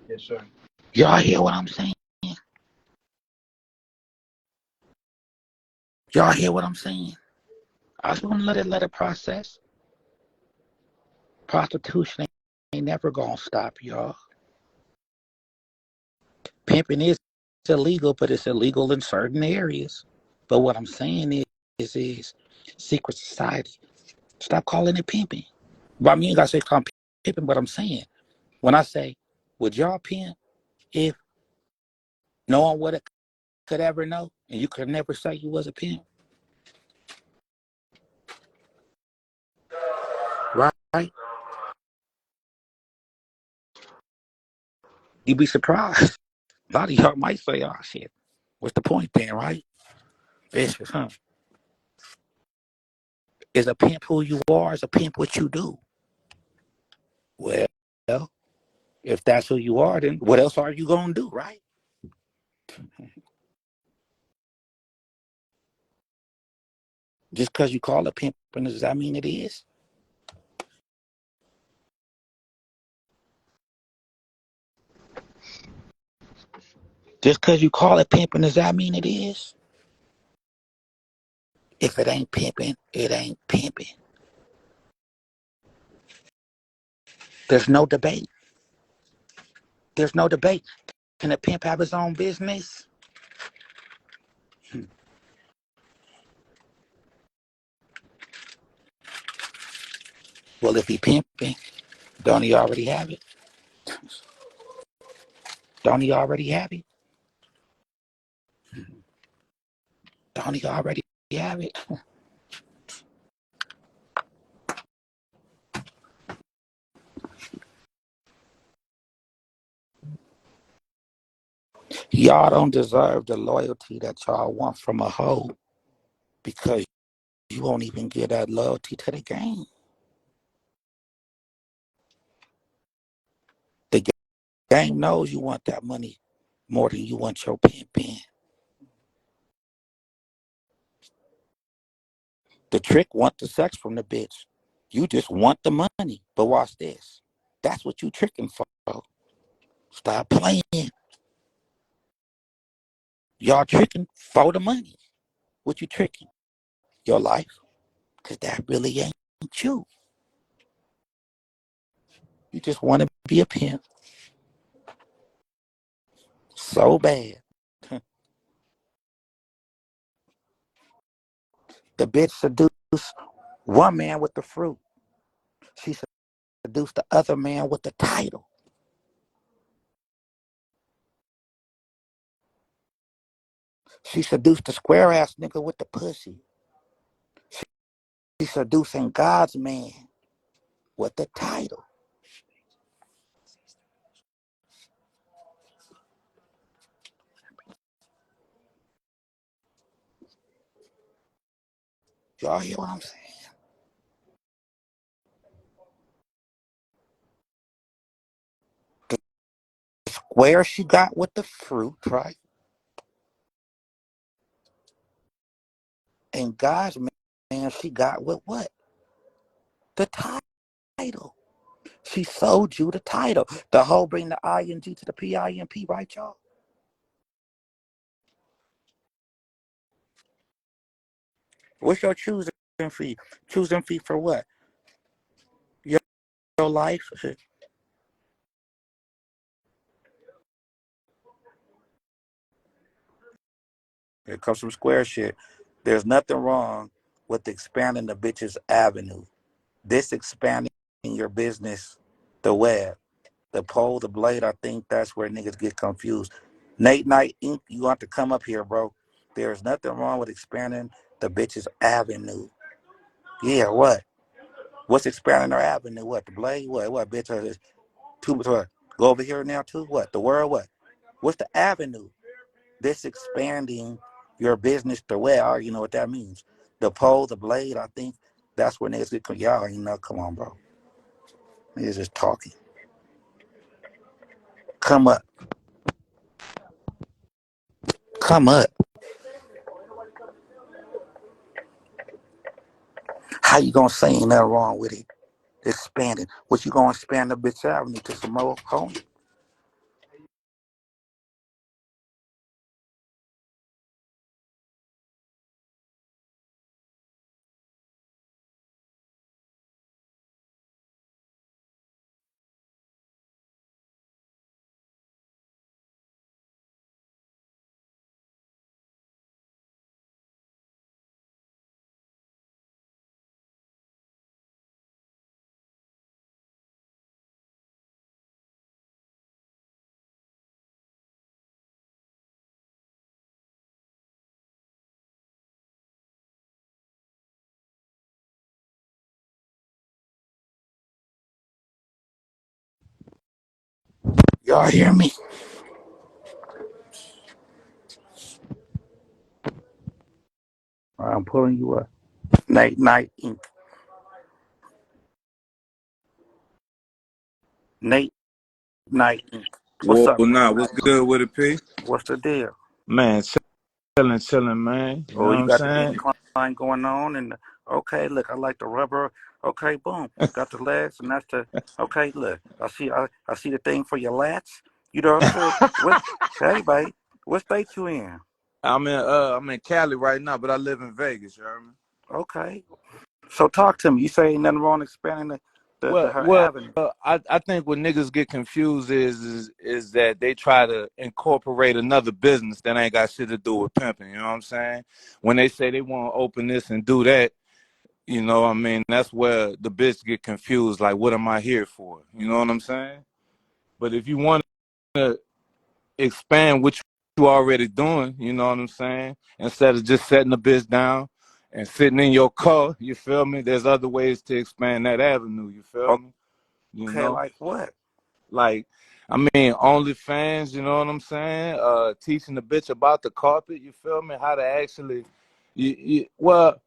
Speaker 4: Yes, sir.
Speaker 1: Y'all hear what I'm saying? Y'all hear what I'm saying? I just want to let it process. Prostitution ain't never gonna stop, y'all. Pimping is illegal, but it's illegal in certain areas. But what I'm saying is secret society. Stop calling it pimping. But I mean, you gotta say call pimping, but I'm saying when I say, would y'all pimp if no one would could ever know, and you could never say you was a pimp, right? You'd be surprised. A lot of y'all might say, "Oh shit, what's the point then?" Right? Vicious, huh? Is a pimp who you are? Is a pimp what you do? Well, if that's who you are, then what else are you gonna do, right? Just because you call it pimping, does that mean it is? Just because you call it pimping, does that mean it is? If it ain't pimping, it ain't pimping. There's no debate. There's no debate. Can a pimp have his own business? Well, if he pimping, don't he already have it? Don't he already have it? Don't he already have it? Y'all don't deserve the loyalty that y'all want from a hoe because you won't even give that loyalty to the game. The game knows you want that money more than you want your pimping. The trick want the sex from the bitch. You just want the money. But watch this. That's what you tricking for. Stop playing. Y'all tricking for the money. What you tricking? Your life? Because that really ain't you. You just want to be a pimp so bad. The bitch seduced one man with the fruit. She seduced the other man with the title. She seduced the square ass nigga with the pussy. She seducing God's man with the title. Y'all hear what I'm saying? The square she got with the fruit, right? And God's man she got with what? The title. She sold you the title. The whole bring the ing to the pimp, right, y'all? What's your choosing fee? Choosing fee for what? Your, your life? Here comes some square shit. There's nothing wrong with expanding the bitch's avenue. This expanding your business, the web, the pole, the blade, I think that's where niggas get confused. Nate Knight Inc., you want to come up here, bro. There's nothing wrong with expanding the bitch's avenue. Yeah, what? What's expanding her avenue? What? The blade? What, bitch? Two, what? Go over here now, too? What? The world? What? What's the avenue? This expanding your business to where, you know what that means. The pole, the blade, I think that's where niggas get, y'all, you know, come on, bro. Niggas just talking. Come up. Come up. How you gonna say ain't nothing wrong with it? Expanding. What you gonna expand the bitch avenue to some more homes? Y'all hear me? I'm pulling you up. Night Night Inc. Nate Night Inc. What's
Speaker 5: Whoa,
Speaker 1: up,
Speaker 5: nah,
Speaker 1: Nate
Speaker 5: what's
Speaker 1: Night?
Speaker 5: good with it, P?
Speaker 1: What's the deal?
Speaker 5: Man, chilling, man. You know
Speaker 1: Oh,
Speaker 5: what
Speaker 1: you
Speaker 5: I'm
Speaker 1: got the
Speaker 5: saying?
Speaker 1: incline going on, and okay, look, I like the rubber. Okay, boom, got the legs, and that's the okay. Look, I see the thing for your lats. You know what I'm saying? What? Hey, babe, what state you in?
Speaker 5: I'm in Cali right now, but I live in Vegas, you heard me?
Speaker 1: Okay, so talk to me. You say ain't nothing wrong expanding the
Speaker 5: Well,
Speaker 1: her
Speaker 5: well,
Speaker 1: avenue.
Speaker 5: I think what niggas get confused is that they try to incorporate another business that ain't got shit to do with pimping, you know what I'm saying? When they say they want to open this and do that, you know what I mean? That's where the bitch get confused, like, what am I here for? You know what I'm saying? But if you want to expand what you already doing, you know what I'm saying? Instead of just setting the bitch down and sitting in your car, you feel me? There's other ways to expand that avenue, you feel me? You
Speaker 1: Okay,
Speaker 5: know?
Speaker 1: like what?
Speaker 5: Like, I mean, OnlyFans, you know what I'm saying? Teaching the bitch about the carpet, you feel me? How to actually, well,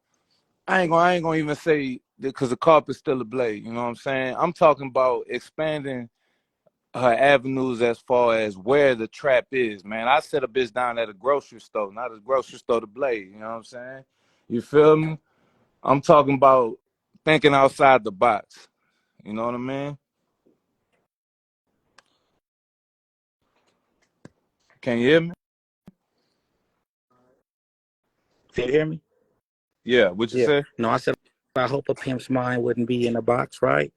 Speaker 5: I ain't gonna even say because the carpet's still a blade, you know what I'm saying? I'm talking about expanding her avenues as far as where the trap is, man. I set a bitch down at a grocery store, not a grocery store to blade, you know what I'm saying? You feel me? I'm talking about thinking outside the box. You know what I mean? Can you hear me?
Speaker 1: Can you hear me?
Speaker 5: Yeah, what you
Speaker 1: Yeah.
Speaker 5: say?
Speaker 1: No, I said I hope a pimp's mind wouldn't be in a box, right?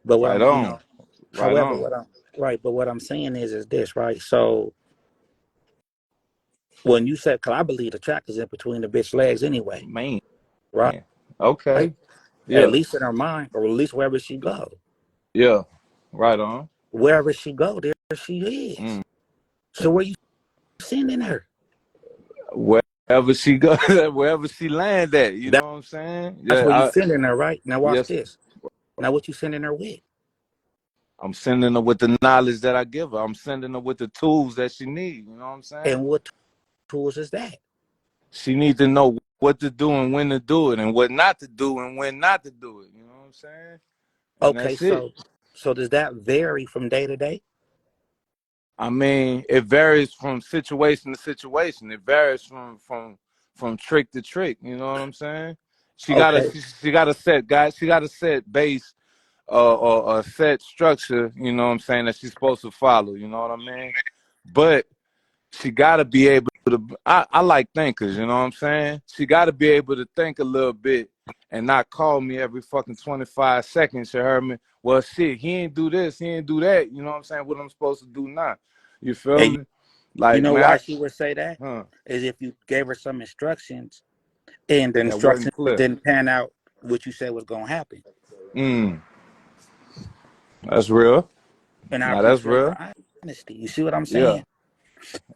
Speaker 1: But what
Speaker 5: Right
Speaker 1: I'm,
Speaker 5: on. Right
Speaker 1: however,
Speaker 5: on.
Speaker 1: what I'm right. But what I'm saying is this, right? So when you said, because I believe the track is in between the bitch legs anyway,
Speaker 5: Man.
Speaker 1: right?
Speaker 5: Okay.
Speaker 1: At
Speaker 5: Yeah.
Speaker 1: least in her mind, or at least wherever she go,
Speaker 5: Yeah. Right on.
Speaker 1: wherever she go, there she is.
Speaker 5: Mm.
Speaker 1: So where you sending her?
Speaker 5: Wherever she go, wherever she land at, you
Speaker 1: That,
Speaker 5: know what I'm saying?
Speaker 1: that's
Speaker 5: Yeah,
Speaker 1: where you sending her, right? Now watch
Speaker 5: yes,
Speaker 1: this. Now what you sending her with?
Speaker 5: I'm sending her with the knowledge that I give her. I'm sending her with the tools that she needs. You know what I'm saying?
Speaker 1: And what tools is that?
Speaker 5: She needs to know what to do and when to do it, and what not to do and when not to do it. You know what I'm saying? And
Speaker 1: Okay,
Speaker 5: that's it.
Speaker 1: so does that vary from day to day?
Speaker 5: I mean, it varies from situation to situation. It varies from trick to trick. You know what I'm saying? She got to
Speaker 1: Okay,
Speaker 5: she got to set guys. She got to set base or a set structure. You know what I'm saying, that she's supposed to follow. You know what I mean? But she got to be able to. I like thinkers. You know what I'm saying? She got to be able to think a little bit and not call me every fucking 25 seconds. You heard me? Well, shit, he ain't do this, he ain't do that. You know what I'm saying? What I'm supposed to do now? You feel
Speaker 1: and
Speaker 5: me?
Speaker 1: you
Speaker 5: Like,
Speaker 1: know
Speaker 5: man,
Speaker 1: why she would say that?
Speaker 5: huh?
Speaker 1: Is if you gave her some instructions and the
Speaker 5: That wasn't
Speaker 1: instructions
Speaker 5: clear.
Speaker 1: didn't pan out what you said was going to happen.
Speaker 5: Mm, that's real.
Speaker 1: And I
Speaker 5: Now that's
Speaker 1: appreciate
Speaker 5: real.
Speaker 1: her honesty. You see what I'm
Speaker 5: Yeah.
Speaker 1: saying?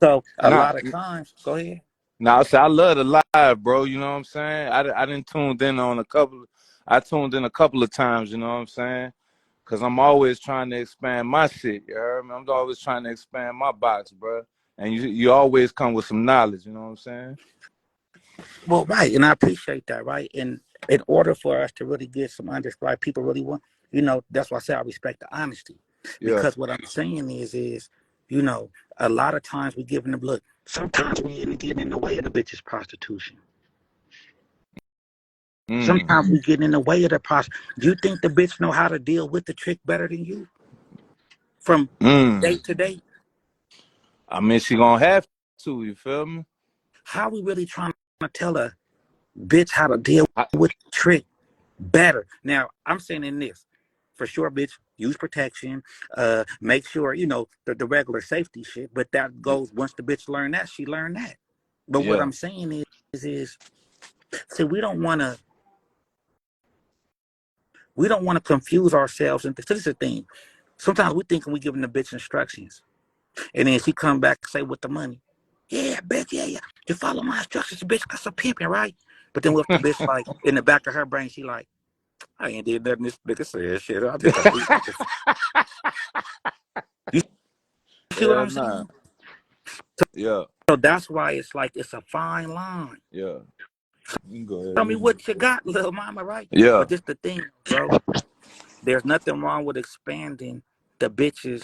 Speaker 1: So a
Speaker 5: Now,
Speaker 1: lot of times, go ahead.
Speaker 5: now, see, I love the live, bro. You know what I'm saying? I didn't tuned in on a couple. I tuned in a couple of times. You know what I'm saying? Cause I'm always trying to expand my shit. You heard me? I'm always trying to expand my box, bro. And you always come with some knowledge. You know what I'm saying?
Speaker 1: Well, right, and I appreciate that, right? And in order for us to really get some understanding, right, people really want, that's why I say I respect the honesty,
Speaker 5: Yeah.
Speaker 1: because what I'm saying is, a lot of times we giving them look. Sometimes we even get in the way of the bitch's prostitution.
Speaker 5: Mm.
Speaker 1: Sometimes we get in the way of the prostitution. Do you think the bitch know how to deal with the trick better than you from day
Speaker 5: Mm.
Speaker 1: to day?
Speaker 5: I mean, she gonna have to. You feel me?
Speaker 1: How we really trying to tell a bitch how to deal
Speaker 5: I,
Speaker 1: with the trick better? Now, I'm saying in this, for sure, bitch, use protection, make sure, the regular safety shit, but that goes, once the bitch learn that, she learned that. But what
Speaker 5: yeah.
Speaker 1: I'm saying is, see, we don't want to confuse ourselves. And this is the thing. Sometimes we thinking we giving the bitch instructions, and then she come back and say with the money, yeah, bitch, yeah, you follow my instructions, bitch, cause I'm pimping, right? But then what if the bitch, like, in the back of her brain, she like, I ain't did nothing this nigga said, shit. I just, you see what
Speaker 5: Hell
Speaker 1: I'm
Speaker 5: nah.
Speaker 1: saying?
Speaker 5: Yeah.
Speaker 1: So that's why it's like it's a fine line.
Speaker 5: Yeah. You can go ahead.
Speaker 1: Tell me what you got, little mama, right?
Speaker 5: Yeah.
Speaker 1: But this the thing, bro. There's nothing wrong with expanding the bitch's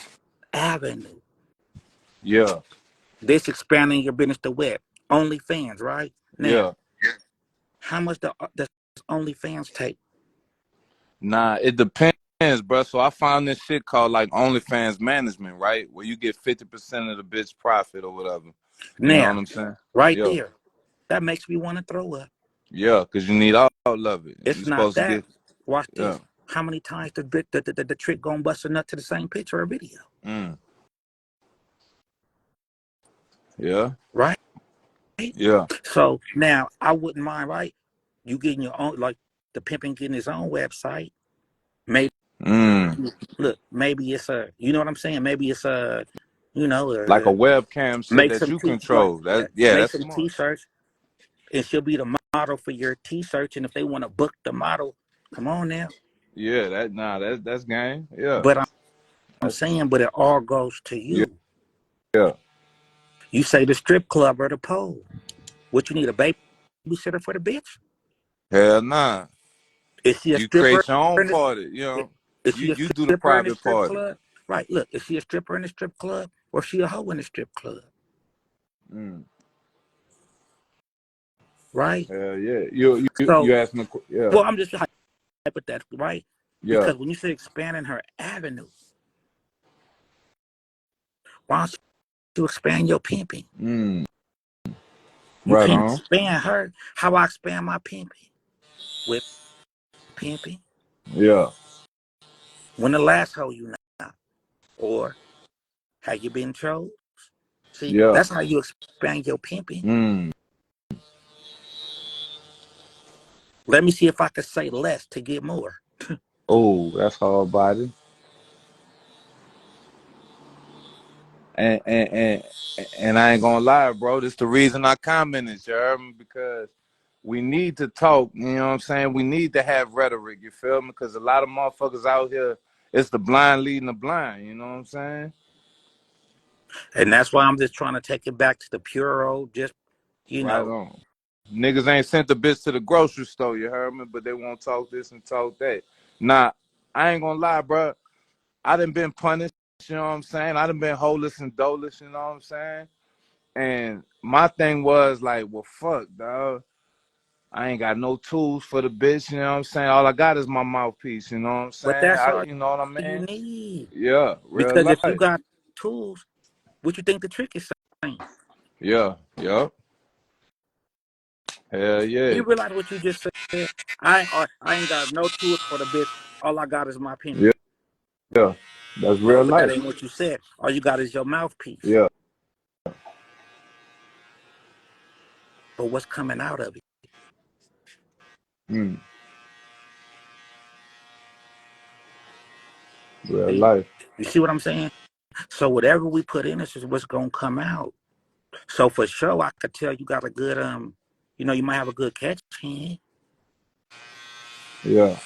Speaker 1: avenue.
Speaker 5: Yeah.
Speaker 1: This expanding your business to web. OnlyFans, right? Now,
Speaker 5: Yeah.
Speaker 1: how much does OnlyFans take?
Speaker 5: Nah, it depends, bro. So I found this shit called like OnlyFans management, right? Where you get 50% of the bitch profit or whatever. You know what
Speaker 1: Now,
Speaker 5: I'm saying?
Speaker 1: right
Speaker 5: Yeah.
Speaker 1: there, that makes me want to throw up.
Speaker 5: Yeah, because you need all of it.
Speaker 1: It's
Speaker 5: You're
Speaker 1: not
Speaker 5: supposed to
Speaker 1: that.
Speaker 5: get,
Speaker 1: Watch
Speaker 5: yeah.
Speaker 1: this. How many times the trick gonna bust a nut to the same picture or video?
Speaker 5: Mm. Yeah.
Speaker 1: Right?
Speaker 5: Yeah.
Speaker 1: So now I wouldn't mind, right? You getting your own, like the pimping getting his own website. Maybe
Speaker 5: Mm.
Speaker 1: look, maybe it's a, you know what I'm saying? Maybe it's a, you know,
Speaker 5: Like a webcam shit
Speaker 1: make
Speaker 5: that
Speaker 1: some
Speaker 5: you
Speaker 1: like
Speaker 5: control.
Speaker 1: yeah,
Speaker 5: Yeah,
Speaker 1: make
Speaker 5: that's
Speaker 1: some
Speaker 5: smart.
Speaker 1: t-shirts, and she'll be the model for your t-shirts. And if they want to book the model, come on now.
Speaker 5: Yeah, that's game. Yeah.
Speaker 1: But I'm saying, but it all goes to
Speaker 5: Yeah.
Speaker 1: you.
Speaker 5: Yeah.
Speaker 1: You say the strip club or the pole. What you need, a babysitter for the bitch?
Speaker 5: Hell nah.
Speaker 1: Is she a
Speaker 5: You create
Speaker 1: stripper
Speaker 5: your own
Speaker 1: in the,
Speaker 5: party, you know.
Speaker 1: is she a
Speaker 5: You do the
Speaker 1: stripper in the
Speaker 5: private
Speaker 1: strip
Speaker 5: party.
Speaker 1: club? Right, look, is she a stripper in the strip club or is she a hoe in the strip club?
Speaker 5: Mm.
Speaker 1: Right?
Speaker 5: Hell yeah.
Speaker 1: So,
Speaker 5: You ask me, yeah.
Speaker 1: well, I'm just hypothetical, right?
Speaker 5: Yeah.
Speaker 1: Because when you say expanding her avenue, why don't you expand your pimping?
Speaker 5: Mm.
Speaker 1: You
Speaker 5: Right
Speaker 1: can't
Speaker 5: on.
Speaker 1: expand her. How I expand my pimping? With pimping.
Speaker 5: Yeah.
Speaker 1: When the last hoe you know? Or have you been chose? See,
Speaker 5: Yeah.
Speaker 1: that's how you expand your pimping.
Speaker 5: Mm.
Speaker 1: Let me see if I can say less to get more.
Speaker 5: Oh, that's hard body. And and I ain't gonna lie, bro. This the reason I commented, you heard me? Because we need to talk, you know what I'm saying? We need to have rhetoric, you feel me? Because a lot of motherfuckers out here, it's the blind leading the blind, you know what I'm saying?
Speaker 1: And that's why I'm just trying to take it back to the pure old, just, you
Speaker 5: Right
Speaker 1: know.
Speaker 5: on. Niggas ain't sent the bitch to the grocery store, you heard me? But they won't talk this and talk that. Nah, I ain't gonna lie, bro. I done been punished, you know what I'm saying? I done been holeless and doleless, you know what I'm saying? And my thing was like, well, fuck, dog. I ain't got no tools for the bitch, you know what I'm saying? All I got is my mouthpiece, you know what I'm
Speaker 1: But
Speaker 5: saying?
Speaker 1: that's all
Speaker 5: You know what I
Speaker 1: you
Speaker 5: mean?
Speaker 1: need.
Speaker 5: Yeah, real
Speaker 1: Because if you
Speaker 5: life.
Speaker 1: got tools, what you think the trick is saying?
Speaker 5: Yeah, yeah. Hell yeah.
Speaker 1: You realize what you just said? I ain't got no tools for the bitch. All I got is my
Speaker 5: Yeah,
Speaker 1: pimping.
Speaker 5: yeah. That's
Speaker 1: No,
Speaker 5: real
Speaker 1: that
Speaker 5: life.
Speaker 1: ain't what you said. All you got is your mouthpiece.
Speaker 5: Yeah.
Speaker 1: But what's coming out of it?
Speaker 5: Mm, real
Speaker 1: See?
Speaker 5: life.
Speaker 1: You see what I'm saying? So whatever we put in this is what's gonna come out. So for sure, I could tell you got a good you know, you might have a good catch hand.
Speaker 5: Yeah.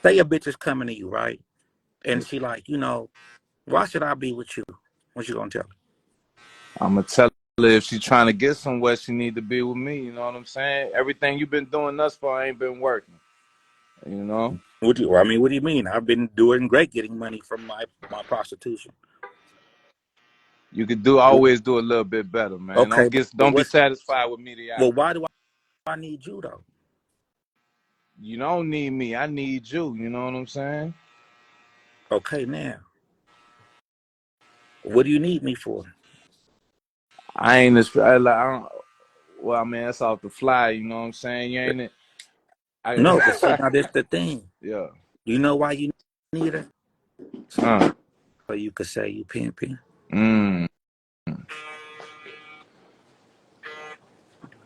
Speaker 1: Say a bitch is coming to you, right? And she like, you know, why should I be with you? What you gonna tell her?
Speaker 5: I'm gonna tell her if she trying to get somewhere, she need to be with me. You know what I'm saying? Everything you've been doing thus far ain't been working. You know?
Speaker 1: What do you mean? I've been doing great getting money from my prostitution.
Speaker 5: You could always do a little bit better, man.
Speaker 1: Okay, but
Speaker 5: Don't be satisfied with mediocrity.
Speaker 1: why do I need you though?
Speaker 5: You don't need me. I need you. You know what I'm saying?
Speaker 1: Okay, now, what do you need me for?
Speaker 5: I ain't this. I don't. Well, I mean, that's off the fly. You know what I'm saying? You ain't it.
Speaker 1: No, but see,
Speaker 5: I,
Speaker 1: now this the thing.
Speaker 5: yeah.
Speaker 1: You know why you need her?
Speaker 5: Uh,
Speaker 1: So you could say you pimping.
Speaker 5: mm,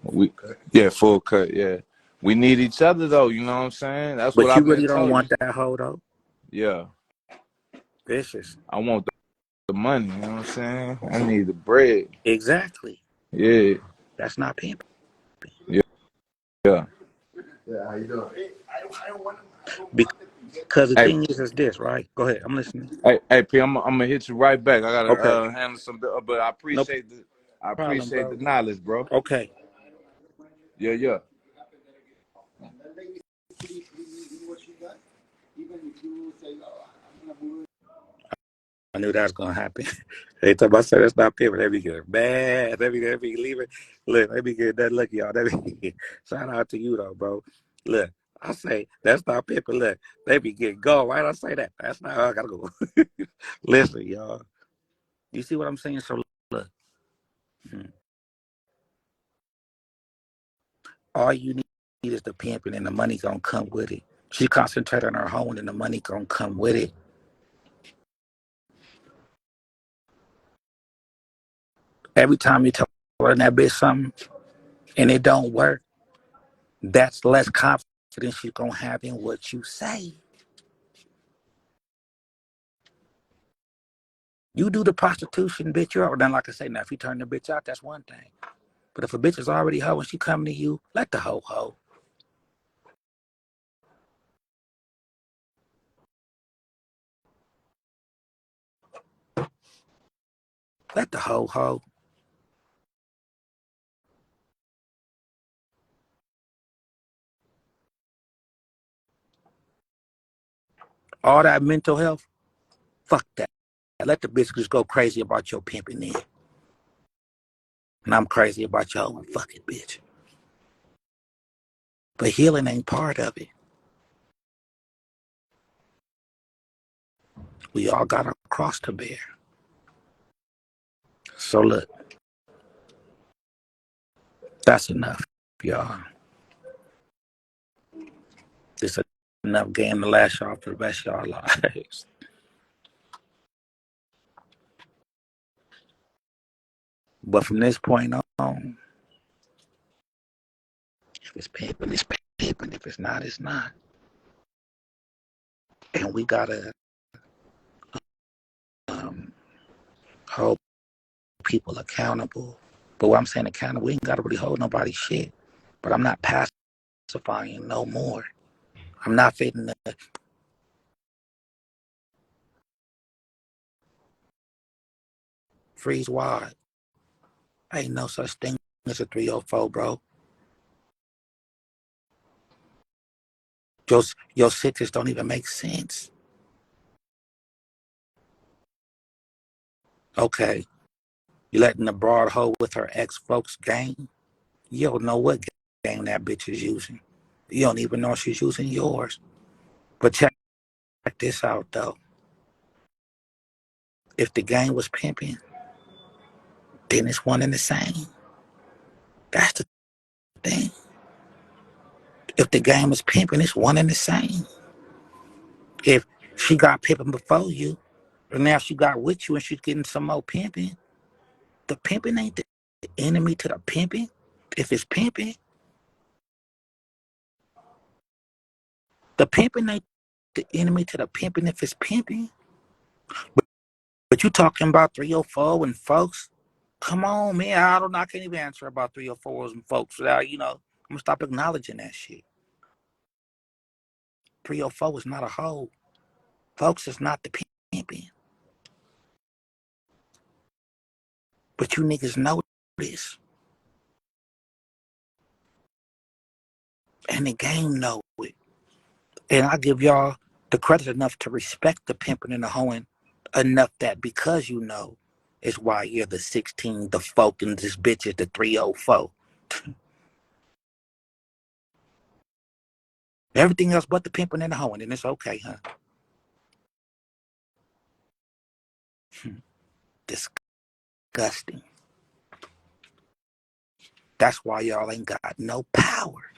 Speaker 5: we. Yeah, full cut. Yeah. We need each other though. You know what I'm saying? That's what
Speaker 1: But you
Speaker 5: I've been
Speaker 1: really don't
Speaker 5: telling you.
Speaker 1: want that hoe though.
Speaker 5: Yeah.
Speaker 1: Vicious.
Speaker 5: I want the money. You know what I'm saying? I need the bread.
Speaker 1: Exactly.
Speaker 5: Yeah.
Speaker 1: That's not pimping.
Speaker 5: Yeah. Yeah.
Speaker 4: Yeah, how you doing?
Speaker 1: Because the
Speaker 5: Hey,
Speaker 1: thing is this, right? Go ahead. I'm listening.
Speaker 5: hey, P, I'm gonna hit you right back. I gotta
Speaker 1: Okay.
Speaker 5: handle some, but
Speaker 1: No
Speaker 5: I
Speaker 1: problem,
Speaker 5: appreciate the
Speaker 1: bro.
Speaker 5: knowledge, bro.
Speaker 1: Okay.
Speaker 5: Yeah, yeah.
Speaker 1: I knew that was gonna happen. Every time I say that's not pivot, they be good. Bad. They be leaving. Look, they be good. That look, y'all. They be shout out to you though, bro. Look, I say that's not pimping. Look, they be getting go. Right? I say that. That's not how I gotta go. Listen, y'all. You see what I'm saying? So look, hmm, all you need is the pimping, and the money gonna come with it. She concentrate on her home, and the money gonna come with it. Every time you tell her that bitch something and it don't work, that's less confidence she's gonna have in what you say. You do the prostitution, bitch, you're then like I say, now if you turn the bitch out, that's one thing. But if a bitch is already hoe and she coming to you, let the hoe hoe. Let the hoe hoe. All that mental health, fuck that. Let the bitch just go crazy about your pimping then. And I'm crazy about your hoe and fuck it, bitch. But healing ain't part of it. We all got a cross to bear. So look, that's enough, y'all. It's enough game to last y'all for the rest of y'all lives. But from this point on, if it's pimping, it's pimping. If it's not, it's not. And we gotta um, hold people accountable. But what I'm saying accountable, we ain't gotta really hold nobody shit. But I'm not pacifying no more. I'm not fitting the freeze wide. Ain't no such thing as a 304, bro. Your sixes don't even make sense. Okay, you letting the broad hoe with her ex folks game? You don't know what game that bitch is using. You don't even know she's using yours. But check this out though. If the game was pimping, then it's one and the same. That's the thing. If the game is pimping, it's one and the same. If she got pimping before you, and now she got with you and she's getting some more pimping, the pimping ain't the enemy to the pimping. If it's pimping, the pimping ain't the enemy to the pimping if it's pimping. But you talking about 304 and folks? Come on, man. I can't even answer about 304s and folks without, I'm gonna stop acknowledging that shit. 304 is not a hoe. Folks is not the pimping. But you niggas know this. And the game know it. And I give y'all the credit enough to respect the pimping and the hoeing enough that because you know is why you're the 16, the folk, and this bitch is the 304. Everything else but the pimping and the hoeing, and it's okay, huh? Disgusting. That's why y'all ain't got no power.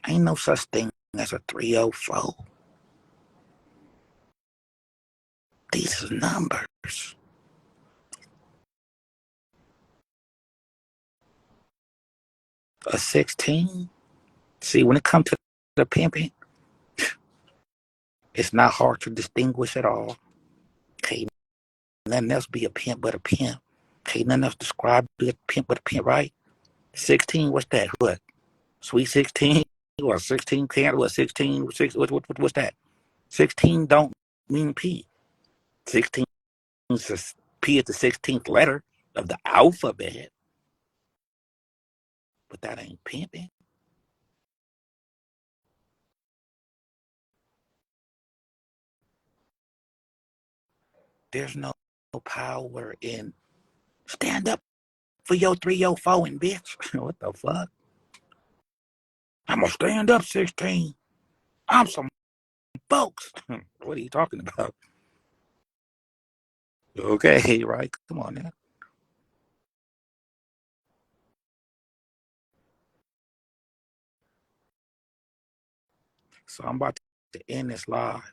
Speaker 1: Ain't no such thing as a 304. These are numbers. A 16? See, when it comes to the pimping, it's not hard to distinguish at all. Can't nothing else be a pimp but a pimp. Can't nothing else describe be a pimp but a pimp, right? 16, what's that? What? Sweet 16 or 16 can what 16 what's that? 16 don't mean P. 16 is P is the 16th letter of the alphabet, but that ain't pimping. There's no power in stand up for your 3, your 4 and bitch. What the fuck? I'm gonna stand up 16. I'm some folks. What are you talking about? Okay, right? Come on now. So I'm about to end this live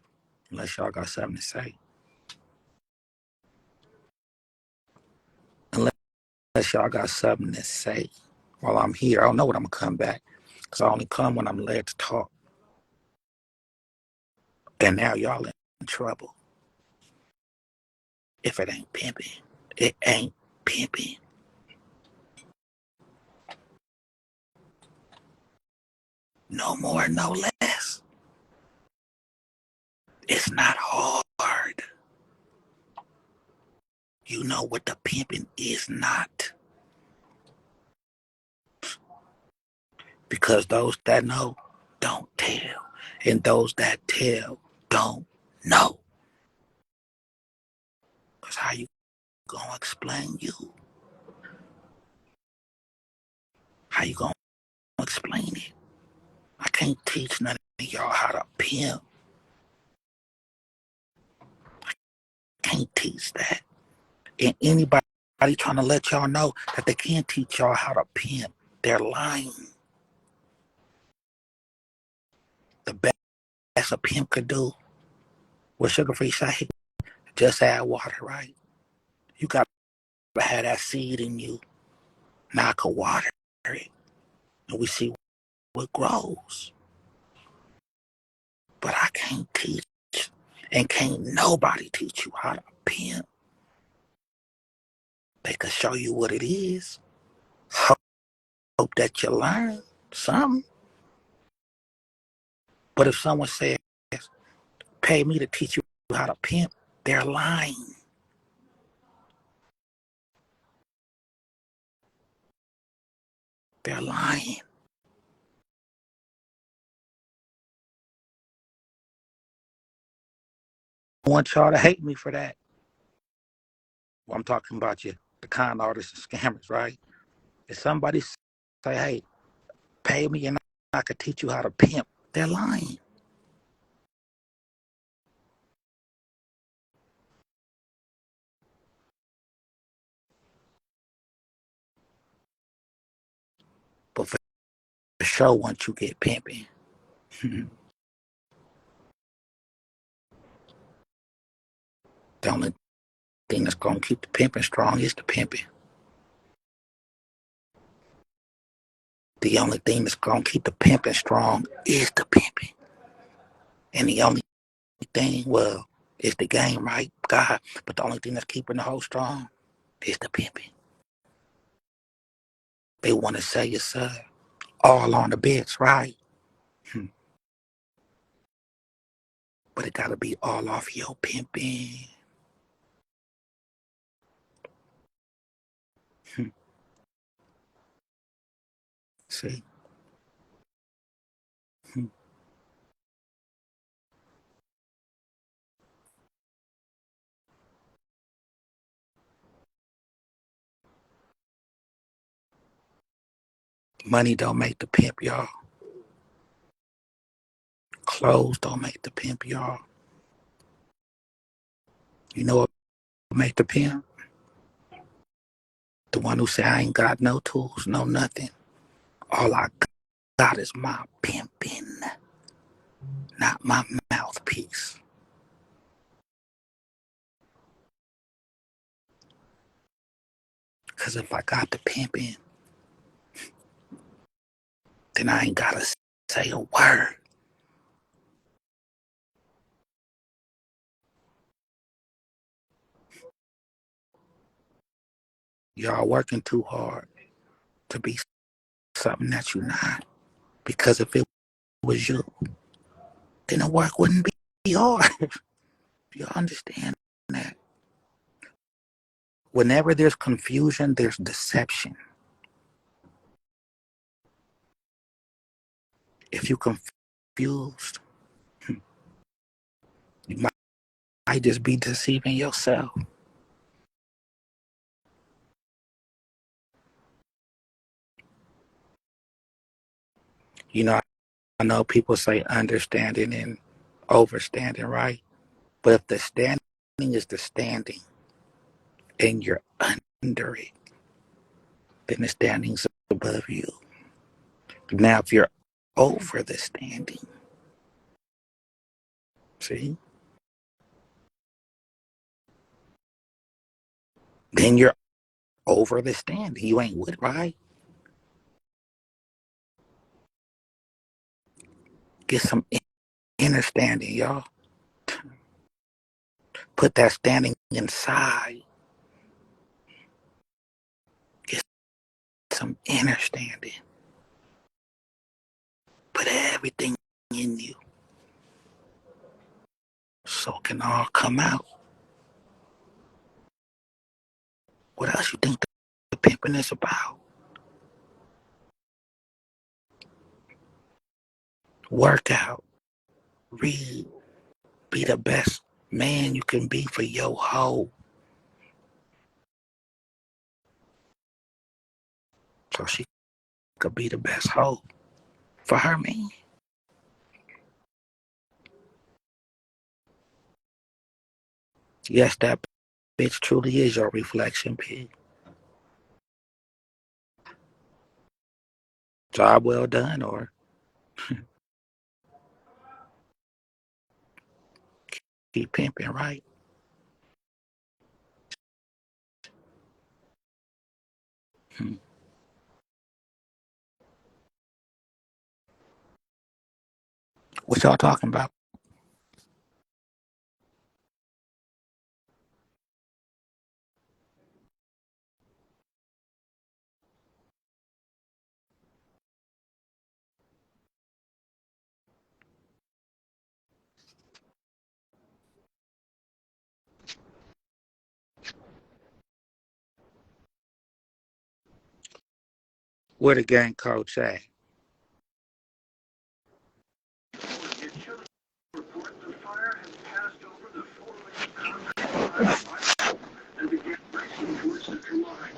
Speaker 1: unless y'all got something to say. Unless y'all got something to say while I'm here. I don't know when I'm gonna come back. Cause I only come when I'm led to talk. And now y'all in trouble. If it ain't pimping, it ain't pimping. No more, no less. It's not hard. You know what the pimping is not. Because those that know don't tell. And those that tell don't know. Because how you gonna explain you? How you gonna explain it? I can't teach none of y'all how to pimp. Can't teach that. And anybody trying to let y'all know that they can't teach y'all how to pimp, they're lying. The best a pimp could do with sugar-free shake, just add water, right? You gotta have that seed in you. Now I can water it, and we see what grows. But I can't teach, and can't nobody teach you how to pimp. They can show you what it is. Hope that you learn something. But if someone says, pay me to teach you how to pimp, they're lying. They're lying. I want y'all to hate me for that. Well, I'm talking about you, the con artists and scammers, right? If somebody say, hey, pay me and I could teach you how to pimp, they're lying. But for sure, once you get pimping, the only thing that's going to keep the pimping strong is the pimping. The only thing that's going to keep the pimping strong is the pimping. And the only thing, well, is the game, right? God. But the only thing that's keeping the whole strong is the pimping. They want to sell you, sir, all on the bitch, right? But it got to be all off your pimping. See? Money don't make the pimp, y'all. Clothes don't make the pimp, y'all. You know what make the pimp? The one who say, I ain't got no tools, no nothing. All I got is my pimping, not my mouthpiece. Because if I got the pimping, then I ain't got to say a word. Y'all working too hard to be something that you're not. Because if it was you, then the work wouldn't be hard. You understand that? Whenever there's confusion, there's deception. If you're confused, you might just be deceiving yourself. You know, I know people say understanding and overstanding, right? But if the standing is the standing and you're under it, then the standing's above you. Now, if you're over the standing, see, then you're over the standing. You ain't with it, right? Get some inner standing, y'all. Put that standing inside. Get some inner standing. Put everything in you so it can all come out. What else you think the pimping is about? Work out, read, be the best man you can be for your hoe. So she could be the best hoe for her man. Yes, that bitch truly is your reflection, pig. Job well done, or keep pimping, right? Hmm. What y'all talking about? Where the gang coach at?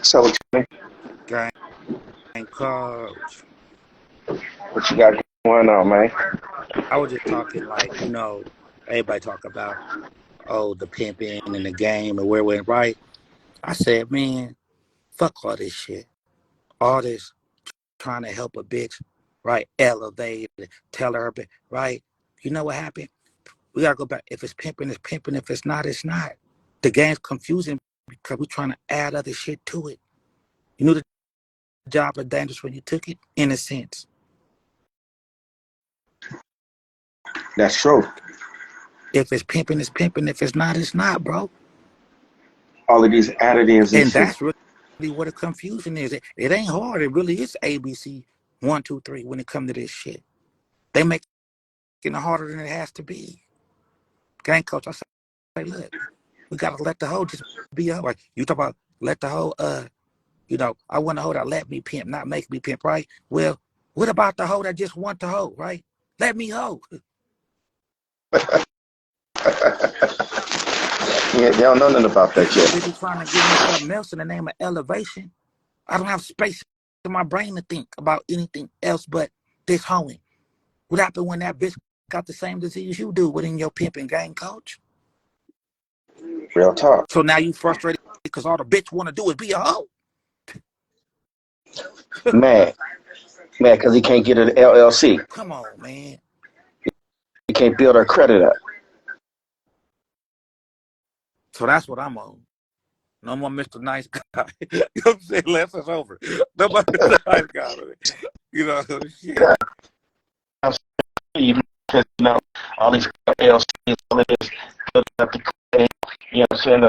Speaker 6: So,
Speaker 1: Gang coach.
Speaker 6: what you got going on, man?
Speaker 1: I was just talking like, everybody talk about, the pimping and the game and where it went right. I said, man, fuck all this shit. All this trying to help a bitch, right? Elevate, tell her, right? You know what happened? We gotta go back. If it's pimping, it's pimping. If it's not, it's not. The game's confusing because we're trying to add other shit to it. You knew the job was dangerous when you took it, in a sense.
Speaker 6: That's true.
Speaker 1: If it's pimping, it's pimping. If it's not, it's not, bro.
Speaker 6: All of these additives and
Speaker 1: And
Speaker 6: shit.
Speaker 1: that's really what the confusion is. It ain't hard. It really is ABC 1, 2, 3 when it comes to this shit. They make it harder than it has to be. Gang coach, I say, look, we gotta let the hoe just be a hoe. Like you talk about let the hoe I want a hoe that let me pimp, not make me pimp, right? Well, what about the hoe that just want the hoe, right? Let me hoe.
Speaker 6: Yeah, they don't know nothing about
Speaker 1: Get
Speaker 6: that
Speaker 1: so
Speaker 6: yet.
Speaker 1: busy trying to give me something else in the name of elevation. I don't have space in my brain to think about anything else but this hoeing. What happened when that bitch got the same disease you do within your pimping gang coach?
Speaker 6: Real talk.
Speaker 1: So now you frustrated because all the bitch want to do is be a hoe?
Speaker 6: Mad. Mad because he can't get an LLC.
Speaker 1: Come on, man.
Speaker 6: He can't build her credit up.
Speaker 1: So that's what I'm on. No more Mr. Nice Guy. You know what I'm saying? Less is over. No more Mr. Nice Guy. Shit.
Speaker 6: Because, all these LLCs, all of this, building up the credit, you know what I'm saying,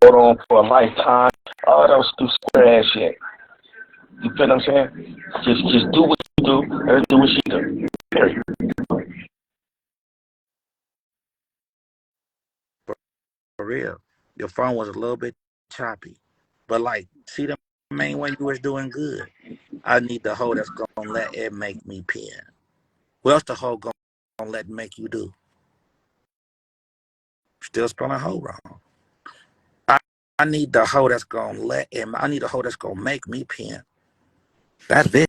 Speaker 6: hold on for a lifetime, all those stupid square ass shit. You feel what I'm saying? Just do what you do, let her do what she do. Period.
Speaker 1: For real. Your phone was a little bit choppy. But like, see the main one you was doing good. I need the hoe that's gonna let it make me pin. What else the hoe gonna let make you do? Still spelling hoe wrong. I, I need the hoe that's gonna let him. I need a hoe that's gonna make me pin. That's it.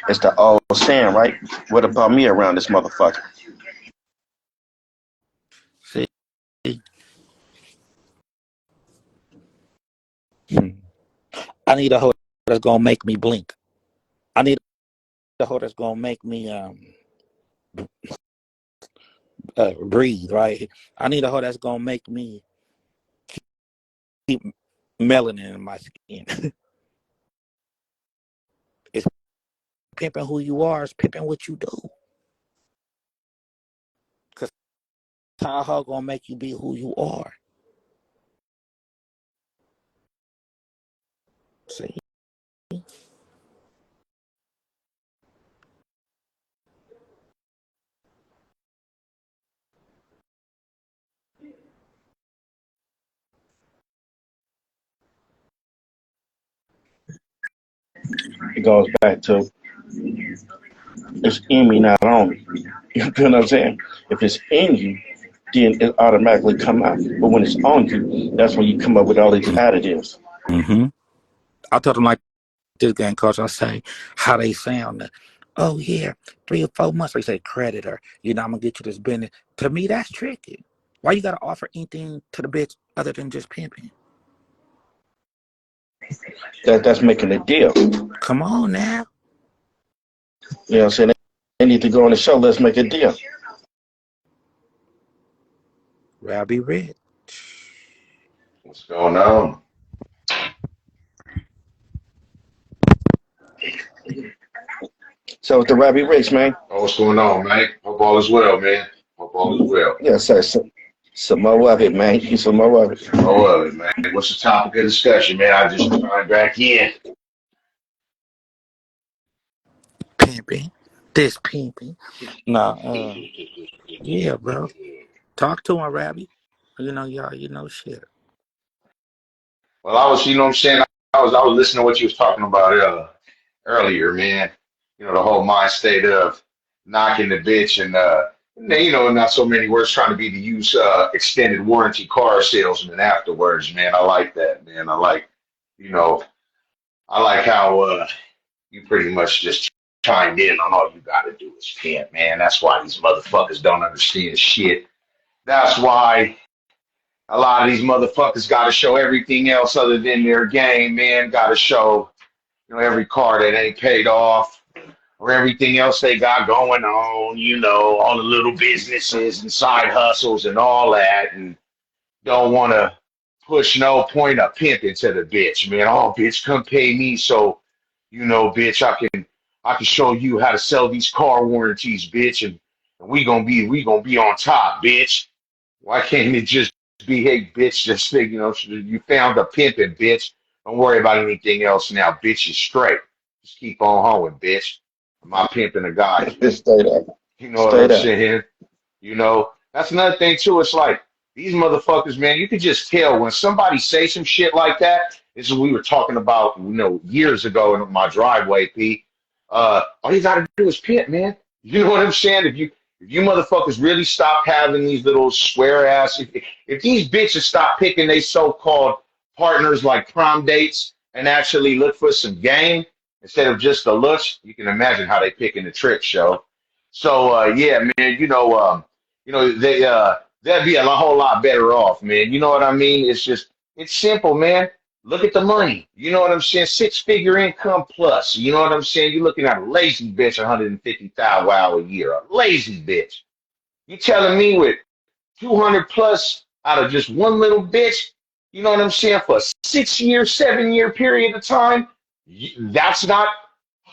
Speaker 6: It's the old saying, right? What about me around this motherfucker?
Speaker 1: See, I need a hoe that's gonna make me blink. I need a hoe that's gonna make me breathe. Right. I need a hoe that's gonna make me keep melanin in my skin. It's pimping who you are. It's pimping what you do. Cause how a hoe gonna make you be who you are? See.
Speaker 6: It goes back to it's in me, not on me. You feel what I'm saying? If it's in you, then it automatically come out. But when it's on you, that's when you come up with all these additives.
Speaker 1: Mm-hmm. I told them like this game coach. I say how they sound. Oh yeah, 3 or 4 months. They say creditor. I'm gonna get you this business. To me, that's tricky. Why you gotta offer anything to the bitch other than just pimping?
Speaker 6: That's making a deal. You
Speaker 1: Come on now,
Speaker 6: know what I'm saying? They need to go on the show. Let's make a deal.
Speaker 1: Robbie Red.
Speaker 3: What's going on?
Speaker 6: So with the Robbie Rich, man.
Speaker 3: Oh, what's going on, man? Hope all is well, man. Hope all is well.
Speaker 6: Yes, sir. Some more of it, man. Some more of it.
Speaker 3: Oh, of it, man. What's the topic of discussion, man? I just joined back in.
Speaker 1: Pimping. This pimping. Nah, yeah, bro. Talk to him, Robbie. Y'all, shit.
Speaker 3: Well, I was, you know what I'm saying? I was listening to what you was talking about earlier, man. The whole mind state of knocking the bitch and not so many words trying to be the use extended warranty car salesman afterwards, man. I like that, man. You know, I like how you pretty much just chimed in on all you gotta do is pimp, man. That's why these motherfuckers don't understand shit. That's why a lot of these motherfuckers gotta show everything else other than their game, man. Gotta show, every car that ain't paid off or everything else they got going on, all the little businesses and side hustles and all that, and don't want to push no point of pimping to the bitch, man. Oh, bitch, come pay me so, bitch, I can show you how to sell these car warranties, bitch, and we gonna be on top, bitch. Why can't it just be, hey, bitch, just think, you found a pimping, bitch. Don't worry about anything else now, bitch, is straight. Just keep on hoeing, bitch. I'm not pimping a guy.
Speaker 6: Straight up.
Speaker 3: You know what I'm
Speaker 6: Straight up.
Speaker 3: saying? That's another thing too. It's like these motherfuckers, man. You could just tell when somebody say some shit like that. This is what we were talking about, years ago in my driveway, Pete. All you gotta do is pit, man. You know what I'm saying? If you motherfuckers really stop having these little swear ass, if these bitches stop picking they so-called partners like prom dates and actually look for some game instead of just the looks, you can imagine how they picking the trick show. So yeah, man, they'd be a whole lot better off, man. You know what I mean? It's simple, man. Look at the money. You know what I'm saying? 6-figure income plus. You know what I'm saying? You're looking at a lazy bitch, 150,000 wow a year. A lazy bitch. You telling me with 200 plus out of just one little bitch, you know what I'm saying? For a 6-year, 7-year period of time, that's not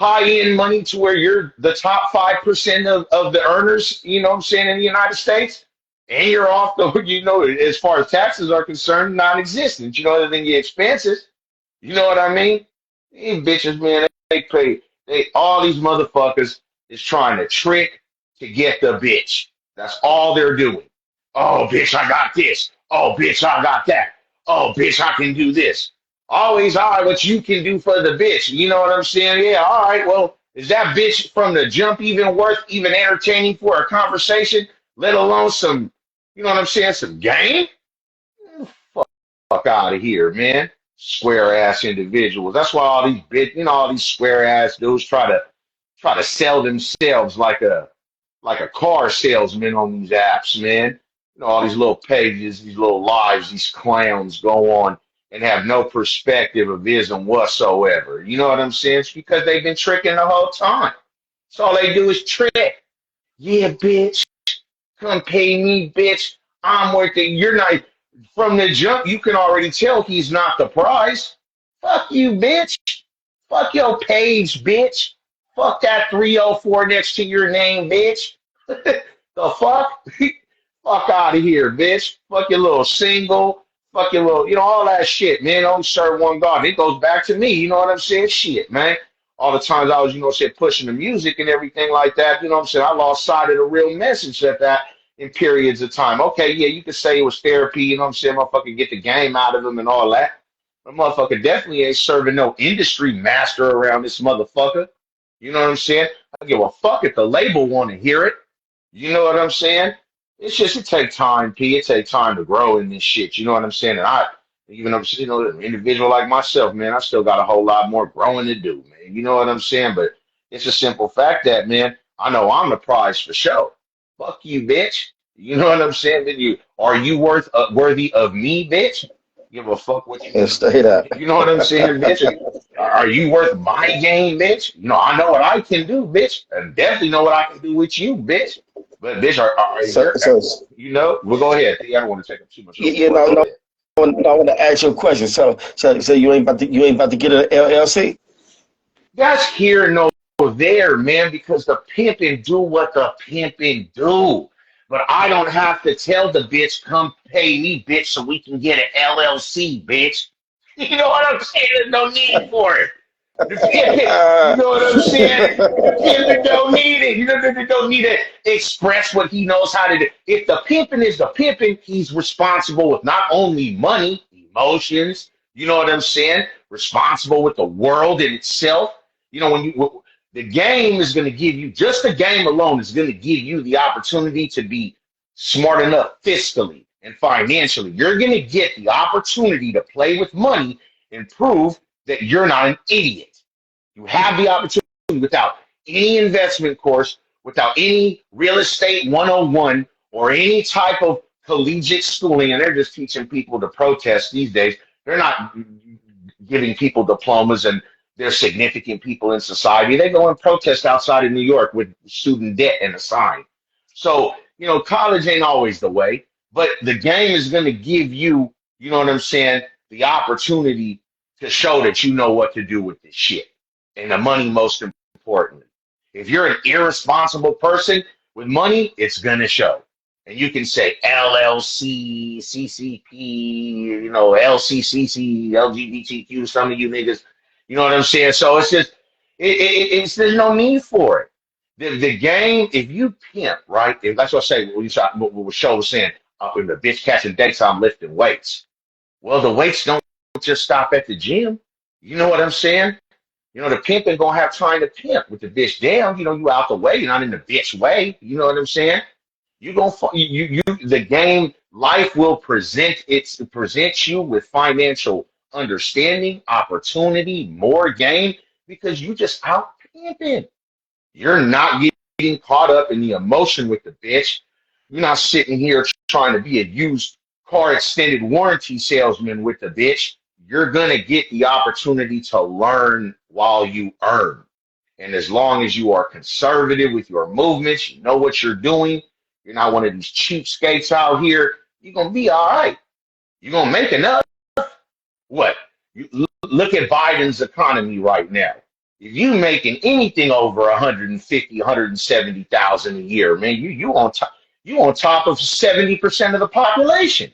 Speaker 7: high-end money to where you're the top 5% of the earners, you know what I'm saying, in the United States, and you're off the, as far as taxes are concerned, non-existent, other than your expenses. You know what I mean? These bitches, man, all these motherfuckers is trying to trick to get the bitch. That's all they're doing. Oh, bitch, I got this. Oh, bitch, I got that. Oh, bitch, I can do this. Always, all right, what you can do for the bitch. You know what I'm saying? Yeah, all right, well, is that bitch from the jump even worth even entertaining for a conversation, let alone some, you know what I'm saying, some game? Fuck out of here, man. Square ass individuals. That's why all these all these square ass dudes try to sell themselves like a car salesman on these apps, man. All these little pages, these little lives, these clowns go on and have no perspective of ism whatsoever. You know what I'm saying? It's because they've been tricking the whole time. So all they do is trick. Yeah, bitch. Come pay me, bitch. I'm worth it. You're not from the jump. You can already tell he's not the prize. Fuck you, bitch. Fuck your page, bitch. Fuck that 304 next to your name, bitch. The fuck? Fuck out of here, bitch. Fuck your little single. Fuck your little, all that shit, man. Only serve one God. It goes back to me. You know what I'm saying? Shit, man. All the times I was, pushing the music and everything like that, you know what I'm saying? I lost sight of the real message at that in periods of time. Okay, yeah, you could say it was therapy, you know what I'm saying? Motherfucker get the game out of them and all that. But motherfucker definitely ain't serving no industry master around this motherfucker. You know what I'm saying? I give a fuck if the label want to hear it. You know what I'm saying? It's just, it take time, P. It take time to grow in this shit. You know what I'm saying? And even though, an individual like myself, man, I still got a whole lot more growing to do, man. You know what I'm saying? But it's a simple fact that, man, I know I'm the prize for show. Fuck you, bitch. You know what I'm saying? Are you worthy of me, bitch? Give a fuck what you
Speaker 6: And stay that.
Speaker 7: You know what I'm saying, bitch? Are you worth my game, bitch? I know what I can do, bitch. And definitely know what I can do with you, bitch. But bitch,
Speaker 6: So, so
Speaker 7: well, go ahead. I don't want to take up too much of
Speaker 6: you
Speaker 7: your
Speaker 6: know,
Speaker 7: Go
Speaker 6: no,
Speaker 7: ahead.
Speaker 6: no, I want to ask you a question. So you ain't about to get an LLC?
Speaker 7: That's here no there, man, because the pimping do what the pimping do. But I don't have to tell the bitch, come pay me, bitch, so we can get an LLC, bitch. You know what I'm saying? There's no need for it. The pimping, you know what I'm saying? The pimping don't need it. They don't need to express what he knows how to do. If the pimping is the pimping, he's responsible with not only money, emotions, you know what I'm saying? Responsible with the world in itself. The game is going to give you, just the game alone is going to give you the opportunity to be smart enough fiscally and financially. You're going to get the opportunity to play with money and prove that you're not an idiot. You have the opportunity without any investment course, without any real estate 101 or any type of collegiate schooling. And they're just teaching people to protest these days. They're not giving people diplomas and they're significant people in society. They go and protest outside of New York with student debt and a sign. So, college ain't always the way, but the game is going to give you, you know what I'm saying, the opportunity to show that you know what to do with this shit. And the money, most importantly. If you're an irresponsible person with money, it's going to show. And you can say LLC, CCP, LCCC, LGBTQ, some of you niggas, you know what I'm saying? So it's just, there's no need for it. The game, if you pimp, right? That's what I say, what Show was saying, when the bitch catching dates, I'm lifting weights. Well, the weights don't just stop at the gym. You know what I'm saying? The pimp ain't gonna have time to pimp with the bitch down. You out the way, you're not in the bitch way. You know what I'm saying? You gonna the game. Life will present you with financial understanding, opportunity, more game because you just out pimping. You're not getting caught up in the emotion with the bitch. You're not sitting here trying to be a used car extended warranty salesman with the bitch. You're going to get the opportunity to learn while you earn. And as long as you are conservative with your movements, you know what you're doing, you're not one of these cheapskates out here, you're going to be all right. You're going to make enough. What? Look at Biden's economy right now. If you making anything over 150, 170,000 a year, man, you on top of 70% of the population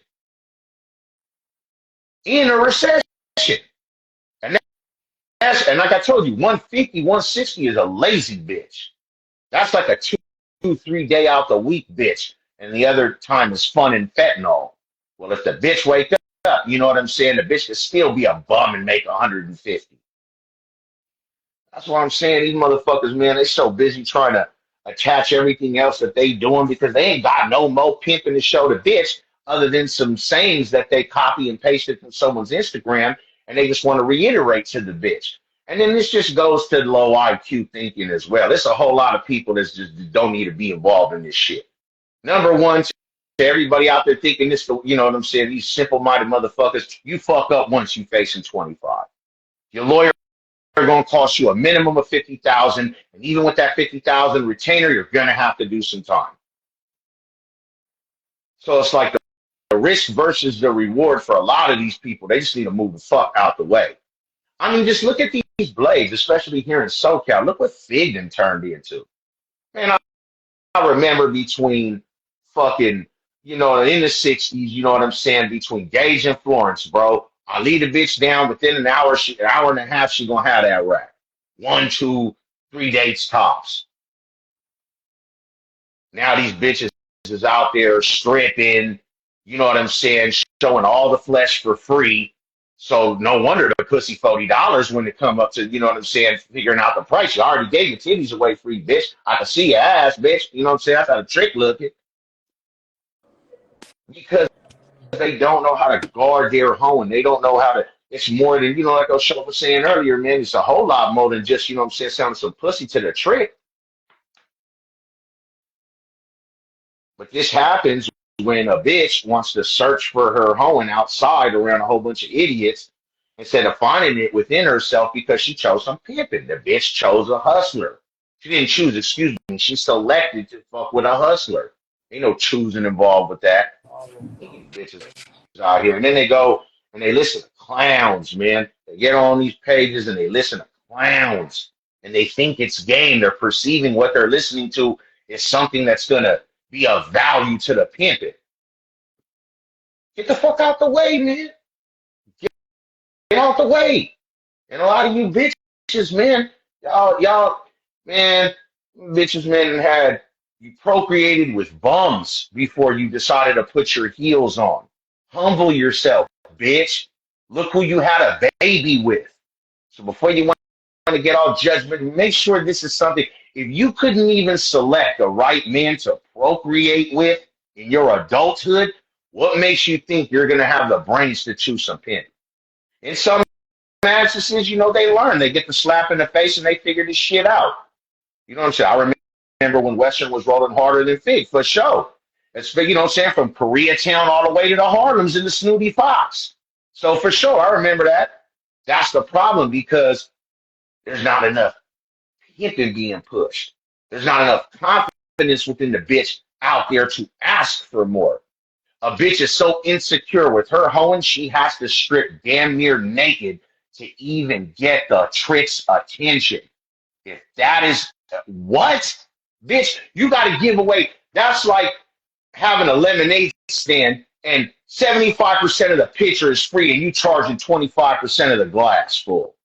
Speaker 7: in a recession. And and like I told you, 150, 160 is a lazy bitch. That's like a 2, 3 day out the week bitch. And the other time is fun and fentanyl. Well, if the bitch wake up, you know what I'm saying? The bitch could still be a bum and make 150. That's what I'm saying. These motherfuckers, man, they so busy trying to attach everything else that they doing because they ain't got no more pimping to show the bitch other than some sayings that they copy and pasted from someone's Instagram, and they just want to reiterate to the bitch. And then this just goes to low IQ thinking as well. There's a whole lot of people that just don't need to be involved in this shit. Number one, to everybody out there thinking this, you know what I'm saying? These simple-minded motherfuckers, you fuck up once you facing 25. Your lawyer are going to cost you a minimum of 50,000, and even with that 50,000 retainer, you're going to have to do some time. So it's like the risk versus the reward for a lot of these people. They just need to move the fuck out the way. I mean, just look at these blades, especially here in SoCal. Look what Fig done turned into. Man, I remember between fucking, you know, in the 60s, you know what I'm saying, between Gage and Florence, bro. I lead the bitch down within an hour, an hour and a half, she gonna have that rack. 1, 2, 3 dates tops. Now these bitches is out there stripping, you know what I'm saying, showing all the flesh for free. So no wonder the pussy $40 when it come up to, you know what I'm saying, figuring out the price. You already gave your titties away free, bitch. I can see your ass, bitch. You know what I'm saying? That's how the trick looking. Because they don't know how to guard their home. They don't know how to, it's more than, you know, like O'Shea was saying earlier, man, it's a whole lot more than just, you know what I'm saying, sounding some pussy to the trick. But this happens when a bitch wants to search for her home outside around a whole bunch of idiots instead of finding it within herself because she chose some pimping. The bitch chose a hustler. She didn't choose, excuse me, she selected to fuck with a hustler. Ain't no choosing involved with that. These bitches out here. And then they go and they listen to clowns, man. They get on these pages and they listen to clowns. And they think it's game. They're perceiving what they're listening to is something that's going to be of value to the pimping. Get the fuck out the way, man. Get out the way. And a lot of you bitches, man, y'all, man, bitches, man, you procreated with bums before you decided to put your heels on. Humble yourself, bitch. Look who you had a baby with. So before you want to get all judgment, make sure this is something. If you couldn't even select the right man to procreate with in your adulthood, what makes you think you're going to have the brains to choose some pin? In some instances, you know, they learn. They get the slap in the face and they figure this shit out. You know what I'm saying? I remember when Western was rolling harder than Fig, for sure. It's, you know what I'm saying, from Koreatown all the way to the Harlems and the Snooty Fox. So for sure, I remember that. That's the problem because there's not enough pimping being pushed. There's not enough confidence within the bitch out there to ask for more. A bitch is so insecure with her hoeing, she has to strip damn near naked to even get the trick's attention. If that is what? Bitch, you got to give away. That's like having a lemonade stand and 75% of the pitcher is free and you charging 25% of the glass full.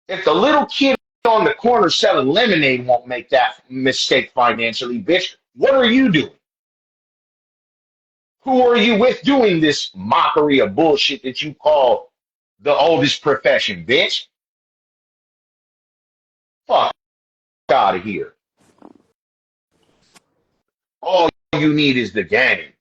Speaker 7: If the little kid on the corner selling lemonade won't make that mistake financially, bitch, what are you doing? Who are you with doing this mockery of bullshit that you call the oldest profession, bitch? Fuck out of here. All you need is the game.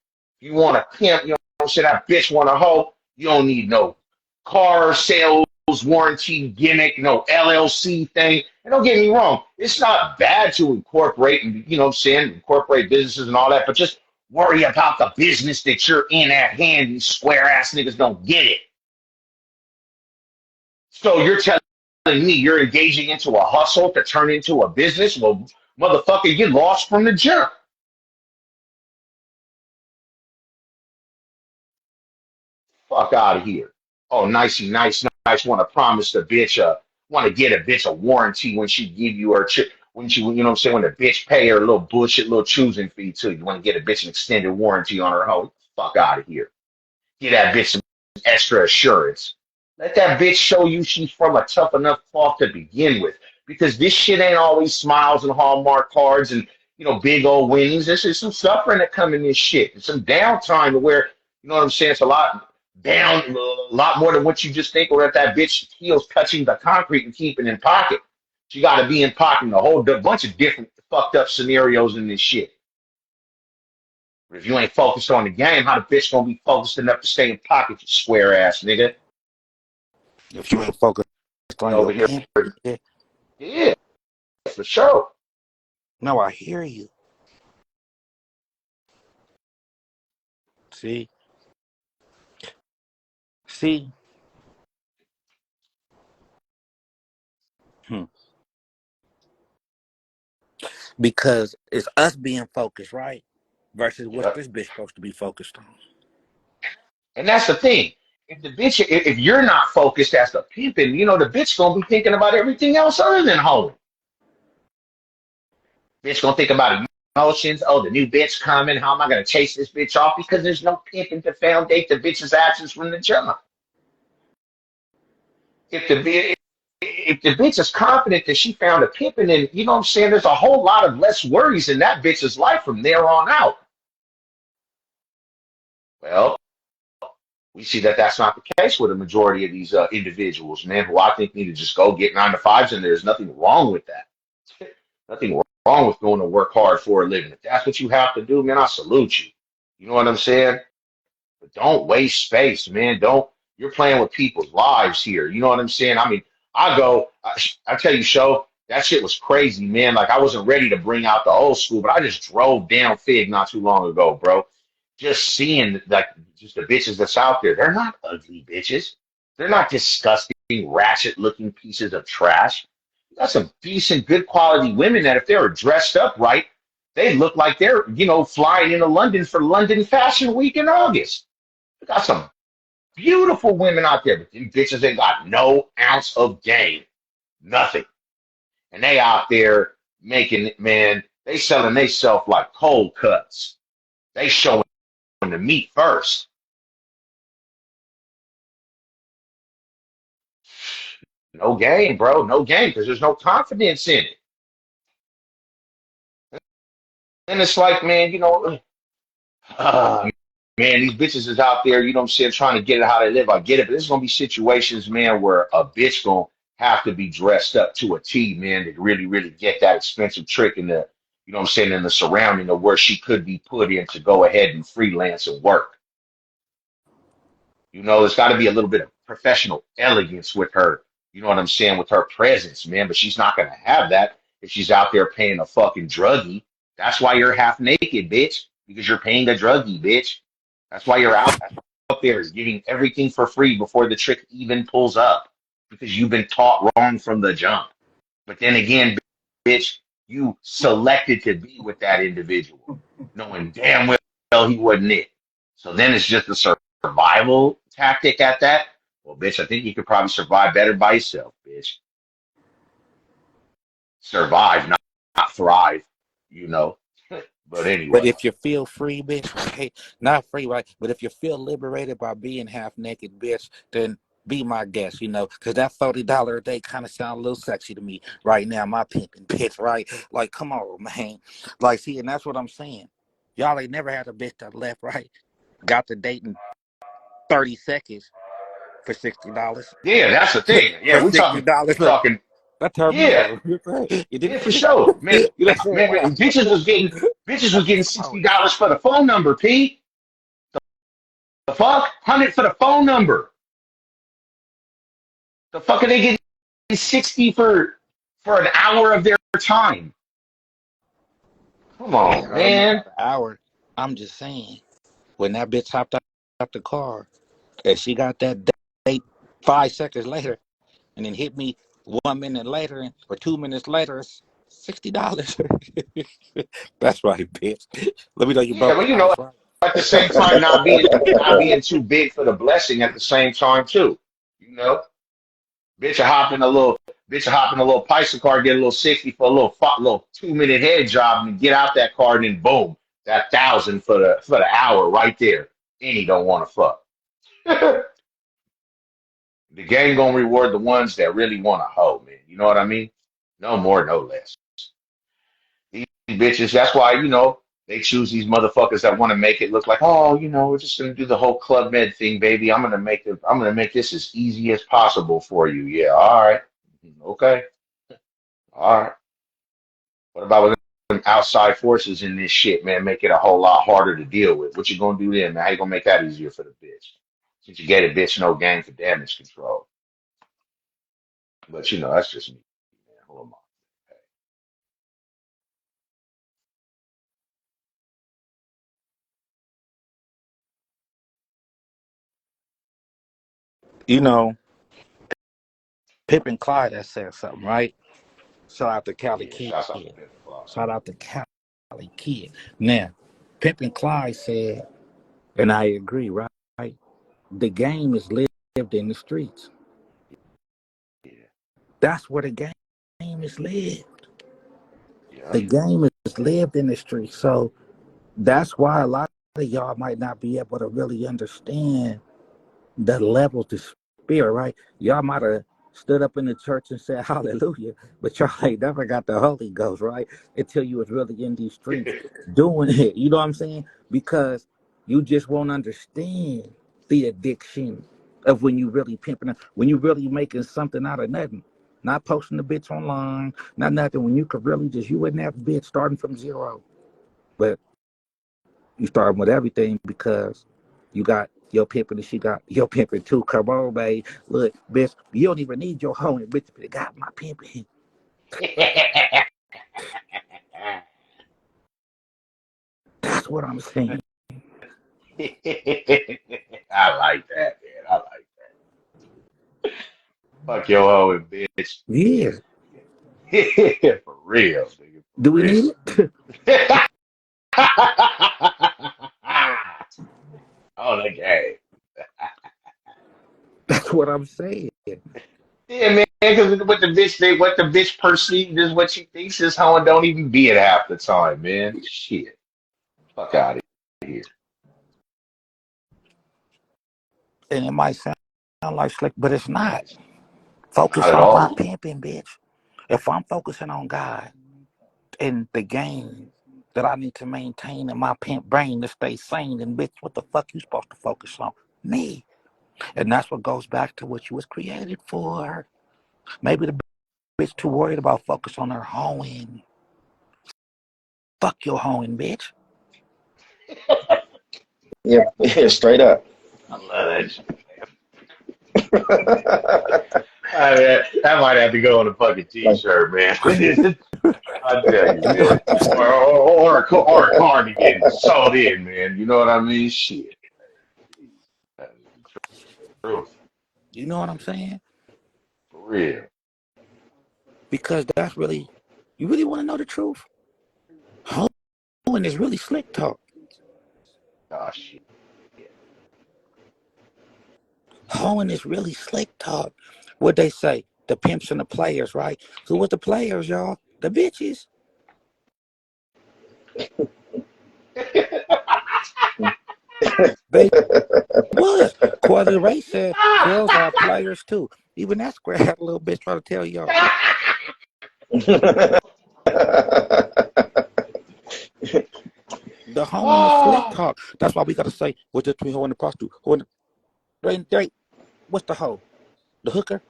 Speaker 7: You want to pimp, you know, say that bitch want to hoe, you don't need no car sales warranty gimmick, no LLC thing. And don't get me wrong, it's not bad to incorporate and, you know what I'm saying, incorporate businesses and all that, but just worry about the business that you're in at hand. These square ass niggas don't get it. So you're telling me you're engaging into a hustle to turn into a business? Well, motherfucker, you lost from the jump. Fuck out of here. Oh, nicey, nice. Want to promise the bitch Want to get a bitch a warranty when she give you her when she, you know what I'm saying, when the bitch pay her little bullshit little choosing fee too. You want to get a bitch an extended warranty on her home. Fuck out of here. Get that bitch some extra assurance. Let that bitch show you she's from a tough enough cloth to begin with. Because this shit ain't always smiles and Hallmark cards and, big old wins. This is some suffering that come in this shit. It's some downtime to where, you know what I'm saying? It's a lot down, a lot more than what you just think, or if that bitch heels touching the concrete and keeping in pocket. She got to be in pocket in a whole bunch of different fucked up scenarios in this shit. But if you ain't focused on the game, how the bitch gonna be focused enough to stay in pocket, you square ass nigga?
Speaker 1: If you ain't focused
Speaker 7: Be
Speaker 1: on your
Speaker 7: over here.
Speaker 1: pimp, yeah.
Speaker 7: Yeah, for sure.
Speaker 1: No, I hear you. See, see, hmm. Because it's us being focused, right? Versus what's
Speaker 7: Yep.
Speaker 1: this bitch supposed to be focused on?
Speaker 7: And that's the thing. If the bitch, if you're not focused as the pimping, the bitch gonna be thinking about everything else other than home. Bitch gonna think about emotions. Oh, the new bitch coming. How am I gonna chase this bitch off? Because there's no pimping to foundate the bitch's actions from the jump. If the if the bitch is confident that she found a pimping, and you know what I'm saying, there's a whole lot of less worries in that bitch's life from there on out. Well, we see that that's not the case with a majority of these individuals, man, who I think need to just go get 9 to 5s, and there's nothing wrong with that. Nothing wrong with going to work hard for a living. If that's what you have to do, man, I salute you. You know what I'm saying? But don't waste space, man. Don't. You're playing with people's lives here. You know what I'm saying? I mean, I tell you, show that shit was crazy, man. Like I wasn't ready to bring out the old school, but I just drove down Fig not too long ago, bro. Just seeing like just the bitches that's out there. They're not ugly bitches. They're not disgusting, ratchet looking pieces of trash. You got some decent, good quality women that if they were dressed up right, they look like they're, flying into London for London Fashion Week in August. We got some beautiful women out there, but these bitches ain't got no ounce of game. Nothing. And they out there making it, man, they selling themselves like cold cuts. They showing the meat first. No game, bro. No game because there's no confidence in it. And it's like, man, uh, man, these bitches is out there, you know what I'm saying, trying to get it how they live. I get it, but there's gonna be situations, man, where a bitch gonna have to be dressed up to a T, man, to really, really get that expensive trick in the, you know what I'm saying, in the surrounding of where she could be put in to go ahead and freelance and work. There's got to be a little bit of professional elegance with her. You know what I'm saying, with her presence, man. But she's not gonna have that if she's out there paying a fucking druggie. That's why you're half naked, bitch, because you're paying a druggie, bitch. That's why you're out there getting everything for free before the trick even pulls up, because you've been taught wrong from the jump. But then again, bitch, you selected to be with that individual, knowing damn well he wasn't it. So then it's just a survival tactic at that. Well, bitch, I think you could probably survive better by yourself, bitch. Survive, not thrive, you know. But
Speaker 1: But
Speaker 7: anyway.
Speaker 1: if you feel free, bitch, right? Not free, right? But if you feel liberated by being half naked, bitch, then be my guest, because that $40 a day kind of sound a little sexy to me right now. My pimping, bitch, right? Like, come on, man. Like, see, and that's what I'm saying. Y'all ain't never had a bitch that left, right? Got the date in 30 seconds for $60.
Speaker 7: Yeah, that's the thing.
Speaker 1: For
Speaker 7: Yeah, we
Speaker 1: $60. Look,
Speaker 7: talking,
Speaker 1: that turned me
Speaker 7: yeah,
Speaker 1: on. You did
Speaker 7: yeah, for sure. Man,
Speaker 1: you know what I'm saying?
Speaker 7: man,
Speaker 1: Wow.
Speaker 7: bitches was getting
Speaker 1: Come on.
Speaker 7: $60 for the phone number, P. The fuck? 100 for the phone number. The fuck are they getting 60 for an hour of their time? Come on,
Speaker 1: I don't know
Speaker 7: man.
Speaker 1: about an hour. I'm just saying, when that bitch hopped out the car and she got that date 5 seconds later and then hit me 1 minute later or 2 minutes later, it's $60. That's right, bitch. Let me know you
Speaker 7: Yeah,
Speaker 1: broke
Speaker 7: but
Speaker 1: the ice, right?
Speaker 7: at the same time, not being too big for the blessing at the same time too. You know, bitch, I hop in a little Bitch hop in a little bicycle car, get a little 60 for a little 2 minute head job and get out that car and then boom, that 1,000 for the hour right there. And he don't want to fuck. The game gonna reward the ones that really want to hoe, man. You know what I mean? No more, no less. These bitches, that's why, they choose these motherfuckers that want to make it look like, oh, we're just gonna do the whole Club Med thing, baby. I'm gonna make this as easy as possible for you. Yeah, all right. Okay. All right. What about with them outside forces in this shit, man? Make it a whole lot harder to deal with. What you gonna do then, man? How you gonna make that easier for the bitch? Since you get a bitch no game for damage control. But that's just me, man. Who am
Speaker 1: You know, Pip and Clyde that said something, right? Shout out to
Speaker 7: I?
Speaker 1: Cali
Speaker 7: Yeah,
Speaker 1: Kid.
Speaker 7: shouts out to Pimpin' Claw.
Speaker 1: Shout out to Cali Kid. Now, Pip and Clyde said, and I agree, right? The game is lived in the streets.
Speaker 7: Yeah,
Speaker 1: That's where the game is lived.
Speaker 7: yeah,
Speaker 1: The game is lived in the streets. So that's why a lot of y'all might not be able to really understand the levels of spirit, right? Y'all might have stood up in the church and said hallelujah, but y'all ain't never got the Holy Ghost, right? Until you was really in these streets doing it. You know what I'm saying? Because you just won't understand the addiction of when you really pimping it, when you really making something out of nothing. Not posting the bitch online, not nothing. When you could really just you and that bitch starting from zero. But you starting with everything because you got your pimping and she got your pimping too. Come on, babe. Look, bitch, you don't even need your hoe and bitch got my pimping.
Speaker 7: yeah.
Speaker 1: That's what I'm saying.
Speaker 7: I like that, man. I like fuck your hoe and bitch.
Speaker 1: Yeah.
Speaker 7: For real, nigga.
Speaker 1: Do
Speaker 7: For
Speaker 1: we
Speaker 7: real.
Speaker 1: need it?
Speaker 7: Oh, the game.
Speaker 1: That's what I'm saying.
Speaker 7: Yeah, man, because what the bitch perceived is what she thinks is how it don't even be it half the time, man. Shit. Fuck out of here.
Speaker 1: And it might sound like slick, but it's not.
Speaker 7: Not
Speaker 1: Focus
Speaker 7: at
Speaker 1: on my
Speaker 7: all.
Speaker 1: pimping, bitch. If I'm focusing on God and the game that I need to maintain in my pimp brain to stay sane, then bitch, what the fuck you supposed to focus on? Me. And that's what goes back to what you was created for. Maybe the bitch too worried about focus on her hoeing. Fuck your hoeing, bitch.
Speaker 6: Yeah, yeah, straight up.
Speaker 7: I love that shit. That might have to go on a fucking
Speaker 6: Like,
Speaker 7: t-shirt, man. I tell you,
Speaker 1: You know
Speaker 7: man.
Speaker 1: what I'm saying?
Speaker 7: Or a cardigan sewed in, man. You know what I mean? Shit. That is the truth.
Speaker 1: You know what I'm saying?
Speaker 7: For real.
Speaker 1: Because that's really, you really want to know the truth? Hoeing is really slick talk.
Speaker 7: Oh, shit.
Speaker 1: Hoeing is really slick talk. What they say, the pimps and the players, right? Who was the players, y'all? The bitches. They was. Quasi Ray said girls are players too. Even that square had a little bitch trying to tell y'all. The hoeing is slick
Speaker 7: Oh,
Speaker 1: talk. That's why we gotta say what's the between hoe and the prostitute. Hoe and what's the hoe? The hooker?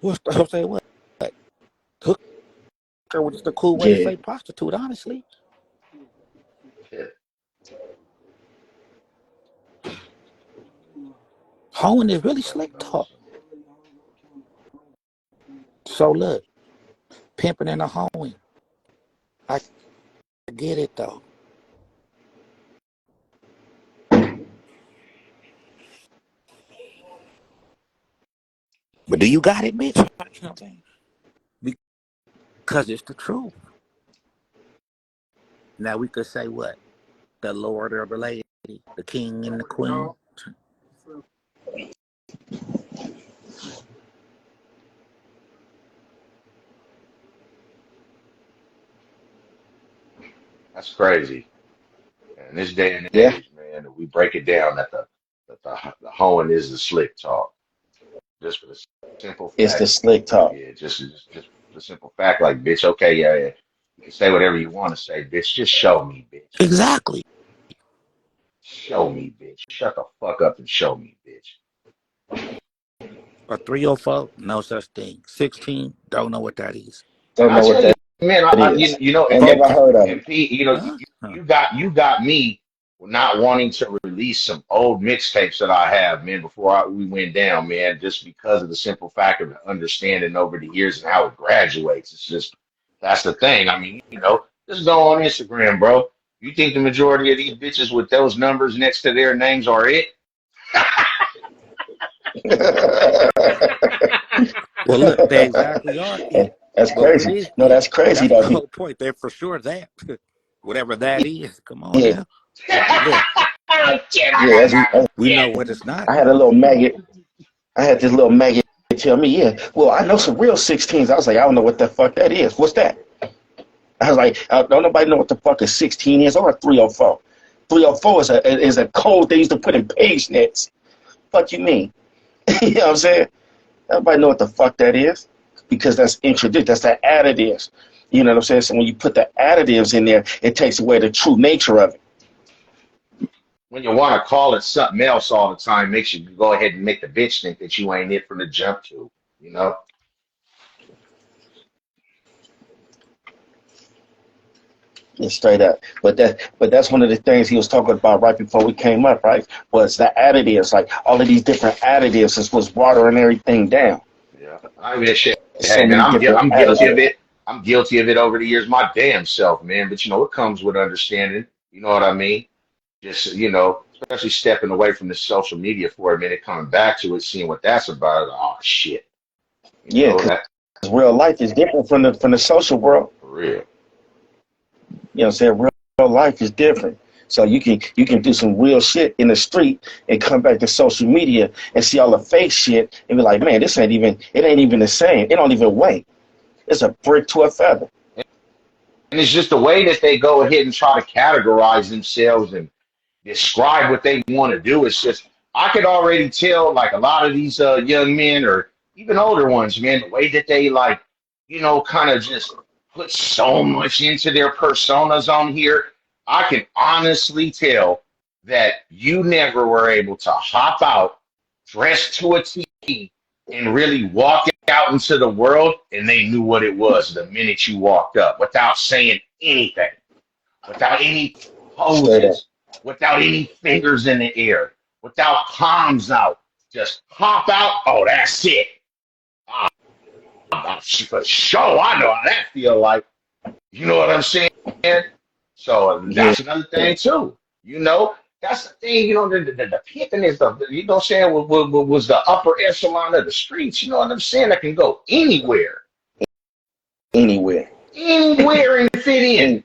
Speaker 1: What's the hoe say what? Hooker, which is the cool way to
Speaker 6: yeah,
Speaker 1: say prostitute, honestly. Hoeing is really slick talk. So look, pimping and a hoeing. I get it though. But do you got it, bitch? You know what I'm saying? Because it's the truth. Now we could say what? The Lord or the Lady, the King and the Queen.
Speaker 7: crazy. And this day and
Speaker 6: Yeah,
Speaker 7: age, man, we break it down that the hoeing is the slick talk. Just for the simple
Speaker 6: it's the
Speaker 7: fact,
Speaker 6: slick talk.
Speaker 7: yeah, just the simple fact, like, bitch, okay, yeah, yeah, you can say whatever you want to say, bitch. Just show me, bitch.
Speaker 1: Exactly.
Speaker 7: Show me, bitch. Shut the fuck up and show me, bitch.
Speaker 1: A 304, no such thing. 16, don't know what that is.
Speaker 7: And
Speaker 6: Don't
Speaker 7: I
Speaker 6: know what
Speaker 7: tell you,
Speaker 6: that
Speaker 7: man,
Speaker 6: is.
Speaker 7: you know,
Speaker 6: Ain't never heard of it.
Speaker 7: and Pete, you know,
Speaker 1: Huh? Huh.
Speaker 7: you got me not wanting to release some old mixtapes that I have, man, before we went down, man, just because of the simple fact of understanding over the years and how it graduates. It's just that's the thing. I mean, you know, just go on Instagram, bro. You think the majority of these bitches with those numbers next to their names are it?
Speaker 1: Well, look, they exactly are it.
Speaker 6: That's
Speaker 1: But what
Speaker 6: crazy.
Speaker 1: is
Speaker 6: No,
Speaker 1: it?
Speaker 6: that's crazy
Speaker 1: That's
Speaker 6: though.
Speaker 1: the whole point. They're for sure that. Whatever that is. Come on
Speaker 6: Yeah,
Speaker 1: now. Look,
Speaker 6: yeah.
Speaker 1: we know what it's not.
Speaker 6: I had a little maggot. I had this little maggot tell me, yeah, well, I know some real 16s. I was like, I don't know what the fuck that is. What's that? I was like, don't nobody know what the fuck a 16 is or a 304. 304 is a code they used to put in page nets. Fuck you mean? You know what I'm saying? Nobody know what the fuck that is because that's introduced. That's the additives. You know what I'm saying? So when you put the additives in there, it takes away the true nature of it.
Speaker 7: When you want to call it something else all the time, makes you go ahead and make the bitch think that you ain't it from the jump to, you know?
Speaker 6: Yeah, straight up. But that's one of the things he was talking about right before we came up, right? Was the additives, like all of these different additives is what's watering everything down.
Speaker 7: Yeah. I mean, shit.
Speaker 6: So
Speaker 7: Hey, man,
Speaker 6: many different
Speaker 7: I'm guilty of
Speaker 6: additives.
Speaker 7: it. I'm guilty of it over the years, my damn self, man. But, you know, it comes with understanding. You know what I mean? Just, you know, especially stepping away from the social media for a minute, coming back to it, seeing what that's about. Oh, shit. You
Speaker 6: Yeah,
Speaker 7: know,
Speaker 6: because
Speaker 7: that
Speaker 6: real life is different from the social world.
Speaker 7: for real.
Speaker 6: You know what I'm saying? Real life is different. So you can do some real shit in the street and come back to social media and see all the fake shit and be like, man, it ain't even the same. It don't even weigh. It's a brick to a feather.
Speaker 7: And it's just the way that they go ahead and try to categorize themselves and describe what they want to do. It's just I could already tell like a lot of these young men or even older ones, man, the way that they like, you know, kind of just put so much into their personas on here. I can honestly tell that you never were able to hop out, dressed to a T, and really walk out into the world, and they knew what it was the minute you walked up without saying anything, without any
Speaker 6: Straight up.
Speaker 7: poses, without any fingers in the air, without palms out. Just hop out. Oh, that's it. Ah, for sure, I know how that feel like. You know what I'm saying? So
Speaker 6: Yeah.
Speaker 7: that's another thing too. You know, that's the thing. You know, the pimping is the you know what I'm saying was the upper echelon of the streets. You know what I'm saying? That can go
Speaker 6: Anywhere.
Speaker 7: anywhere and fit in.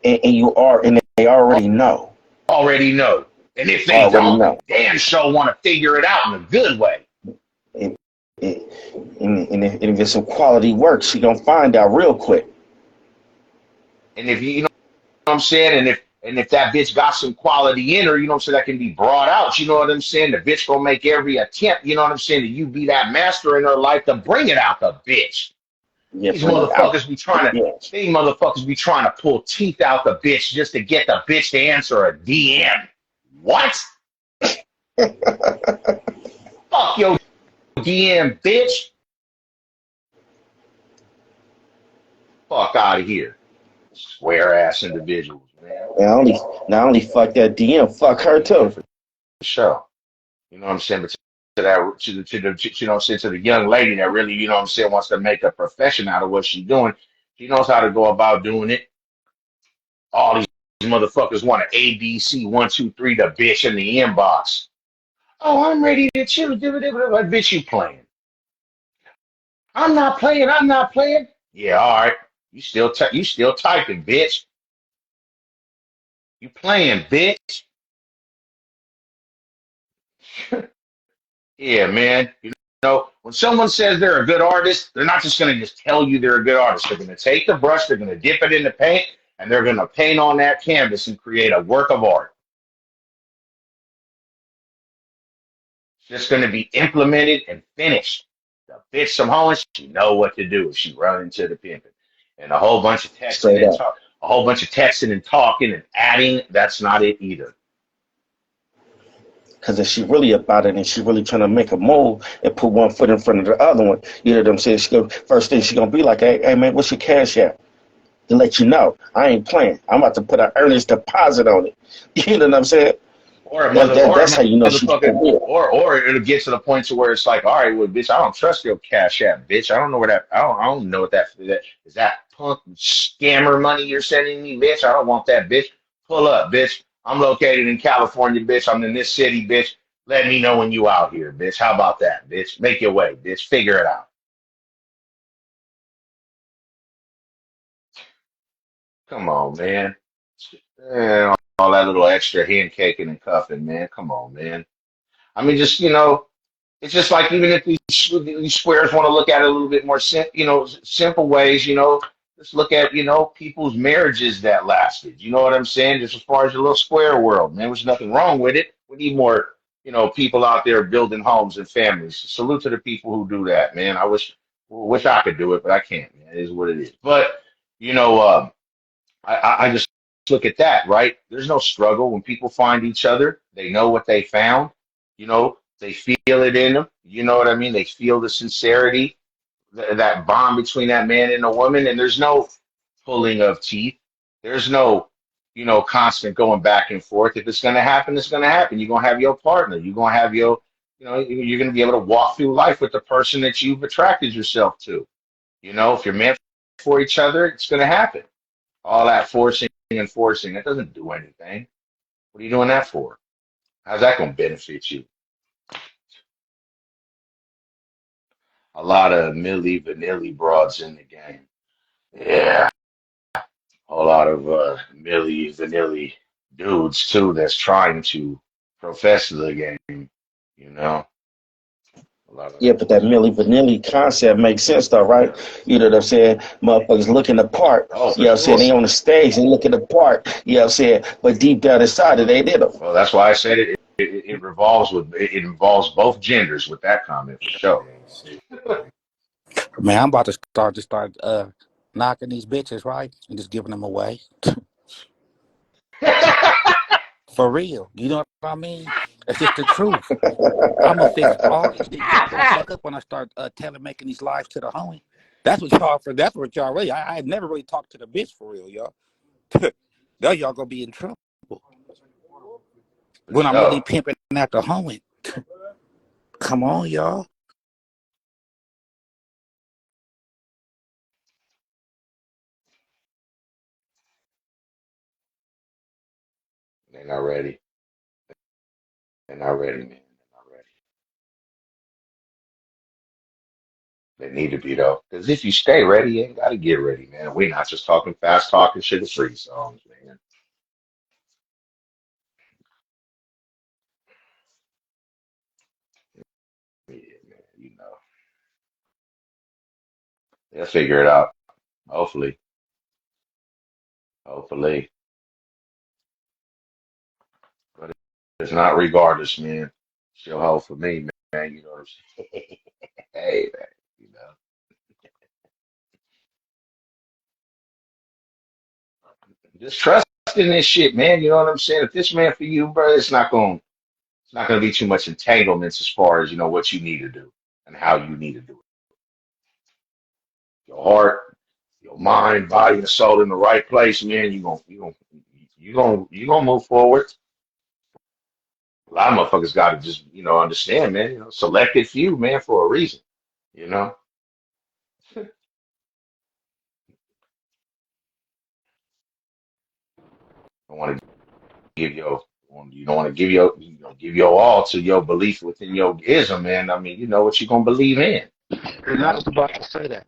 Speaker 6: And you are, and they already know.
Speaker 7: Already know. And if they
Speaker 6: Already
Speaker 7: don't, they
Speaker 6: know.
Speaker 7: damn sure want to figure it out in a good way.
Speaker 6: And, and if it's some quality work, she gonna find out real quick.
Speaker 7: And if you know what I'm saying, and if that bitch got some quality in her, you know what I'm saying, that can be brought out. You know what I'm saying? The bitch gonna make every attempt, you know what I'm saying, that you be that master in her life to bring it out the bitch.
Speaker 6: Yeah, bring it out. Yeah.
Speaker 7: These motherfuckers be trying to pull teeth out the bitch just to get the bitch to answer a DM. What? Fuck your DM, bitch. Fuck out of here. Square ass individuals, man.
Speaker 6: Not only fuck that DM, fuck her
Speaker 7: Yeah,
Speaker 6: too.
Speaker 7: for sure. You know what I'm saying? But to that, you know what I'm saying, to the young lady that really, you know what I'm saying, wants to make a profession out of what she's doing, she knows how to go about doing it. All these motherfuckers want an ABC 1, 2, 3 the bitch in the inbox. Oh, I'm ready to chill. What bitch you playing? I'm not playing. I'm not playing. Yeah, all right. You still typing, bitch. You playing, bitch. Yeah, man. You know, when someone says they're a good artist, they're not just going to just tell you they're a good artist. They're going to take the brush, they're going to dip it in the paint, and they're going to paint on that canvas and create a work of art. It's just going to be implemented and finished. The bitch from home, she know what to do if she run into the pimping. And a whole bunch of texting
Speaker 6: Straight
Speaker 7: and
Speaker 6: up.
Speaker 7: talk, a whole bunch of texting and talking and adding. That's not it either.
Speaker 6: Because if she really about it and she really trying to make a move and put one foot in front of the other one, you know what I'm saying? First thing she gonna be like, hey man, what's your cash app? To let you know, I ain't playing. I'm about to put an earnest deposit on it. You know what I'm saying? That's how you know she's for
Speaker 7: Motherfucker,
Speaker 6: real.
Speaker 7: or it'll get to the point to where it's like, all right, well, bitch, I don't trust your cash app, bitch. I don't know where that, I don't know what that is. That punk scammer money you're sending me, bitch. I don't want that, bitch. Pull up, bitch. I'm located in California, bitch. I'm in this city, bitch. Let me know when you out here, bitch. How about that, bitch? Make your way, bitch. Figure it out. Come on, man. Man, all that little extra hand caking and cuffing, man. Come on, man. I mean, just it's just like even if these squares want to look at it a little bit more, simple ways. Just look at people's marriages that lasted. You know what I'm saying? Just as far as the little square world, man, there's nothing wrong with it. We need more, people out there building homes and families. Salute to the people who do that, man. I wish I could do it, but I can't. Man. It is what it is. But you know, I just look at that, right? There's no struggle when people find each other. They know what they found. They feel it in them. You know what I mean? They feel the sincerity, that bond between that man and a woman, and there's no pulling of teeth. There's no, constant going back and forth. If it's going to happen, it's going to happen. You're going to have your partner. You're going to have you're going to be able to walk through life with the person that you've attracted yourself to. If you're meant for each other, it's going to happen. All that forcing and forcing, that doesn't do anything. What are you doing that for? How's that going to benefit you? A lot of Milli Vanilli broads in the game. Yeah, a lot of Milli Vanilli dudes too that's trying to profess the game. You know, a lot of
Speaker 6: Yeah, but that Milli Vanilli concept makes sense though, right? You know what I'm saying? Motherfuckers looking the part.
Speaker 7: oh
Speaker 6: You
Speaker 7: for
Speaker 6: know what I'm saying?
Speaker 7: sure.
Speaker 6: They on the stage, they looking the part. You know what I'm saying? But deep down inside, they did them.
Speaker 7: Well, that's why I said it involves both genders with that comment for sure.
Speaker 1: Man, I'm about to start knocking these bitches, right? And just giving them away. For real. You know what I mean? It's just the truth. I'm gonna fix all these things. Y'all gonna fuck up when I start making these lives to the homie. That's what y'all really. I had never really talked to the bitch for real, y'all. Now y'all gonna be in trouble
Speaker 7: For
Speaker 1: when I'm really
Speaker 7: sure.
Speaker 1: pimping at the homie. Come on, y'all.
Speaker 7: They're not ready. They're not ready, man. They're not ready. They need to be though, because if you stay ready, you ain't got to get ready, man. We're not just talking fast talking sugar free songs, man. Yeah, man. They'll figure it out. Hopefully, hopefully, but it's not regardless, man. She'll hold for me, man. You know what I'm saying? Hey, man. You know, just trust in this shit, man. You know what I'm saying? If this man for you, bro, it's not gonna be too much entanglements as far as what you need to do and how you need to do it. Your heart, your mind, body, and soul in the right place, man. You gonna move forward. A lot of motherfuckers got to just understand, man. Selected few, man, for a reason. You know, don't want to give your you don't want to give your all to your belief within your ism, man. I mean, you know what you're gonna believe in. You
Speaker 1: And I
Speaker 7: know,
Speaker 1: was about to say that.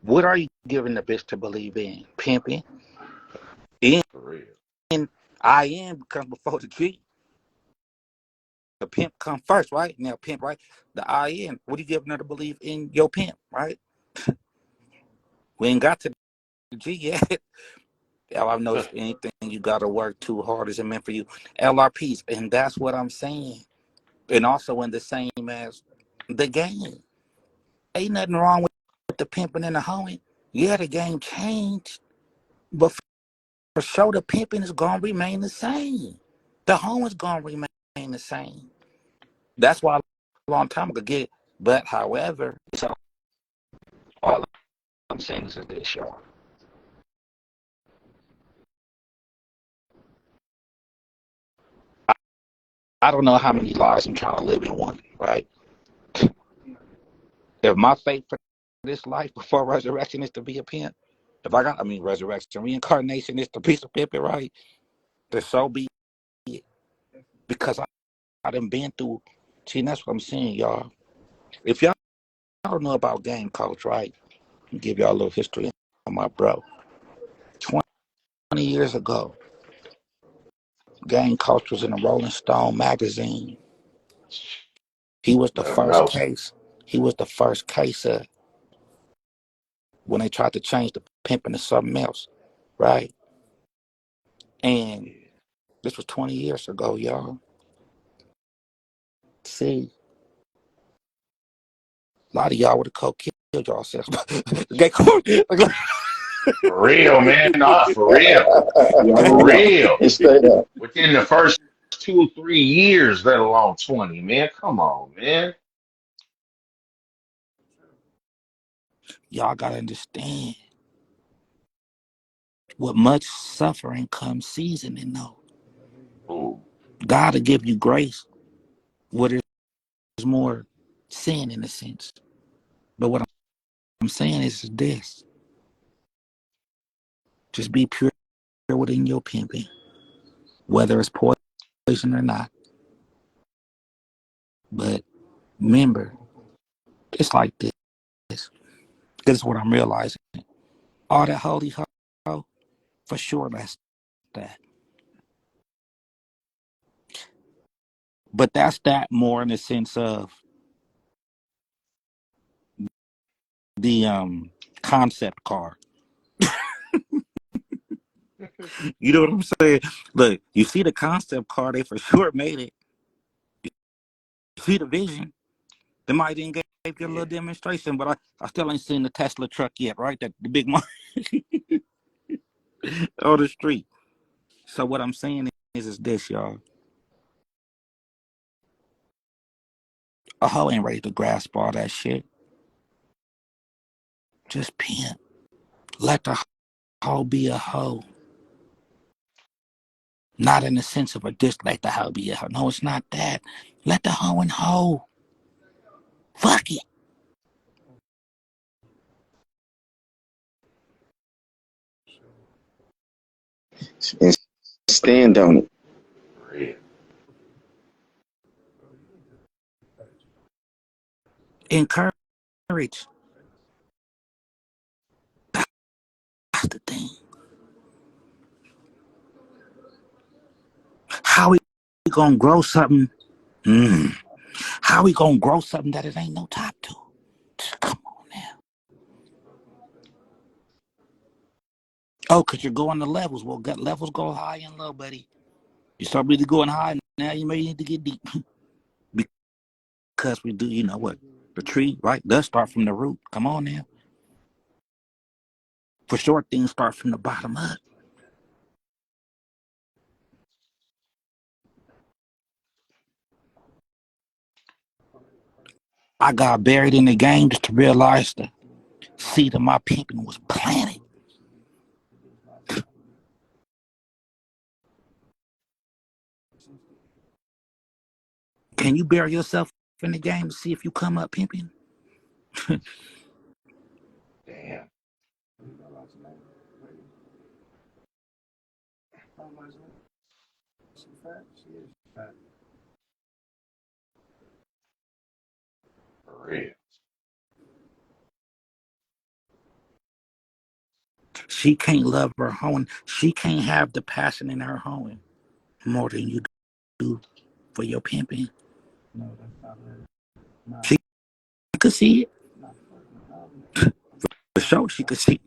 Speaker 1: What are you giving the bitch to believe in? Pimping? In
Speaker 7: for real.
Speaker 1: I am comes before the G. The pimp come first, right? Now pimp, right? The I in. What are you giving her to believe in your pimp, right? We ain't got to the G yet. All I know is anything you got to work too hard isn't meant for you. LRPs, and that's what I'm saying. And also in the same as the game, ain't nothing wrong with the pimping and the hoeing. Yeah, the game changed, but for sure the pimping is gonna remain the same. The hoeing's gonna remain the same. That's why a long time ago get it. But however, so all I'm saying is this, y'all. I don't know how many lives I'm trying to live in one, right? If my fate for this life before resurrection is to be a pimp, if I got, I mean, resurrection, reincarnation is to be a pimp, right? Then so be it. Because I done been through, see, that's what I'm saying, y'all. If y'all don't know about game coach, right? I'll give y'all a little history on my bro. 20 years ago, game coach was in a Rolling Stone magazine. He was the
Speaker 7: Let them
Speaker 1: first
Speaker 7: know.
Speaker 1: case. He was the first case of when they tried to change the pimping to something else, right? And this was 20 years ago, y'all. See, a lot of y'all would have killed yourselves.
Speaker 7: For real, man. Not for real.
Speaker 6: You
Speaker 7: For
Speaker 6: already know.
Speaker 7: real.
Speaker 6: It's straight up.
Speaker 7: Within the first 2 or 3 years, let alone 20, man. Come on, man.
Speaker 1: Y'all got to understand, with much suffering comes seasoning, though.
Speaker 7: Ooh,
Speaker 1: God will give you grace where there's more sin in a sense. But what I'm saying is this: just be pure within your pimping, whether it's poison or not. But remember, it's like this. This is what I'm realizing. All that holy ho, for sure, that's that. But that's that more in the sense of the concept car. You know what I'm saying? Look, you see the concept car, they for sure made it. You see the vision. They might even gave you a
Speaker 7: yeah.
Speaker 1: little demonstration, but I still ain't seen the Tesla truck yet, right? That the big one on the street. So what I'm saying is this, y'all. A hoe ain't ready to grasp all that shit. Just pimp. Let the hoe be a hoe. Not in the sense of a diss, let the hoe be a hoe. No, it's not that. Let the hoe and hoe. Fuck it.
Speaker 6: And stand on it.
Speaker 7: For real.
Speaker 1: Encourage. That's the thing. How we gonna grow something? Mm. How we gonna grow something that it ain't no top to? Come on now. Oh, cause you're going to levels. Well, levels go high and low, buddy. You start really going high now. You may need to get deep because we do. You know what? The tree, right? Does start from the root. Come on now. For sure, things start from the bottom up. I got buried in the game just to realize the seed of my pimping was planted. Can you bury yourself in the game to see if you come up pimping?
Speaker 7: Damn. For real.
Speaker 1: She can't love her home. She can't have the passion in her home more than you do for your pimping. She could see it. For sure, she could see it.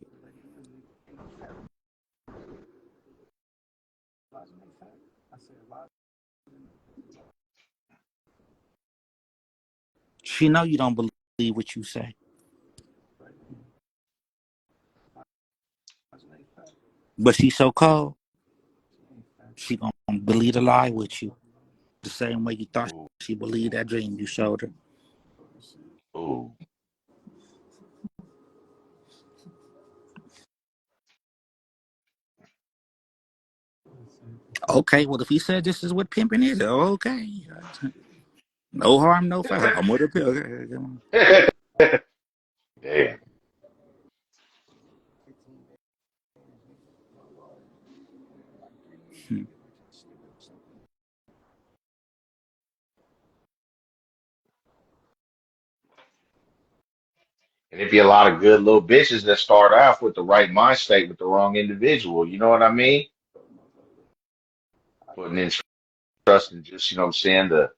Speaker 1: She know you don't believe what you say, but she's so cold. She gonna believe the lie with you the same way you thought
Speaker 7: Ooh,
Speaker 1: she believed that dream you showed her.
Speaker 7: ooh.
Speaker 1: Okay, well if he said this is what pimping is, okay. No harm, no foul. I'm with a pimp. Okay, come on.
Speaker 7: Damn.
Speaker 1: Hmm.
Speaker 7: And it'd be a lot of good little bitches that start off with the right mind state with the wrong individual. You know what I mean? Putting in trust and just, you know what I'm saying, the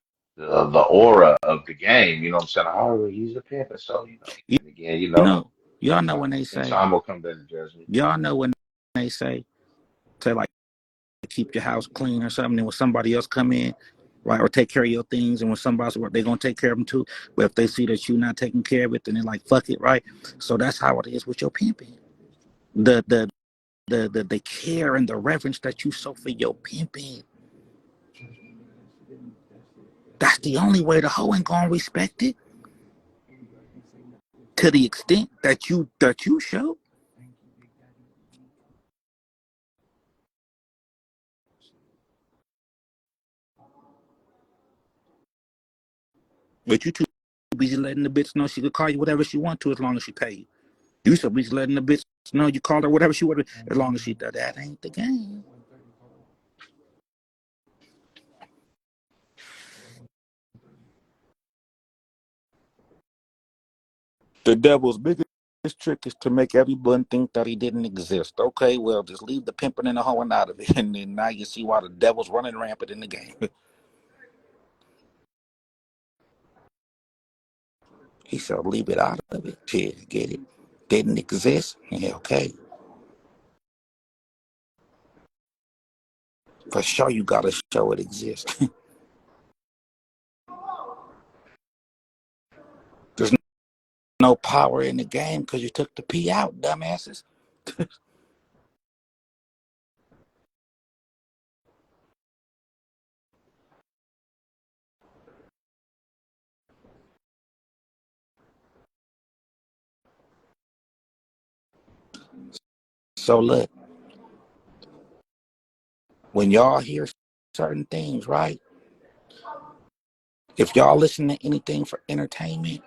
Speaker 7: aura of the game. You know what I'm saying? Oh, well, he's a pimp, and so
Speaker 1: You,
Speaker 7: And again,
Speaker 1: you know, y'all know when they
Speaker 7: in
Speaker 1: say,
Speaker 7: time will come to the judgment.
Speaker 1: y'all know when they say like keep your house clean or something, and when somebody else come in, right, or take care of your things, and when somebody's work, they're gonna take care of them too. But if they see that you're not taking care of it, then they're like, fuck it, right? So that's how it is with your pimping. The care and the reverence that you show for your pimping. That's the only way the hoe ain't gonna respect it to the extent that you show. But you too busy letting the bitch know she could call you whatever she want to as long as she pay you. You so busy letting the bitch know you call her whatever she want as long as she does. That ain't the game. The devil's biggest trick is to make everyone think that he didn't exist. Okay, well, just leave the pimping and the hoeing out of it, and then now you see why the devil's running rampant in the game. He said, leave it out of it. Shit, get it? Didn't exist? Yeah, okay. For sure, you gotta show it exists. There's no power in the game because you took the P out, dumbasses. So look, when y'all hear certain things, right? If y'all listen to anything for entertainment,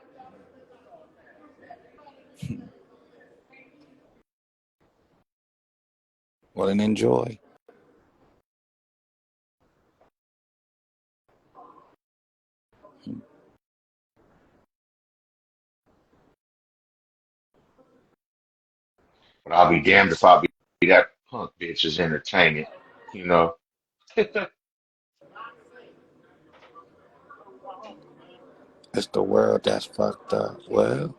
Speaker 1: well, then enjoy.
Speaker 7: But I'll be damned if I'll be that punk bitch's entertainment. You know?
Speaker 1: It's the world that's fucked up.
Speaker 7: Yeah,
Speaker 1: Well,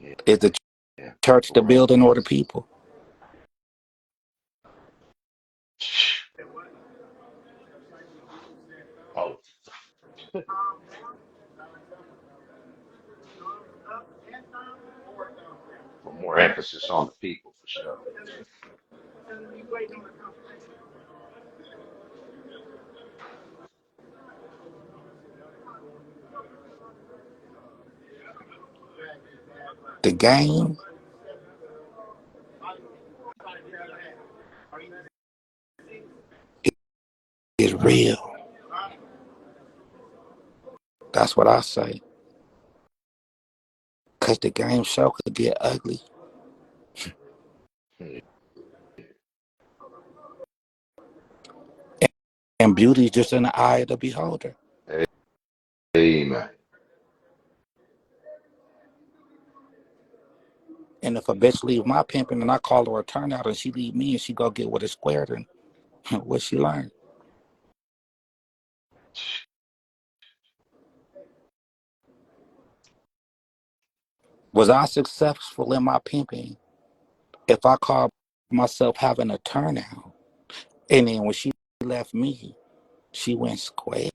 Speaker 7: yeah,
Speaker 1: is the
Speaker 7: yeah.
Speaker 1: church the
Speaker 7: World
Speaker 1: building or the
Speaker 7: is.
Speaker 1: people?
Speaker 7: Oh, put more emphasis on the people for sure.
Speaker 1: The game is real. That's what I say. Because the game show could get ugly. And beauty's just in the eye of the beholder.
Speaker 7: Yeah. Amen.
Speaker 1: And if a bitch leave my pimping and I call her a turnout and she leave me and she go get what is squared, then what she learn? Was I successful in my pimping if I called myself having a turnout and then when she left me, she went square?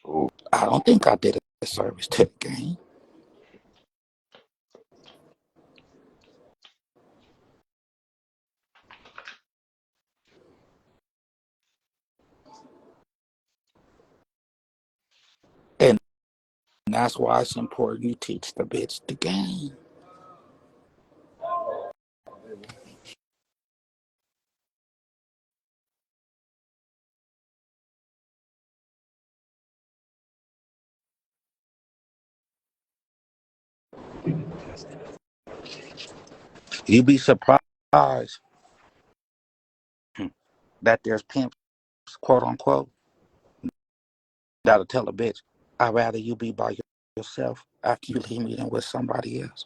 Speaker 7: Ooh.
Speaker 1: I don't think I did a service to the game. And that's why it's important you teach the bitch the game. You'd be surprised that there's pimps, quote unquote, that'll tell a bitch, I'd rather you be by yourself after you leave me than with somebody else.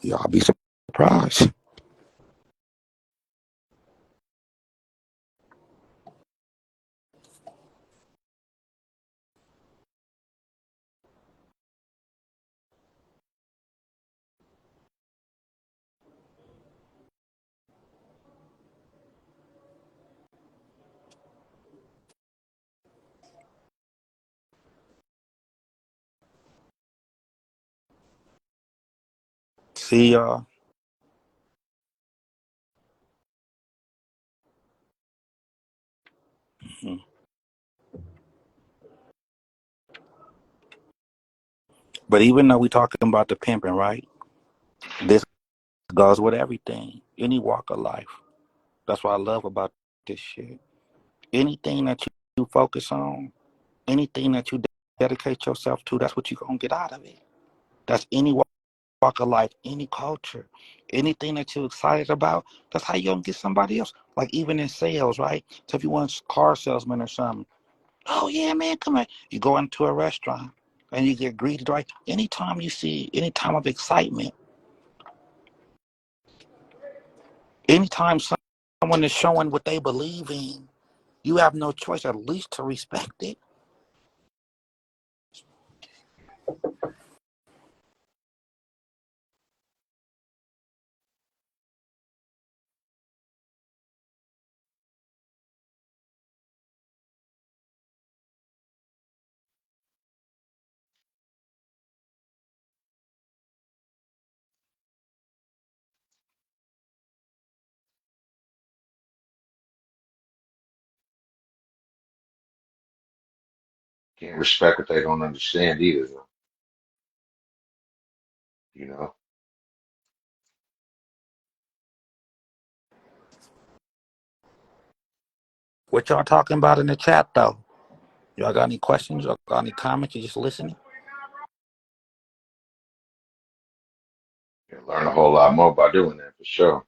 Speaker 1: Y'all be surprised. See y'all. Mhm. But even though we talking about the pimping, right? This goes with everything, any walk of life. That's what I love about this shit. Anything that you focus on, anything that you dedicate yourself to, that's what you're going to get out of it. That's any walk of life, any culture, anything that you're excited about, that's how you're going to get somebody else. Like even in sales, right? So if you want a car salesman or something, oh yeah, man, come on. You go into a restaurant and you get greeted, right? Anytime you see any time of excitement, anytime someone is showing what they believe in, you have no choice at least to respect it.
Speaker 7: Can't respect what they don't understand either, though. You know?
Speaker 1: What y'all talking about in the chat though? Y'all got any questions? Y'all got any comments? You just listening?
Speaker 7: You learn a whole lot more by doing that for sure.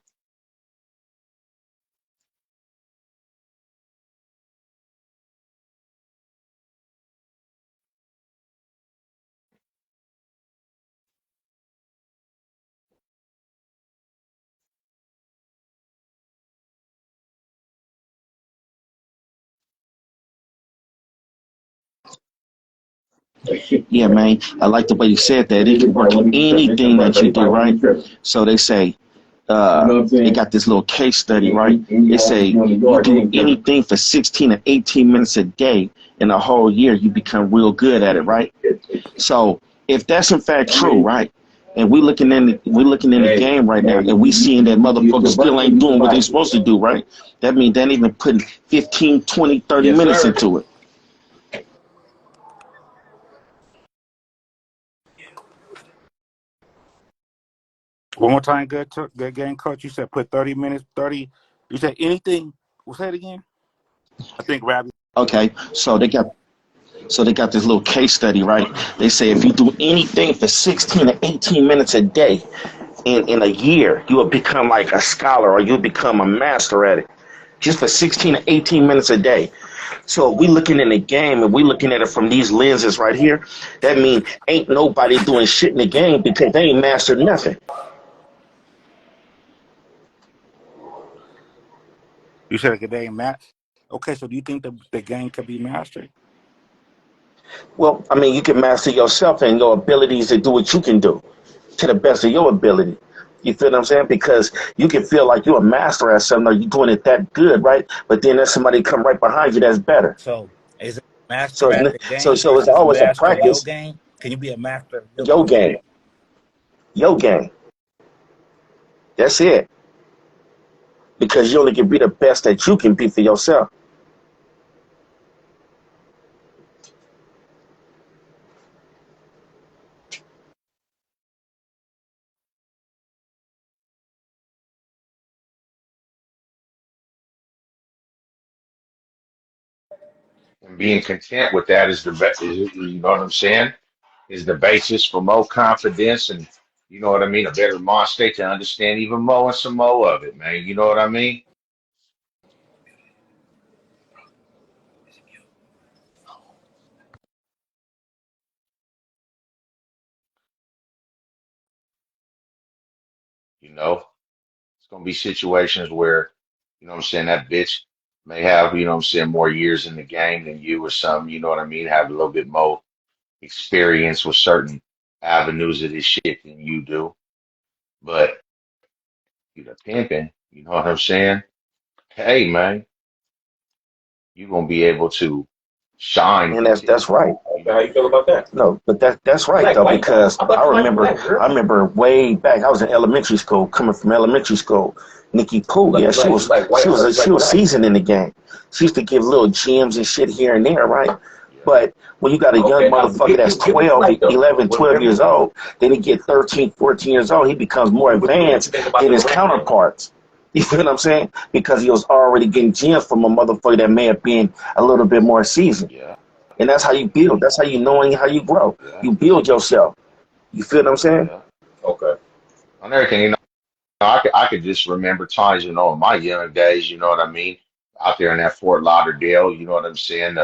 Speaker 6: Yeah, man. I like the way you said that. It can work in anything that you do, right? So they say, they got this little case study, right? They say you do anything for 16 to 18 minutes a day in a whole year, you become real good at it, right? So if that's in fact true, right? And we looking in the game right now, and we seeing that motherfuckers still ain't doing what they supposed to do, right? That means they ain't even putting 15, 20, 30 minutes into it.
Speaker 1: One more time, good game coach. You said put 30 minutes, 30. You said anything. We'll say it again. I think Rabbi.
Speaker 6: Okay, so they got this little case study, right? They say if you do anything for 16 to 18 minutes a day in a year, you will become like a scholar or you'll become a master at it. Just for 16 to 18 minutes a day. So if we looking in the game and we looking at it from these lenses right here, that means ain't nobody doing shit in the game because they ain't mastered nothing.
Speaker 1: You said a game match. Okay, so do you think the game could be mastered?
Speaker 6: Well, I mean, you can master yourself and your abilities to do what you can do. to the best of your ability. You feel what I'm saying? Because you can feel like you're a master at something or you're doing it that good, right? But then there's somebody come right behind you that's better.
Speaker 1: So is it
Speaker 6: So
Speaker 1: master
Speaker 6: it's
Speaker 1: at the
Speaker 6: so
Speaker 1: game
Speaker 6: so it's
Speaker 1: versus a
Speaker 6: always a
Speaker 1: master of your
Speaker 6: practice.
Speaker 1: game? Can you be a master of your
Speaker 6: Your
Speaker 1: game?
Speaker 6: game, your game. That's it. Because you only can be the best that you can be for yourself.
Speaker 7: And being content with that is the best. You know what I'm saying? Is the basis for more confidence and you know what I mean, a better mind state to understand even more and some more of it, man. You know what I mean? You know, it's gonna be situations where, you know what I'm saying, that bitch may have, you know what I'm saying, more years in the game than you or something, you know what I mean, have a little bit more experience with certain avenues of this shit than you do. But you the pimping, you know what I'm saying? Hey man, you're gonna be able to shine
Speaker 6: And
Speaker 7: into
Speaker 6: that's
Speaker 7: that.
Speaker 6: right.
Speaker 7: You know how you feel about that?
Speaker 6: No, but that's right though, because I remember way back I was in elementary school, coming from elementary school. Nikki Pooh, yeah, she was seasoned in the game. She used to give little gems and shit here and there, right?
Speaker 7: Yeah.
Speaker 6: But when you got a young motherfucker that's 12, 11, 12 years old, then he get 13, 14 years old, he becomes more advanced than his counterparts. You feel what I'm saying? Because he was already getting gems from a motherfucker that may have been a little bit more seasoned.
Speaker 7: Yeah.
Speaker 6: And that's how you build. That's how you know and how you grow.
Speaker 7: Yeah.
Speaker 6: You build yourself. You feel what I'm saying?
Speaker 7: Yeah. Okay. On everything, you know, I could just remember times, you know, in my young days, you know what I mean, out there in that Fort Lauderdale, you know what I'm saying,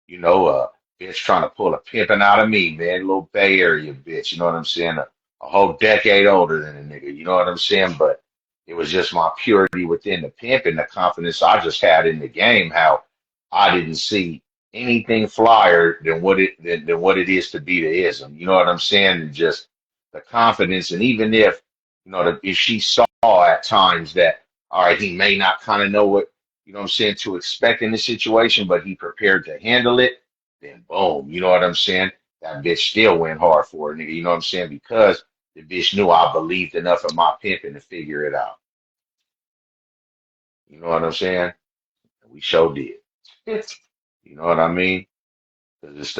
Speaker 7: you know, bitch trying to pull a pimping out of me, man, little Bay Area bitch, you know what I'm saying, a whole decade older than a nigga, you know what I'm saying, but it was just my purity within the pimp and the confidence I just had in the game, how I didn't see anything flyer than what it is to be the ism, you know what I'm saying, and just the confidence, and even if you know, if she saw at times that, all right, he may not kind of know what, you know what I'm saying, to expect in this situation, but he prepared to handle it, then boom, you know what I'm saying? That bitch still went hard for it, nigga, you know what I'm saying? Because the bitch knew I believed enough in my pimping to figure it out. You know what I'm saying? And we sure did. You know what I mean? 'Cause it's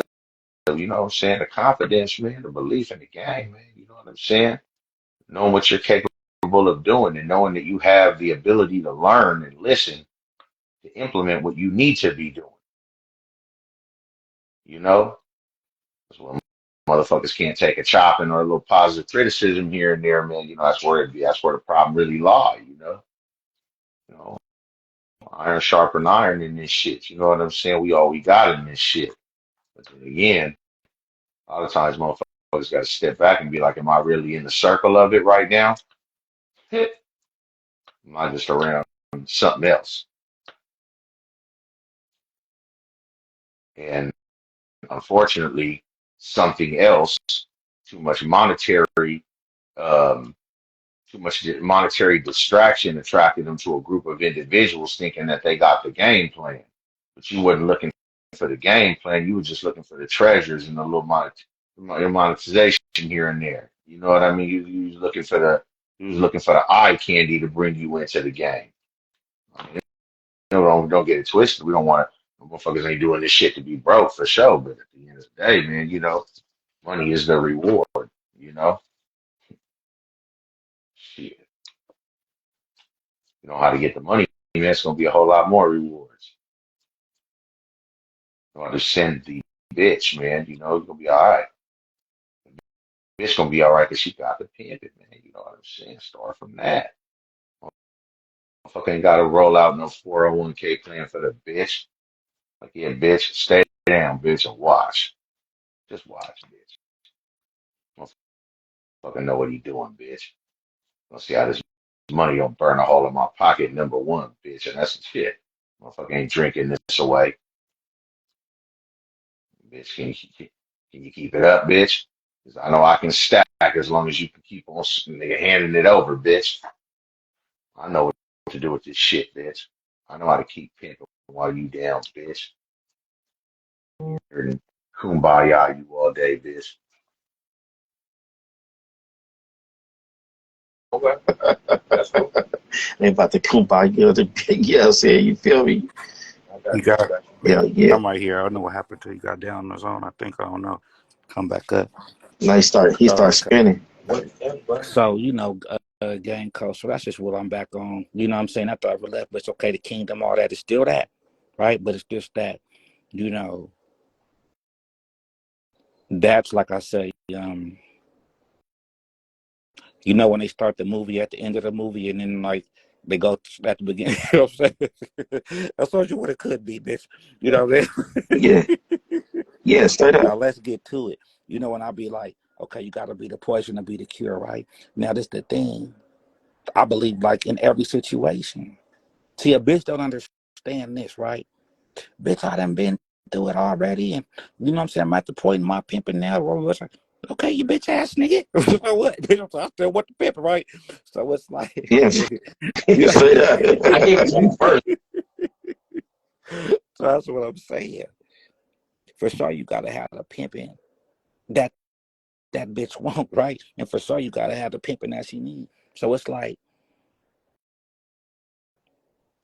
Speaker 7: the, you know what I'm saying, the confidence, man, the belief in the game, man. You know what I'm saying? Knowing what you're capable of doing and knowing that you have the ability to learn and listen to implement what you need to be doing. You know, that's when motherfuckers can't take a chopping or a little positive criticism here and there, man. You know, that's where the problem really lie. You know, iron sharpen iron in this shit. You know what I'm saying? We all we got in this shit. But then again, a lot of times motherfuckers got to step back and be like, am I really in the circle of it right now? Am I just around something else? And unfortunately, something else, too much um, too much monetary distraction attracted them to a group of individuals thinking that they got the game plan. But you wasn't looking for the game plan. You were just looking for the treasures and the little monetization here and there. You know what I mean? You was looking for you was looking for the eye candy to bring you into the game. I mean, don't get it twisted. We don't want to. Motherfuckers ain't doing this shit to be broke for sure. But at the end of the day, man, you know, money is the reward. You know, shit. You know how to get the money, man. It's gonna be a whole lot more rewards. You know how to send the bitch, man. You know, it's gonna be all right. Bitch gonna be all right because she got the pimp it, man. You know what I'm saying? Start from that. Motherfucker ain't gotta roll out no 401k plan for the bitch. Like, yeah, bitch, stay down, bitch, and watch. Just watch, bitch. Motherfucker know what he doing, bitch. Let's see how this money don't burn a hole in my pocket, number one, bitch. And that's the shit. Motherfucker ain't drinking this away. Bitch, can you keep it up, bitch? 'Cause I know I can stack as long as you can keep on nigga handing it over, bitch. I know what to do with this shit, bitch. I know how to keep pimping while you down, bitch. And kumbaya you all day, bitch.
Speaker 6: Okay. That's cool. They about to kumbaya the big, yeah, saying, you feel me?
Speaker 1: You got,
Speaker 6: Yeah, yeah.
Speaker 1: I'm right here. I don't know what happened to you. Got down on the zone. I think I don't know. Come back up.
Speaker 6: Now he starts
Speaker 1: Okay.
Speaker 6: spinning.
Speaker 1: So gang coach. So that's just what I'm back on. You know what I'm saying? After I left, but it's okay. The kingdom, all that is still that, right? But it's just that, you know, that's like I say. When they start the movie at the end of the movie, and then like they go at the beginning. You know what I'm saying? That's what it could be, bitch. You know what I'm
Speaker 6: Yeah,
Speaker 1: saying?
Speaker 6: yeah, straight
Speaker 1: Now
Speaker 6: up.
Speaker 1: let's get to it. When I be like, okay, you got to be the poison to be the cure, right? Now this the thing. I believe like in every situation. See, a bitch don't understand this, right? Bitch, I done been through it already, and you know what I'm saying. I'm at the point in my pimping now. Where it's like, okay, you bitch ass nigga. So what? I still want the pimping, right? So it's like,
Speaker 6: Yeah,
Speaker 1: you know.
Speaker 6: straight up. I gave it to you first.
Speaker 1: So that's what I'm saying. For sure, you gotta have the pimping that bitch won't, right? And for sure, you gotta have the pimping that she needs. So it's like,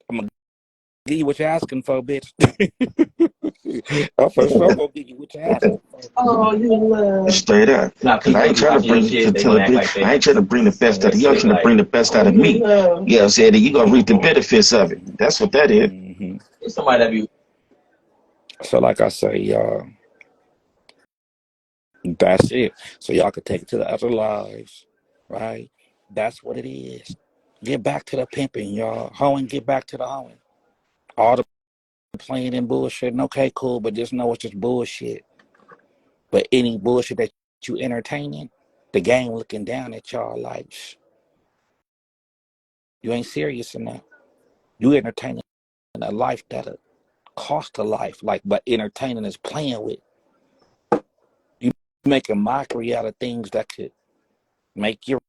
Speaker 1: I'm gonna give you what you're asking for, bitch. I'm for sure gonna give you what you're asking for.
Speaker 6: Oh, you straight up. Because I ain't trying to bring I ain't trying to bring the best out of you. I'm trying to bring the best out of me. You know what I'm saying? You gonna reap the benefits of it. That's what that is.
Speaker 1: Mm-hmm.
Speaker 6: It's somebody that be.
Speaker 1: So like I say, y'all, that's it. So y'all could take it to the other lives, right? That's what it is. Get back to the pimping, y'all. Hoeing, get back to the hoeing. All the playing and bullshit, okay, cool, but just know it's just bullshit. But any bullshit that you entertaining, the game looking down at y'all like, you ain't serious enough. You entertaining a life that'll cost a life, like, but entertaining is playing with. You making mockery out of things that could make you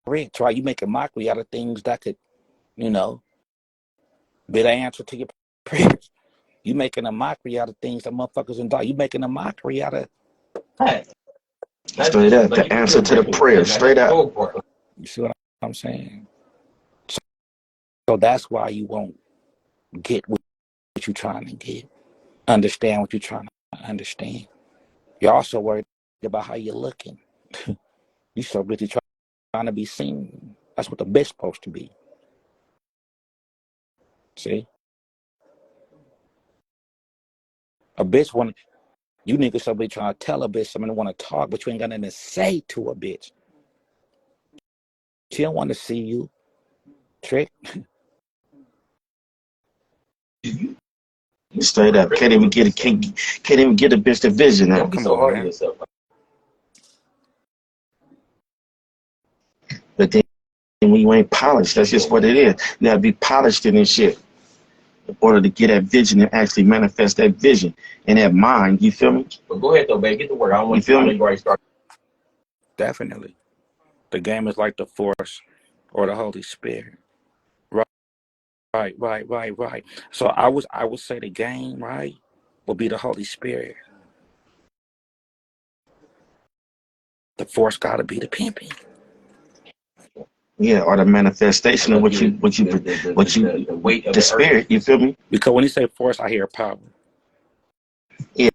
Speaker 1: rich, right? You make a mockery out of things that could, you know, be the answer to your prayers. You making a mockery out of things that motherfuckers and die. You making a mockery out of.
Speaker 6: Hey, straight up, the answer to the prayer. Straight up.
Speaker 1: You see what I'm saying? So that's why you won't get what you're trying to get. Understand what you're trying to understand. You're also worried about how you're looking. You so busy trying to be seen. That's what the bitch supposed to be. See? A bitch want you niggas so be trying to tell a bitch something want to talk, but you ain't got nothing to say to a bitch. She don't want to see you. Trick.
Speaker 6: Straight up. Can't even get a bitch the vision now.
Speaker 1: Oh, come on, man.
Speaker 6: But then when you ain't polished, that's just what it is. You gotta be polished in this shit in order to get that vision and actually manifest that vision and that mind. You feel me? But go ahead though, babe. Get to work. I don't want you feel me? Already start.
Speaker 1: Definitely. The game is like the Force or the Holy Spirit. Right. So I would say the game, right, will be the Holy Spirit. The Force gotta be the pimping.
Speaker 6: Yeah, or the manifestation of the spirit. You feel me?
Speaker 1: Because when you say Force, I hear power.
Speaker 6: Yeah,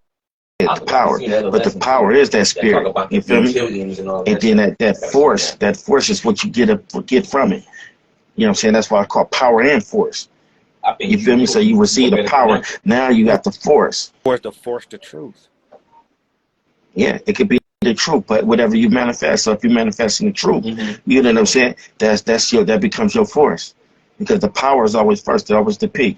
Speaker 6: the power. But the power is that spirit. You feel me? And then that force is what you get from it. You know what I'm saying? That's why I call power and force. You feel me? So you receive the power. Now you got the force.
Speaker 1: Or the Force, the truth.
Speaker 6: Yeah, it could be the truth, but whatever you manifest, so if you manifest in the truth, you know what I'm saying? That becomes your force. Because the power is always first, it's always the peak.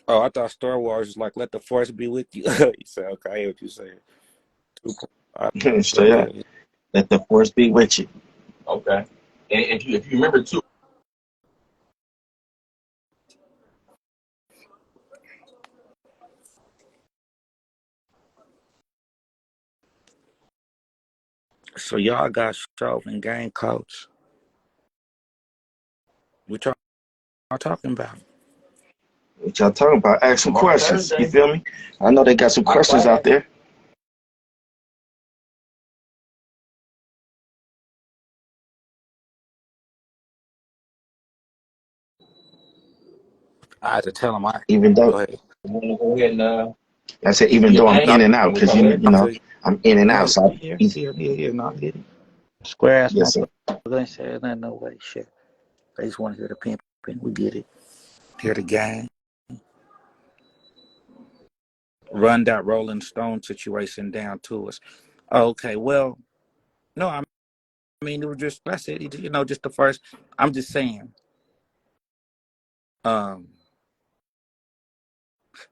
Speaker 1: Oh, I thought Star Wars was like, let the Force be with you. You said, okay, I hear what you saying.
Speaker 6: Straight up. Let the force be with you. Okay. And if you remember too,
Speaker 1: So y'all got Chauvin game coach. What y'all talking about?
Speaker 6: What y'all talking about? Ask some questions. You feel me? I know they got some questions out there.
Speaker 1: I had to tell him.
Speaker 6: Even
Speaker 1: Go
Speaker 6: though
Speaker 1: ahead.
Speaker 4: Go ahead and
Speaker 6: I said, even though I'm
Speaker 1: No,
Speaker 6: in and out, because you
Speaker 1: I
Speaker 6: know
Speaker 1: feel you.
Speaker 6: I'm in and
Speaker 1: No,
Speaker 6: out. So
Speaker 1: yeah. No, I get it. Square ass
Speaker 6: yes, sir.
Speaker 1: motherfucker ain't said nothing, no way. Shit. They just want to hear the pimping. We get it. Hear the gang. Run that Rolling Stone situation down to us. Okay, well, no, I mean, it was just, that's it. You know, just the first. I'm just saying, um,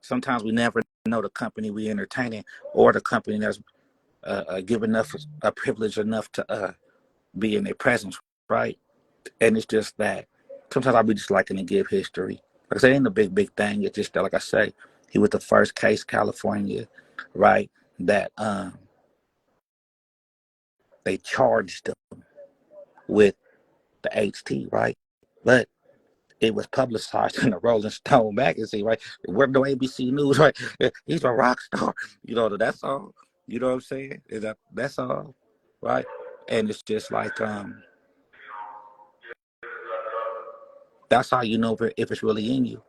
Speaker 1: sometimes we never know the company we entertaining or the company that's giving us a privilege enough to be in their presence, right? And it's just that sometimes I'll be just liking to give history. Like I say, it ain't a big thing. It's just that, like I say, he was the first case, California, right? That they charged him with the HT, right? But it was publicized in the Rolling Stone magazine, right? We're no ABC News, right? He's a rock star, you know. That's all. You know what I'm saying? That's all, right? And it's just like that's how you know if it's really in you,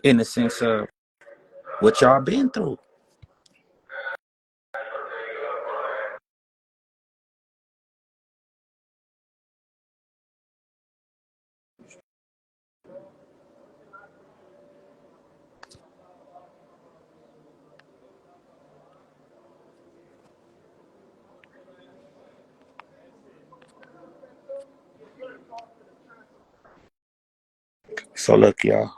Speaker 1: in the sense of what y'all been through. So look, y'all.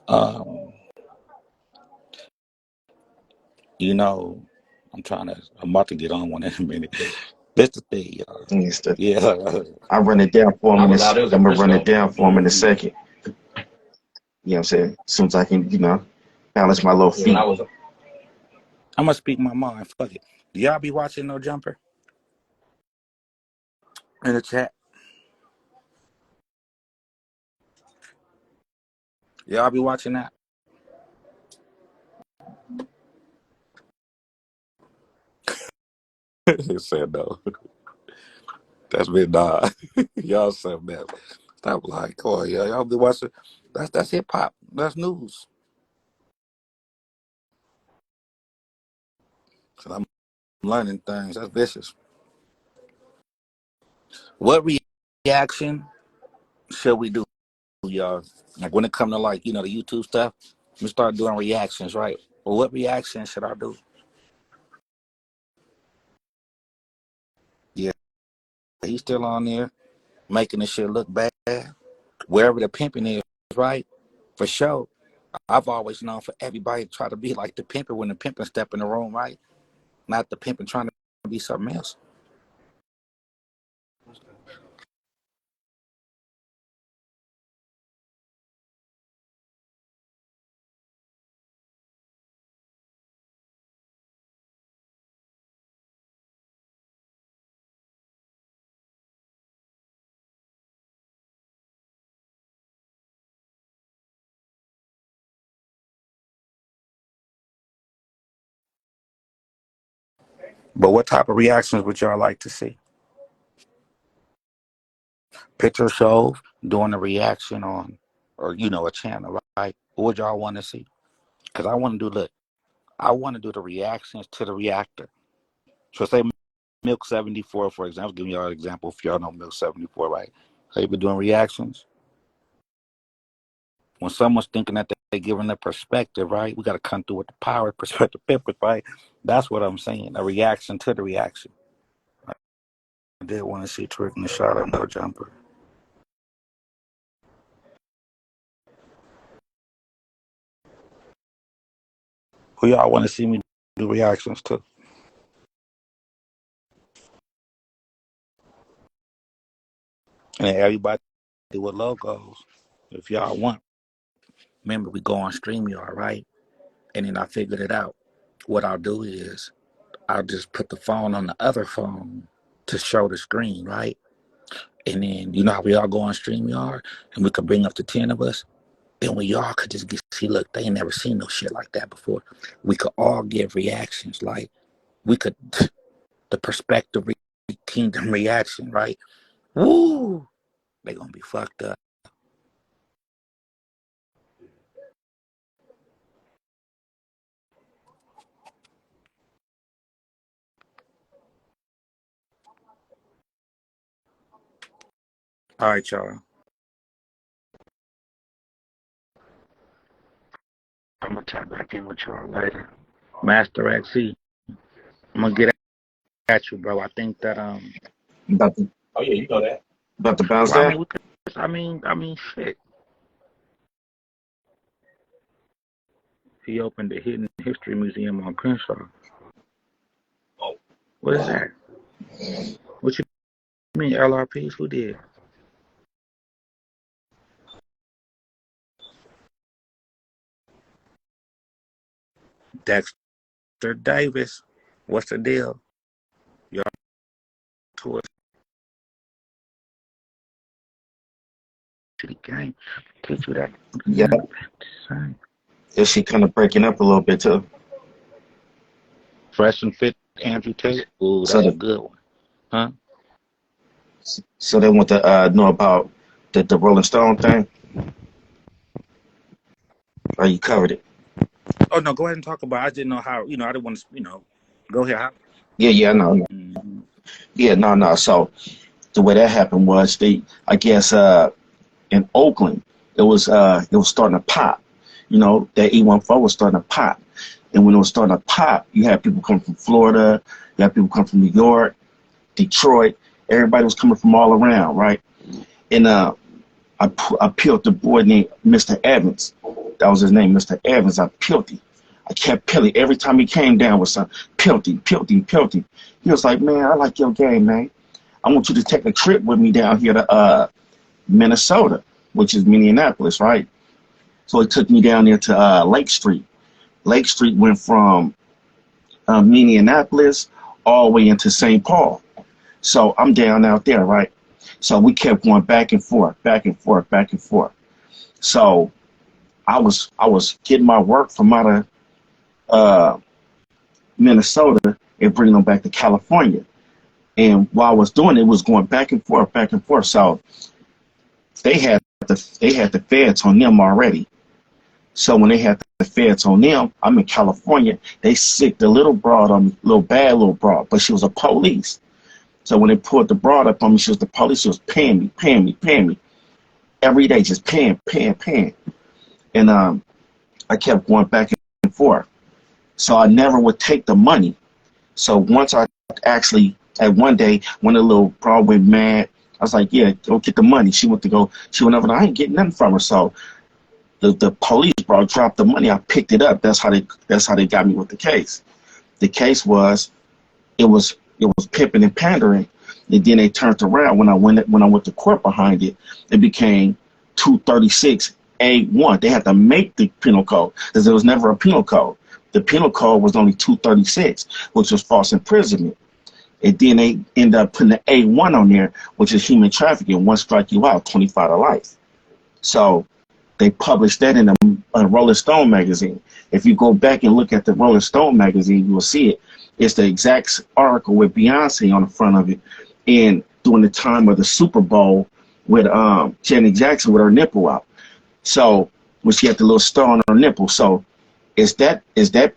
Speaker 1: Um, you know, I'm about to get on one in a minute. That's the thing, y'all.
Speaker 6: Yes, sir.
Speaker 1: Yeah.
Speaker 6: I run it down for him. I'm gonna run it down for him in a
Speaker 1: Mhm.
Speaker 6: second. You know what I'm saying? As soon as I can, balance my little feet.
Speaker 1: I'm gonna speak my mind. Fuck it. Do y'all be watching No Jumper in the chat? Y'all be watching that? He said no. That's been nah. Y'all said that. Stop lying. Come on, y'all be watching. That's hip hop. That's news. So I'm learning things. That's vicious. What reaction should we do, y'all? Like when it come to the YouTube stuff, we start doing reactions, right? Well, what reaction should I do? Yeah, he's still on there making the shit look bad. Wherever the pimping is, right? For sure. I've always known for everybody to try to be like the pimper when the pimping step in the room, right? Not the pimping trying to be something else. But what type of reactions would y'all like to see? Picture shows doing a reaction on, or a channel, right? What would y'all want to see? Because I want to do the reactions to the reactor. So say Milk 74, for example, giving y'all an example if y'all know Milk 74, right? So you've been doing reactions. When someone's thinking that they're giving a perspective, right? We got to come through with the power perspective, right? That's what I'm saying. A reaction to the reaction. I did want to see Trick in the shot at No Jumper. Who y'all want to see me do reactions to? And everybody with logos. If y'all want, remember we go on StreamYard, right? And then I figured it out. What I'll do is I'll just put the phone on the other phone to show the screen, right? And then you know how we all go on StreamYard and we could bring up to 10 of us. And we all could just see, look, they ain't never seen no shit like that before. We could all give reactions. Like we could the perspective kingdom reaction, right? Woo! They gonna be fucked up. All right, y'all. I'm gonna tap back in with y'all later. Master XC. I'm gonna get at you, bro. I think that
Speaker 6: About to,
Speaker 4: Oh yeah, you know that.
Speaker 6: about to bounce
Speaker 1: well, I
Speaker 6: that?
Speaker 1: mean we could shit. He opened the Hidden History Museum on Crenshaw.
Speaker 4: Oh,
Speaker 1: What is that? What you mean, LRPs? Who did? Dexter Davis. What's the deal? Y'all towards the game. Teach you that.
Speaker 6: Yeah. Is she kind of breaking up a little bit too?
Speaker 1: Fresh and fit Andrew Tate. Ooh,
Speaker 6: So
Speaker 1: that's a
Speaker 6: the,
Speaker 1: good one. Huh?
Speaker 6: so they want to know about the Rolling Stone thing. Or you covered it?
Speaker 1: Oh no, go ahead and talk about it. I didn't know how, I didn't want to, go ahead.
Speaker 6: Yeah, yeah, I know.
Speaker 1: Mm-hmm.
Speaker 6: Yeah, no, no. So the way that happened was I guess in Oakland it was starting to pop. That E14 was starting to pop. And when it was starting to pop, you had people come from Florida, you had people come from New York, Detroit. Everybody was coming from all around, right? And I peeled the boy named Mr. Evans. That was his name, Mr. Evans. I peeled him. I kept peeling every time he came down with something. Peeled him, peeled him, peeled him. He was like, man, I like your game, man. I want you to take a trip with me down here to Minnesota, which is Minneapolis, right? So he took me down there to Lake Street. Lake Street went from Minneapolis all the way into St. Paul. So I'm down out there, right? So we kept going back and forth, back and forth, back and forth. So I was getting my work from out of Minnesota and bringing them back to California. And while I was doing it, was going back and forth, back and forth. So they had the feds on them already. So when they had the feds on them, I'm in California. They sicked a little broad on me, little bad little broad, but she was a police. So when they pulled the broad up on me, she was the police. She was paying me, paying me, paying me every day, just paying, paying, paying. And I kept going back and forth. So I never would take the money. So once I actually, at one day, when the little broad went mad, I was like, yeah, go get the money. She went over, I ain't getting nothing from her. So the police bro dropped the money. I picked it up. That's how they got me with the case. The case was it was pimping and pandering, and then they turned around when I went to court behind it. It became 236A1. They had to make the penal code because there was never a penal code. The penal code was only 236, which was false imprisonment. And then they end up putting the A1 on there, which is human trafficking. One strike you out, 25 to life. So they published that in a Rolling Stone magazine. If you go back and look at the Rolling Stone magazine, you will see it. It's the exact article with Beyonce on the front of it. And during the time of the Super Bowl with Janet Jackson with her nipple out. So when she had the little star on her nipple. So is that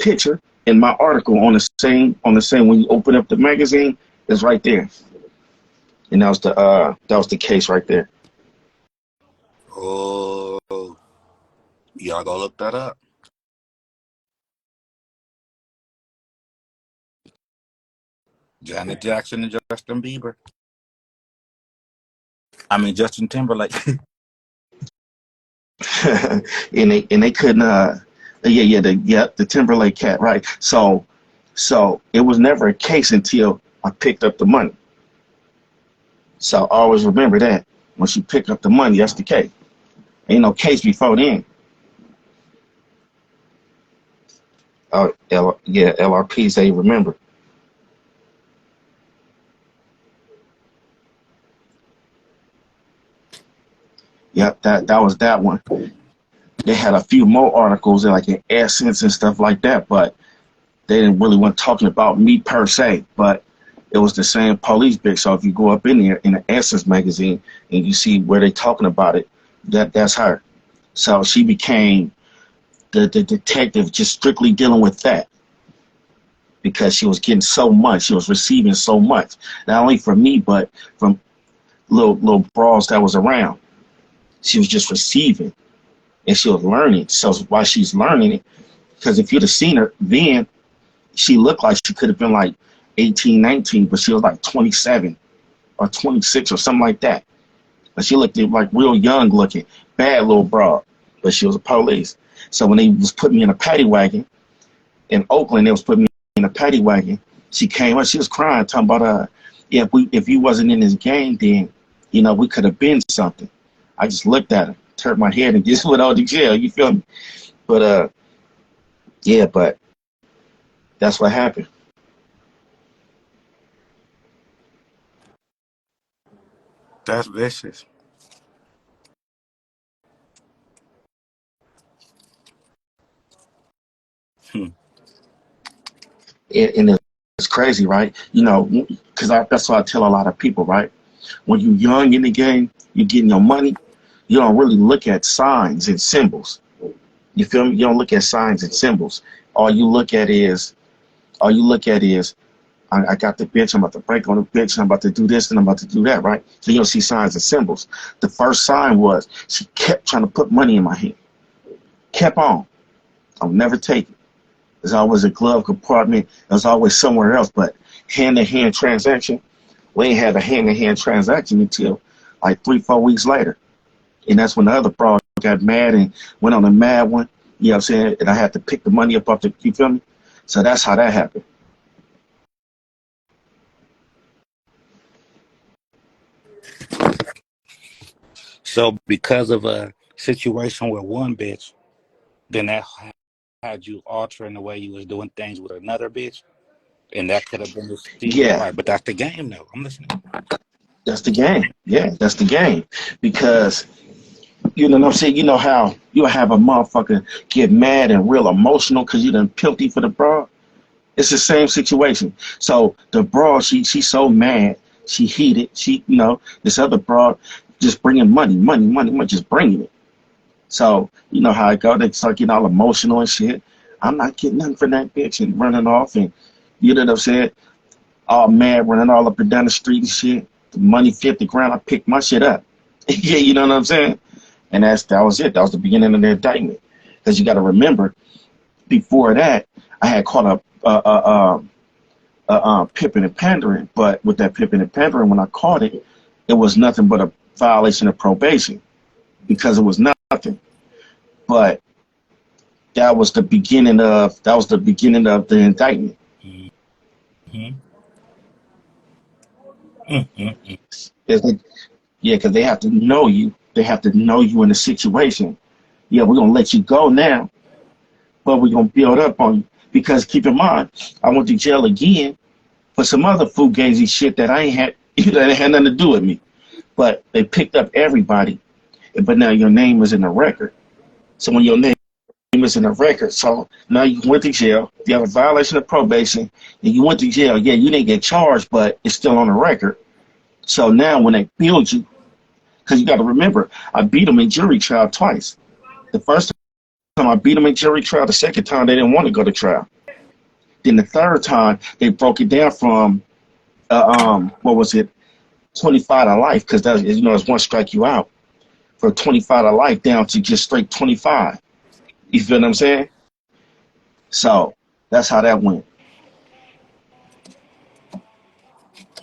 Speaker 6: picture in my article on the same when you open up the magazine, it's right there. And that was the case right there.
Speaker 1: Oh, y'all go look that up. Janet Jackson and Justin Bieber. I mean Justin Timberlake.
Speaker 6: and they couldn't the Timberlake cat, right? So it was never a case until I picked up the money. So always remember that. Once you pick up the money, that's the case. Ain't no case before then. LRPs, they remember. Yep, that was that one. They had a few more articles like in Essence and stuff like that, but they didn't really want talking about me per se. But it was the same police bitch. So if you go up in there in the Essence magazine and you see where they talking about it, that's her. So she became the detective just strictly dealing with that because she was getting so much. She was receiving so much, not only from me, but from little bras that was around. She was just receiving and she was learning. So while she's learning it, because if you'd have seen her then, she looked like she could have been like 18, 19, but she was like 27 or 26 or something like that. But she looked like real young looking, bad little broad, but she was a police. So when they was putting me in a paddy wagon in Oakland, they was putting me in a paddy wagon. She came up, she was crying, talking about yeah, if you wasn't in this game, then we could have been something. I just looked at her, turned my head, and just went on to jail. You feel me? But yeah, but that's what happened.
Speaker 1: That's vicious. Hmm.
Speaker 6: And it's crazy, right? Because that's what I tell a lot of people, right? When you're young in the game, you're getting your money, you don't really look at signs and symbols. You feel me? You don't look at signs and symbols. All you look at is I got the bitch, I'm about to break on the bitch, I'm about to do this and I'm about to do that, right? So you don't see signs and symbols. The first sign was she kept trying to put money in my hand. Kept on. I'll never take it. There's always a glove compartment. There's always somewhere else, but hand-to-hand transaction, we ain't had a hand-to-hand transaction until like 3-4 weeks later. And that's when the other fraud got mad and went on a mad one, you know what I'm saying? And I had to pick the money up off the, you feel me? So that's how that happened.
Speaker 1: So because of a situation with one bitch, then that had you altering the way you was doing things with another bitch, and that could have been the seed,
Speaker 6: Yeah,
Speaker 1: right? But that's the game, though. I'm listening.
Speaker 6: that's the game. Yeah, that's the game. Because, you know what I'm saying? You know how you'll have a motherfucker get mad and real emotional because you done guilty for the broad? It's the same situation. So the broad, she's so mad, she heated. This other broad just bringing money, just bringing it. So you know how it go. They start getting all emotional and shit. I'm not getting nothing from that bitch and running off and you know what I'm saying? All mad, running all up and down the street and shit. The money fit the ground. I picked my shit up. Yeah, you know what I'm saying? And that was it. That was the beginning of the indictment. Because you got to remember, before that, I had caught pimping and pandering. But with that pimping and pandering, when I caught it, it was nothing but a violation of probation because it was nothing. But that was the beginning of the indictment.
Speaker 1: Mm-hmm. Mm-hmm.
Speaker 6: Yeah, because they have to know you. They have to know you in the situation. Yeah, we're gonna let you go now, but we're gonna build up on you. Because keep in mind, I went to jail again for some other fugazi shit that I ain't had that ain't had nothing to do with me. But they picked up everybody. But now your name is in the record. So when your name is in the record, so now you went to jail, you have a violation of probation, and you went to jail. Yeah, you didn't get charged, but it's still on the record. So now when they build you, because you got to remember, I beat them in jury trial twice. The first time I beat them in jury trial, the second time they didn't want to go to trial. Then the third time they broke it down from what was it, 25 to life, because that's it's one strike you out, for 25 to life down to just straight 25. You feel what I'm saying? So that's how that went.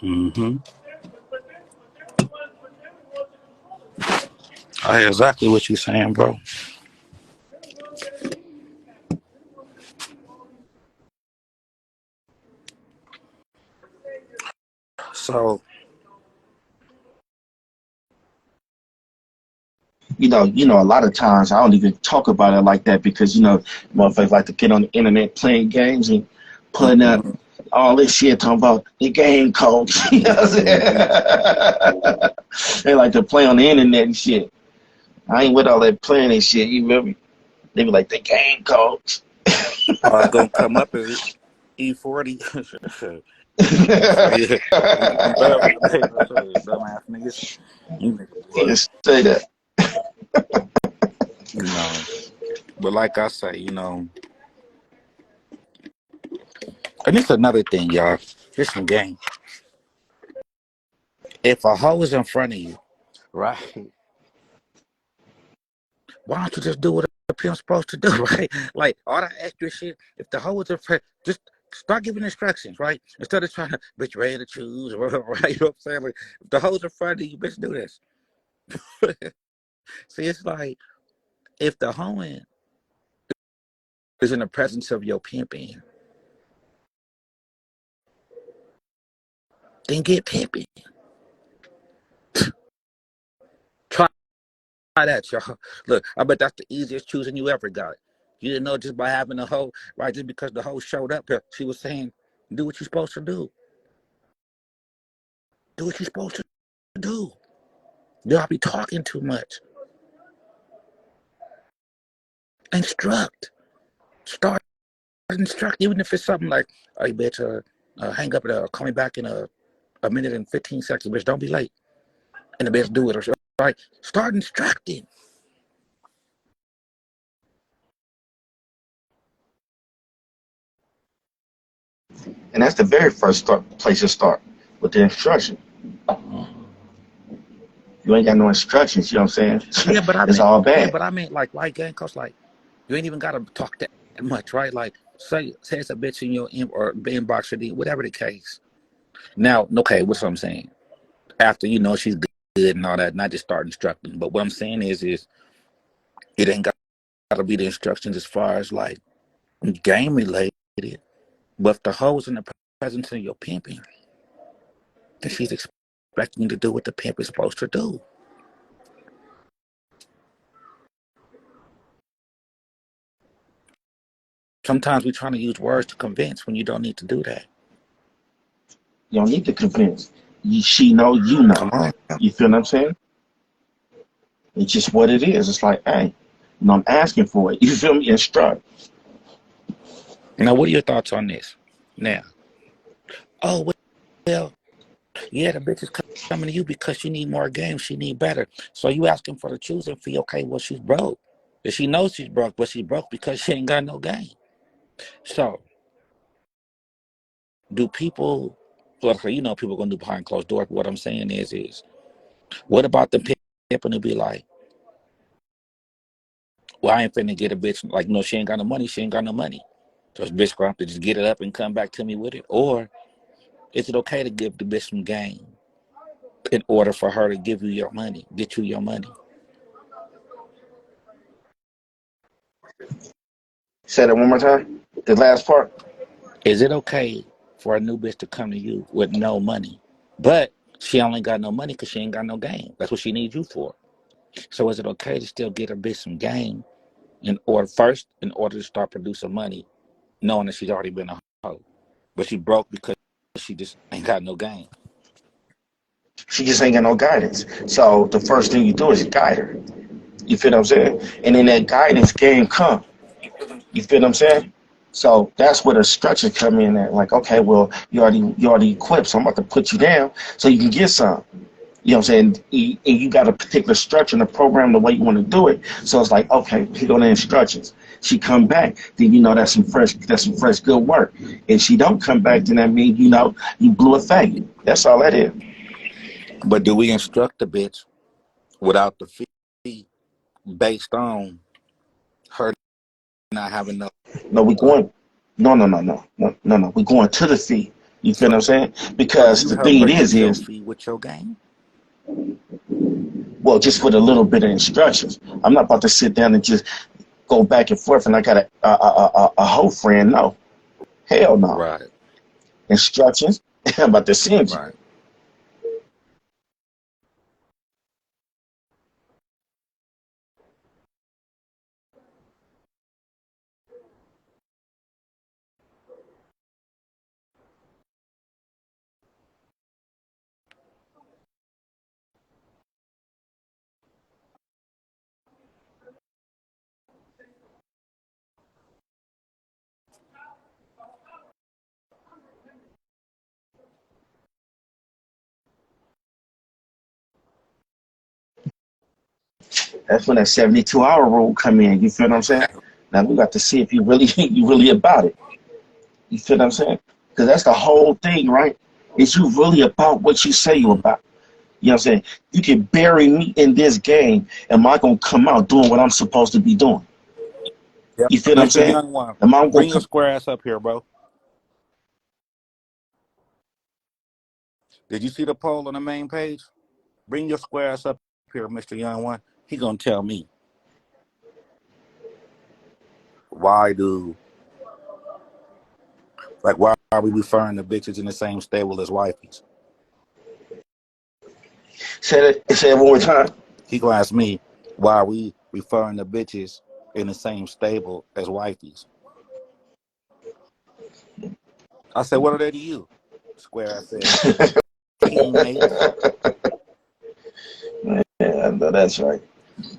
Speaker 1: Mm-hmm. I hear exactly what you're saying, bro. So,
Speaker 6: A lot of times I don't even talk about it like that because motherfuckers like to get on the internet playing games and putting up all this shit talking about the game coach. You know what I'm saying? They like to play on the internet and shit. I ain't with all that playing and shit. You remember? They be like the game coach.
Speaker 1: Or it's gonna come up as E40. Yeah. You love it. I say, dumbass niggas. You nigga boy.
Speaker 6: Just say that.
Speaker 1: You know. But like I say, and it's another thing, y'all. Here's some game. If a hoe is in front of you, right? Why don't you just do what a pimp's supposed to do, right? Like all that extra shit. If the hoe is in front, just start giving instructions, right? Instead of trying to bitch ready to choose, or right? You know what I'm saying? Like, if the hoe's in front of you, bitch, do this. See, it's like if the hoeing is in the presence of your pimping, then get pimping. Try that, y'all. Look, I bet that's the easiest choosing you ever got. You didn't know just by having a hoe, right? Just because the hoe showed up here, she was saying, do what you're supposed to do. Do what you're supposed to do. Y'all be talking too much. Instruct. Start instruct. Even if it's something like, hey, bitch, hang up, call me back in a minute and 15 seconds, bitch. Don't be late. And the bitch do it. Or right? Start instructing.
Speaker 6: And that's the very first place to start with the instruction. You ain't got no instructions, you know what I'm saying?
Speaker 1: Yeah, but I
Speaker 6: It's
Speaker 1: mean,
Speaker 6: all
Speaker 1: yeah,
Speaker 6: bad.
Speaker 1: but I mean, like, right, gang, cause like, you ain't even gotta talk that much, right? Like, say it's a bitch in your or inbox or whatever the case. Now, okay, what's what I'm saying? After she's good and all that, not just start instructing. But what I'm saying is it ain't gotta be the instructions as far as like game related. But if the hoe's in the presence of your pimping, then she's expecting you to do what the pimp is supposed to do. Sometimes we're trying to use words to convince when you don't need to do that.
Speaker 6: You don't need to convince. She know, you know.
Speaker 1: Come on.
Speaker 6: You feel what I'm saying? It's just what it is. It's like, hey, I'm asking for it. You feel me? Instruct.
Speaker 1: Now, what are your thoughts on this? Now, oh, well, yeah, the bitch is coming to you because she need more game. She need better. So you asking for the choosing fee. Okay, well, she's broke. And she knows she's broke, but she broke because she ain't got no game. So do people, well, people going to do behind closed doors. What I'm saying is what about the pimping to be like, well, I ain't finna get a bitch. Like, no, she ain't got no money. She ain't got no money. So this bitch going to have to just get it up and come back to me with it. Or is it okay to give the bitch some game in order for her to give you your money, get you your money?
Speaker 6: Say that one more time. The last part.
Speaker 1: Is it okay for a new bitch to come to you with no money, but she only got no money because she ain't got no game? That's what she needs you for. So is it okay to still get her bitch some game in order to start producing money, knowing that she's already been a hoe, but she broke because she just ain't got no game?
Speaker 6: She just ain't got no guidance. So the first thing you do is guide her. You feel what I'm saying? And in that guidance game come. You feel what I'm saying? So that's where the structure come in at. Like, okay, well, you already equipped, so I'm about to put you down so you can get some. You know what I'm saying? And you got a particular structure and a program the way you want to do it. So it's like, okay, here go the instructions. She come back, then that's some fresh good work. If she don't come back, then that means you blew a faggot. That's all that is.
Speaker 1: But do we instruct the bitch without the fee based on her not having no
Speaker 6: No, we
Speaker 1: money?
Speaker 6: going. No. We going to the fee. You feel
Speaker 1: So,
Speaker 6: what I'm saying?
Speaker 1: so do
Speaker 6: Because
Speaker 1: you
Speaker 6: the
Speaker 1: help
Speaker 6: thing
Speaker 1: her
Speaker 6: it is
Speaker 1: get your
Speaker 6: is
Speaker 1: fee with your game?
Speaker 6: well, just with a little bit of instructions. I'm not about to sit down and just go back and forth, and I got a whole friend. No, hell no.
Speaker 1: Right,
Speaker 6: Instructions. I'm about to send you.
Speaker 1: right.
Speaker 6: That's when that 72-hour rule come in. You feel what I'm saying? Now we got to see if you really you really about it. You feel what I'm saying? Because that's the whole thing, right? Is you really about what you say you about? You know what I'm saying? You can bury me in this game, am I gonna come out doing what I'm supposed to be doing?
Speaker 1: Yep.
Speaker 6: You feel what I'm
Speaker 1: Mr.
Speaker 6: saying?
Speaker 1: Young One,
Speaker 6: Am I gonna
Speaker 1: bring your
Speaker 6: come?
Speaker 1: square ass up here, bro. Did you see the poll on the main page? Bring your square ass up here, Mr. Young One. He gonna tell me why why are we referring to bitches in the same stable as wifeys?
Speaker 6: Say it one more time.
Speaker 1: He gonna ask me why are we referring to bitches in the same stable as wifeys? I said, what are they to you? Square ass said, teammates.
Speaker 6: Yeah, I know that's right.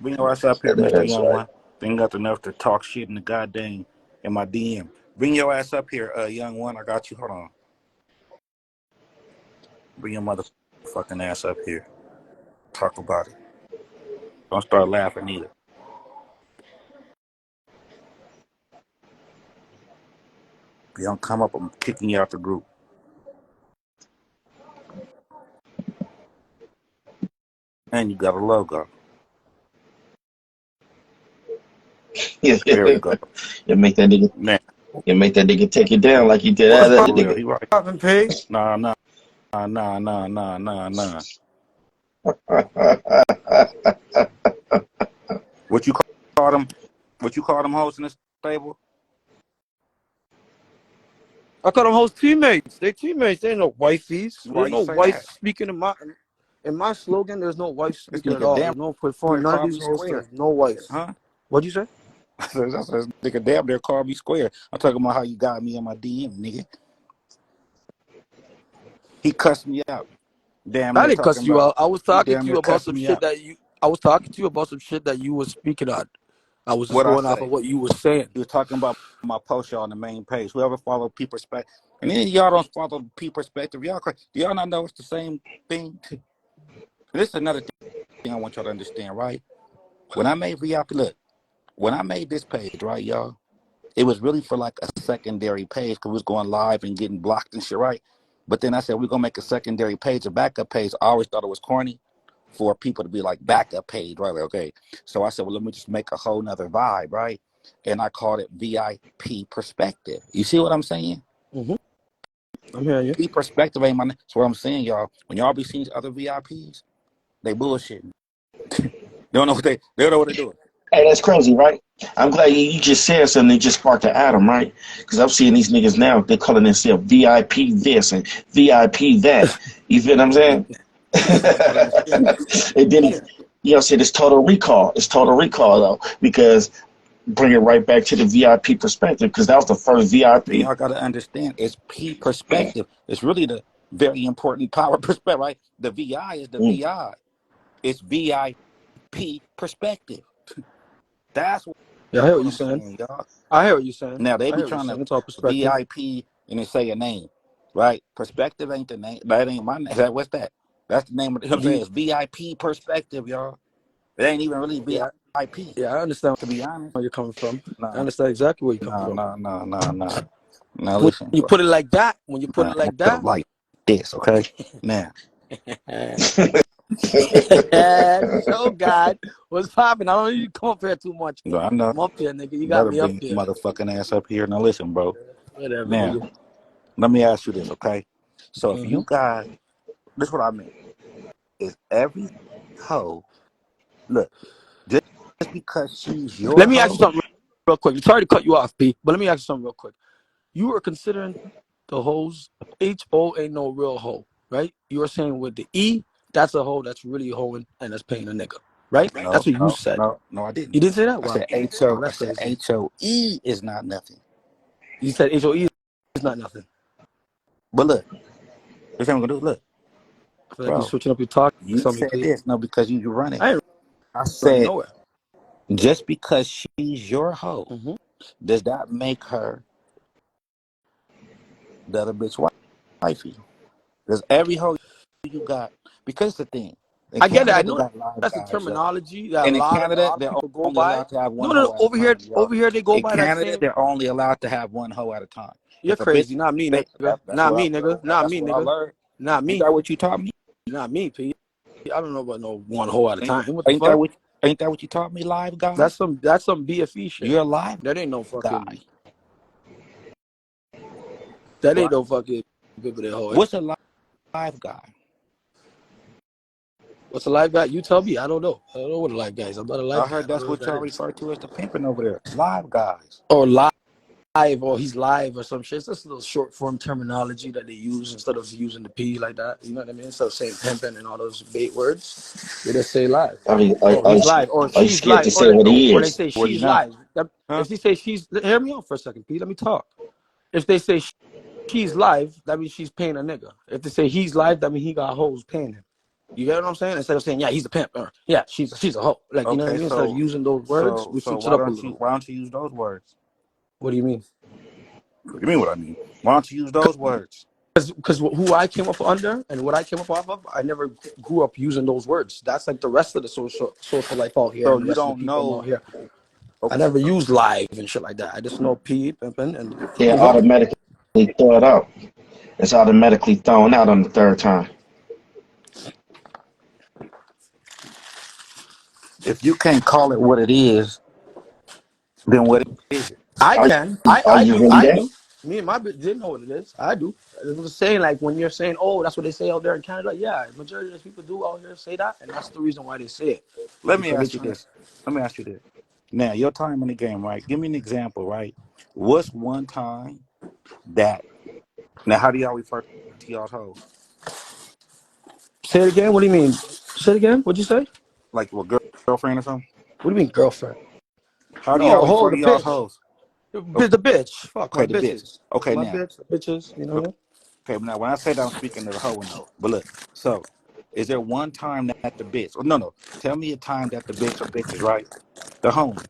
Speaker 1: Bring your ass up
Speaker 6: I
Speaker 1: here,
Speaker 6: know
Speaker 1: Mr.
Speaker 6: that's
Speaker 1: Young
Speaker 6: right.
Speaker 1: One. They ain't got enough to talk shit in the goddamn in my DM. Bring your ass up here, Young One. I got you. Hold on. Bring your motherfucking ass up here. Talk about it. Don't start laughing either. If you don't come up, I'm kicking you out the group. And you got a logo.
Speaker 6: Yeah,
Speaker 1: There we go.
Speaker 6: you make that nigga.
Speaker 1: Now,
Speaker 6: You make that nigga take it down like you did that
Speaker 8: What's
Speaker 6: other
Speaker 1: for real,
Speaker 6: nigga.
Speaker 1: he right.
Speaker 8: poppin', P?
Speaker 1: Nah, nah, nah, nah, nah, nah, nah, nah. What you call them? What you call them hoes in the stable?
Speaker 8: I call them host teammates. They teammates. They ain't no wifeys.
Speaker 1: Why
Speaker 8: There's
Speaker 1: you
Speaker 8: no
Speaker 1: say
Speaker 8: wife
Speaker 1: that?
Speaker 8: speaking in my slogan. There's no wife
Speaker 1: This
Speaker 8: speaking at
Speaker 1: nigga
Speaker 8: all.
Speaker 1: damn
Speaker 8: There's no put for
Speaker 1: near
Speaker 8: none of
Speaker 1: called
Speaker 8: these
Speaker 1: me
Speaker 8: hosts.
Speaker 1: square.
Speaker 8: There's no wife.
Speaker 1: Huh?
Speaker 8: What'd you say?
Speaker 1: I said, this nigga damn near called me square. I'm talking about how you got me in my DM, nigga. He cussed me out. Damn
Speaker 8: I
Speaker 1: near
Speaker 8: didn't
Speaker 1: talking
Speaker 8: cuss you
Speaker 1: about,
Speaker 8: out. I was
Speaker 1: he
Speaker 8: talking
Speaker 1: damn
Speaker 8: to
Speaker 1: near
Speaker 8: you about
Speaker 1: cussed
Speaker 8: some
Speaker 1: me
Speaker 8: shit
Speaker 1: out.
Speaker 8: that you. I was talking to you about some shit that you was speaking on. I was just
Speaker 1: What I
Speaker 8: going off
Speaker 1: say?
Speaker 8: of what you was saying.
Speaker 1: He was talking about my post on the main page. Whoever followed P Perspective. And then y'all don't follow P Perspective. Y'all crazy. Do y'all not know it's the same thing? This is another thing I want y'all to understand, right? When I made VIP, look, when I made this page, right, y'all, it was really for like a secondary page because we was going live and getting blocked and shit, right? But then I said, we're going to make a secondary page, a backup page. I always thought it was corny for people to be like backup page, right? Like, okay. So I said, well, let me just make a whole nother vibe, right? And I called it VIP Perspective. You see what I'm saying?
Speaker 8: Mm-hmm. I'm hearing you.
Speaker 1: P Perspective ain't my name. That's what I'm saying, y'all. When y'all be seeing other VIPs, they bullshitting. They don't know what they don't know what they're doing.
Speaker 6: Hey, that's crazy, right? I'm glad you just said something that just sparked the atom, right? Because I'm seeing these niggas now, they're calling themselves VIP this and VIP that. You feel what I'm saying?
Speaker 1: Calling them skins.
Speaker 6: And then, you know what I'm saying? It's total recall. It's total recall, though, because bring it right back to the VIP perspective, because that was the first
Speaker 1: And
Speaker 6: VIP.
Speaker 1: y'all got to understand, it's P perspective. It's really the very important power perspective, right? The VI is the
Speaker 6: Mm.
Speaker 1: VI. It's VIP perspective. That's
Speaker 8: Yeah, I hear what
Speaker 1: what
Speaker 8: you're
Speaker 1: I'm
Speaker 8: saying.
Speaker 1: saying, y'all.
Speaker 8: I hear what you're saying.
Speaker 1: Now they
Speaker 8: I
Speaker 1: be
Speaker 8: hear what you're
Speaker 1: trying to
Speaker 8: saying. It's all perspective.
Speaker 1: VIP and then say a name, right? Perspective ain't the name. That ain't my name. What's that? That's the name of the. I'm saying
Speaker 8: V.
Speaker 1: it's VIP perspective, y'all. It ain't even really
Speaker 8: Yeah,
Speaker 1: VIP,
Speaker 8: yeah. I understand
Speaker 1: to be honest.
Speaker 8: where you're coming from. I
Speaker 1: Nah,
Speaker 8: understand exactly where you're coming
Speaker 1: nah,
Speaker 8: from.
Speaker 1: nah, nah, nah, nah. Now
Speaker 8: When
Speaker 1: listen,
Speaker 8: you
Speaker 1: bro.
Speaker 8: put it like that,
Speaker 1: Nah, I'm gonna put it like this, okay? Now,
Speaker 8: show God what's popping. I don't need you to come up here too much.
Speaker 1: I know.
Speaker 8: I'm up here, nigga. You got
Speaker 1: Better
Speaker 8: me up
Speaker 1: bring your
Speaker 8: there.
Speaker 1: motherfucking ass up here. Now listen, bro.
Speaker 8: Whatever,
Speaker 1: Now,
Speaker 8: nigga.
Speaker 1: let me ask you this, okay? So if
Speaker 8: Mm-hmm.
Speaker 1: you got this is what I mean. Is every hoe look, just because she's your
Speaker 8: Let me ask you
Speaker 1: hoe,
Speaker 8: something real quick. Sorry to cut you off, P, but let me ask you something real quick. You were considering the hoes HO ain't no real hoe, right? You were saying with the E, that's a hoe that's really hoeing and that's paying a nigga, right?
Speaker 1: no,
Speaker 8: That's what you
Speaker 1: no,
Speaker 8: said.
Speaker 1: no, no, I didn't.
Speaker 8: You didn't say that?
Speaker 1: I
Speaker 8: Wow.
Speaker 1: said
Speaker 8: Oh,
Speaker 1: I
Speaker 8: that's
Speaker 1: said
Speaker 8: crazy.
Speaker 1: HOE is not nothing.
Speaker 8: You said HOE is not nothing.
Speaker 1: But look, this ain't gonna do. Look,
Speaker 8: I feel like you're
Speaker 1: bro,
Speaker 8: switching up your talk or
Speaker 1: you
Speaker 8: something,
Speaker 1: said
Speaker 8: P.
Speaker 1: this, no, because you running.
Speaker 8: I ain't
Speaker 1: I
Speaker 8: running
Speaker 1: said
Speaker 8: nowhere.
Speaker 1: just because she's your hoe,
Speaker 8: Mm-hmm.
Speaker 1: does that make her the other bitch wifey? Does every hoe you got because the thing. In
Speaker 8: I get it. I
Speaker 1: Canada, they
Speaker 8: know
Speaker 1: got live
Speaker 8: that's the
Speaker 1: guys, yo.
Speaker 8: terminology that
Speaker 1: And in
Speaker 8: a
Speaker 1: Canada,
Speaker 8: lot of
Speaker 1: they're
Speaker 8: people go
Speaker 1: only
Speaker 8: by.
Speaker 1: allowed to have
Speaker 8: No,
Speaker 1: one
Speaker 8: no, no.
Speaker 1: hoe at a time, yo.
Speaker 8: Over here, they go
Speaker 1: In
Speaker 8: by that
Speaker 1: Canada,
Speaker 8: same.
Speaker 1: they're only allowed to have one hoe at a time.
Speaker 8: You're
Speaker 1: If a bitch,
Speaker 8: crazy. Not me,
Speaker 1: they,
Speaker 8: nigga.
Speaker 1: that's
Speaker 8: Not
Speaker 1: what I
Speaker 8: me, nigga.
Speaker 1: learned.
Speaker 8: Not
Speaker 1: That's
Speaker 8: me,
Speaker 1: what I
Speaker 8: nigga.
Speaker 1: learned.
Speaker 8: Not
Speaker 1: Ain't
Speaker 8: me.
Speaker 1: that what you taught me?
Speaker 8: Not me, P. I don't know about no one hoe at a
Speaker 1: Ain't,
Speaker 8: time. What the
Speaker 1: ain't that
Speaker 8: fuck?
Speaker 1: what? Ain't that what you taught me, live
Speaker 8: That's
Speaker 1: guys?
Speaker 8: some BFE shit.
Speaker 1: You're a live
Speaker 8: That ain't no
Speaker 1: guy,
Speaker 8: fucking. That ain't
Speaker 1: right?
Speaker 8: no fucking people that hoe.
Speaker 1: What's a live guy?
Speaker 8: What's a live guy? You tell me. I don't know. I don't know what a live guy is. I'm not a
Speaker 1: I
Speaker 8: live guy.
Speaker 1: heard
Speaker 8: I don't
Speaker 1: that's
Speaker 8: know what
Speaker 1: what
Speaker 8: that
Speaker 1: y'all
Speaker 8: is.
Speaker 1: refer to as the pimping over there. Live guys.
Speaker 8: Or live, or he's live, or some shit. It's just a little short form terminology that they use instead of using the P like that. You know what I mean? Instead of saying pimping and all those bait words, they just say live. Oh, he's live, or
Speaker 7: are you
Speaker 8: she's
Speaker 7: scared
Speaker 8: live,
Speaker 7: to say what
Speaker 1: So
Speaker 7: he
Speaker 8: or they
Speaker 7: is?
Speaker 8: say
Speaker 1: what are you
Speaker 8: she's
Speaker 1: now?
Speaker 8: live.
Speaker 1: Huh?
Speaker 8: If they say she's, hear me out for a second, P. Let me talk. If they say she's live, that means she's paying a nigga. If they say he's live, that means he got hoes paying him. You get what I'm saying? Instead of saying, yeah, he's a pimp, or yeah, she's a hoe. Like, you know what I
Speaker 1: Okay,
Speaker 8: mean? Instead of using those words, we
Speaker 1: so
Speaker 8: switch it up a little.
Speaker 1: why don't you use those words?
Speaker 8: What do you mean?
Speaker 1: What do you mean? What I mean? Why don't you use those words?
Speaker 8: Because who I came up under and what I came up off of, I never grew up using those words. That's like the rest of the social life out here
Speaker 1: So
Speaker 8: and the
Speaker 1: you
Speaker 8: rest of the
Speaker 1: don't
Speaker 8: people
Speaker 1: know.
Speaker 8: out here. I
Speaker 1: Okay,
Speaker 8: never used live and shit like that. I just know P, pimping, and
Speaker 6: Yeah,
Speaker 8: move on.
Speaker 6: automatically throw it out. It's automatically thrown out on the third time.
Speaker 1: if you can't call it what it is, then what is it?
Speaker 8: I
Speaker 6: Are
Speaker 8: can.
Speaker 6: are you really
Speaker 8: I
Speaker 6: there?
Speaker 8: do. Me and my bitch didn't know what it is. I do. I was saying, like, when you're saying, oh, that's what they say out there in Canada. Yeah, majority of those people do out here say that, and that's the reason why they say it.
Speaker 1: Let me
Speaker 8: Because they're
Speaker 1: ask you
Speaker 8: trying to.
Speaker 1: this. Let me ask you this. Now, your time in the game, right? Give me an example, right? What's one time that? Now, how do y'all refer to y'all's hoes?
Speaker 8: Say it again. What do you mean? Say it again. What'd you say?
Speaker 1: Like with girlfriend or something?
Speaker 8: What do you mean, girlfriend?
Speaker 1: How do y'all
Speaker 8: No,
Speaker 1: refer
Speaker 8: hold
Speaker 1: to
Speaker 8: the
Speaker 1: y'all's
Speaker 8: bitch.
Speaker 1: hoes?
Speaker 8: The bitch. Fuck my
Speaker 1: Okay, the bitch.
Speaker 8: bitches.
Speaker 1: Okay,
Speaker 8: My
Speaker 1: now.
Speaker 8: bitch, the bitches, you know.
Speaker 1: Okay, now when I say that, I'm speaking to the hoe and hoe. But look, so is there one time that the bitch? Oh, no. Tell me a time that the bitch or bitches, right? The homie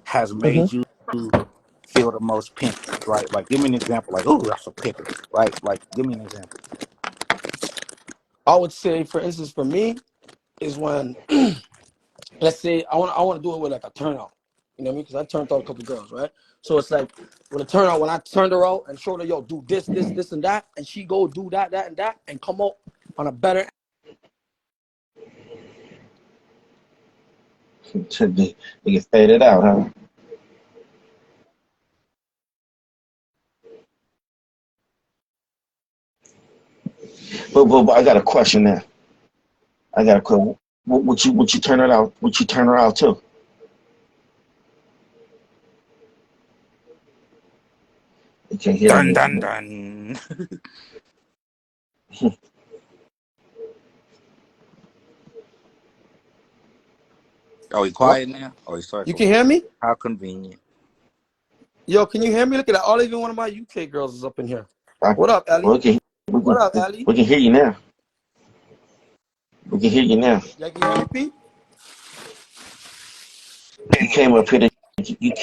Speaker 1: has
Speaker 8: Mm-hmm.
Speaker 1: made you feel the most pimped, right? Like, give me an example. Like, oh, that's a pimping, right? Like, give me an example.
Speaker 8: I would say, for instance, for me, is when, let's say, I want to do it with like a turnout. You know what I mean? Because I turned out a couple girls, right? So it's like with a turnout, when I turned her out and showed her, yo, do this, and that, and she go do that, and that, and come out on a better.
Speaker 6: They get faded out, huh? But I got a question now. I got a question. Would you turn it out? Would you turn her out too? You can't hear
Speaker 1: Dun
Speaker 6: me.
Speaker 1: dun dun. Oh, he
Speaker 8: What?
Speaker 1: quiet now? Oh, he's
Speaker 8: You
Speaker 1: circling.
Speaker 8: can hear me?
Speaker 1: How convenient.
Speaker 8: Yo, can you hear me? Look at that. All even one of my UK girls is up in here.
Speaker 6: I,
Speaker 8: What up, Ellie?
Speaker 6: we can we
Speaker 8: What up,
Speaker 6: can
Speaker 8: Ellie?
Speaker 6: we can hear you now. We can hear you now.
Speaker 8: Y'all can hear me, P?
Speaker 6: You came up here. You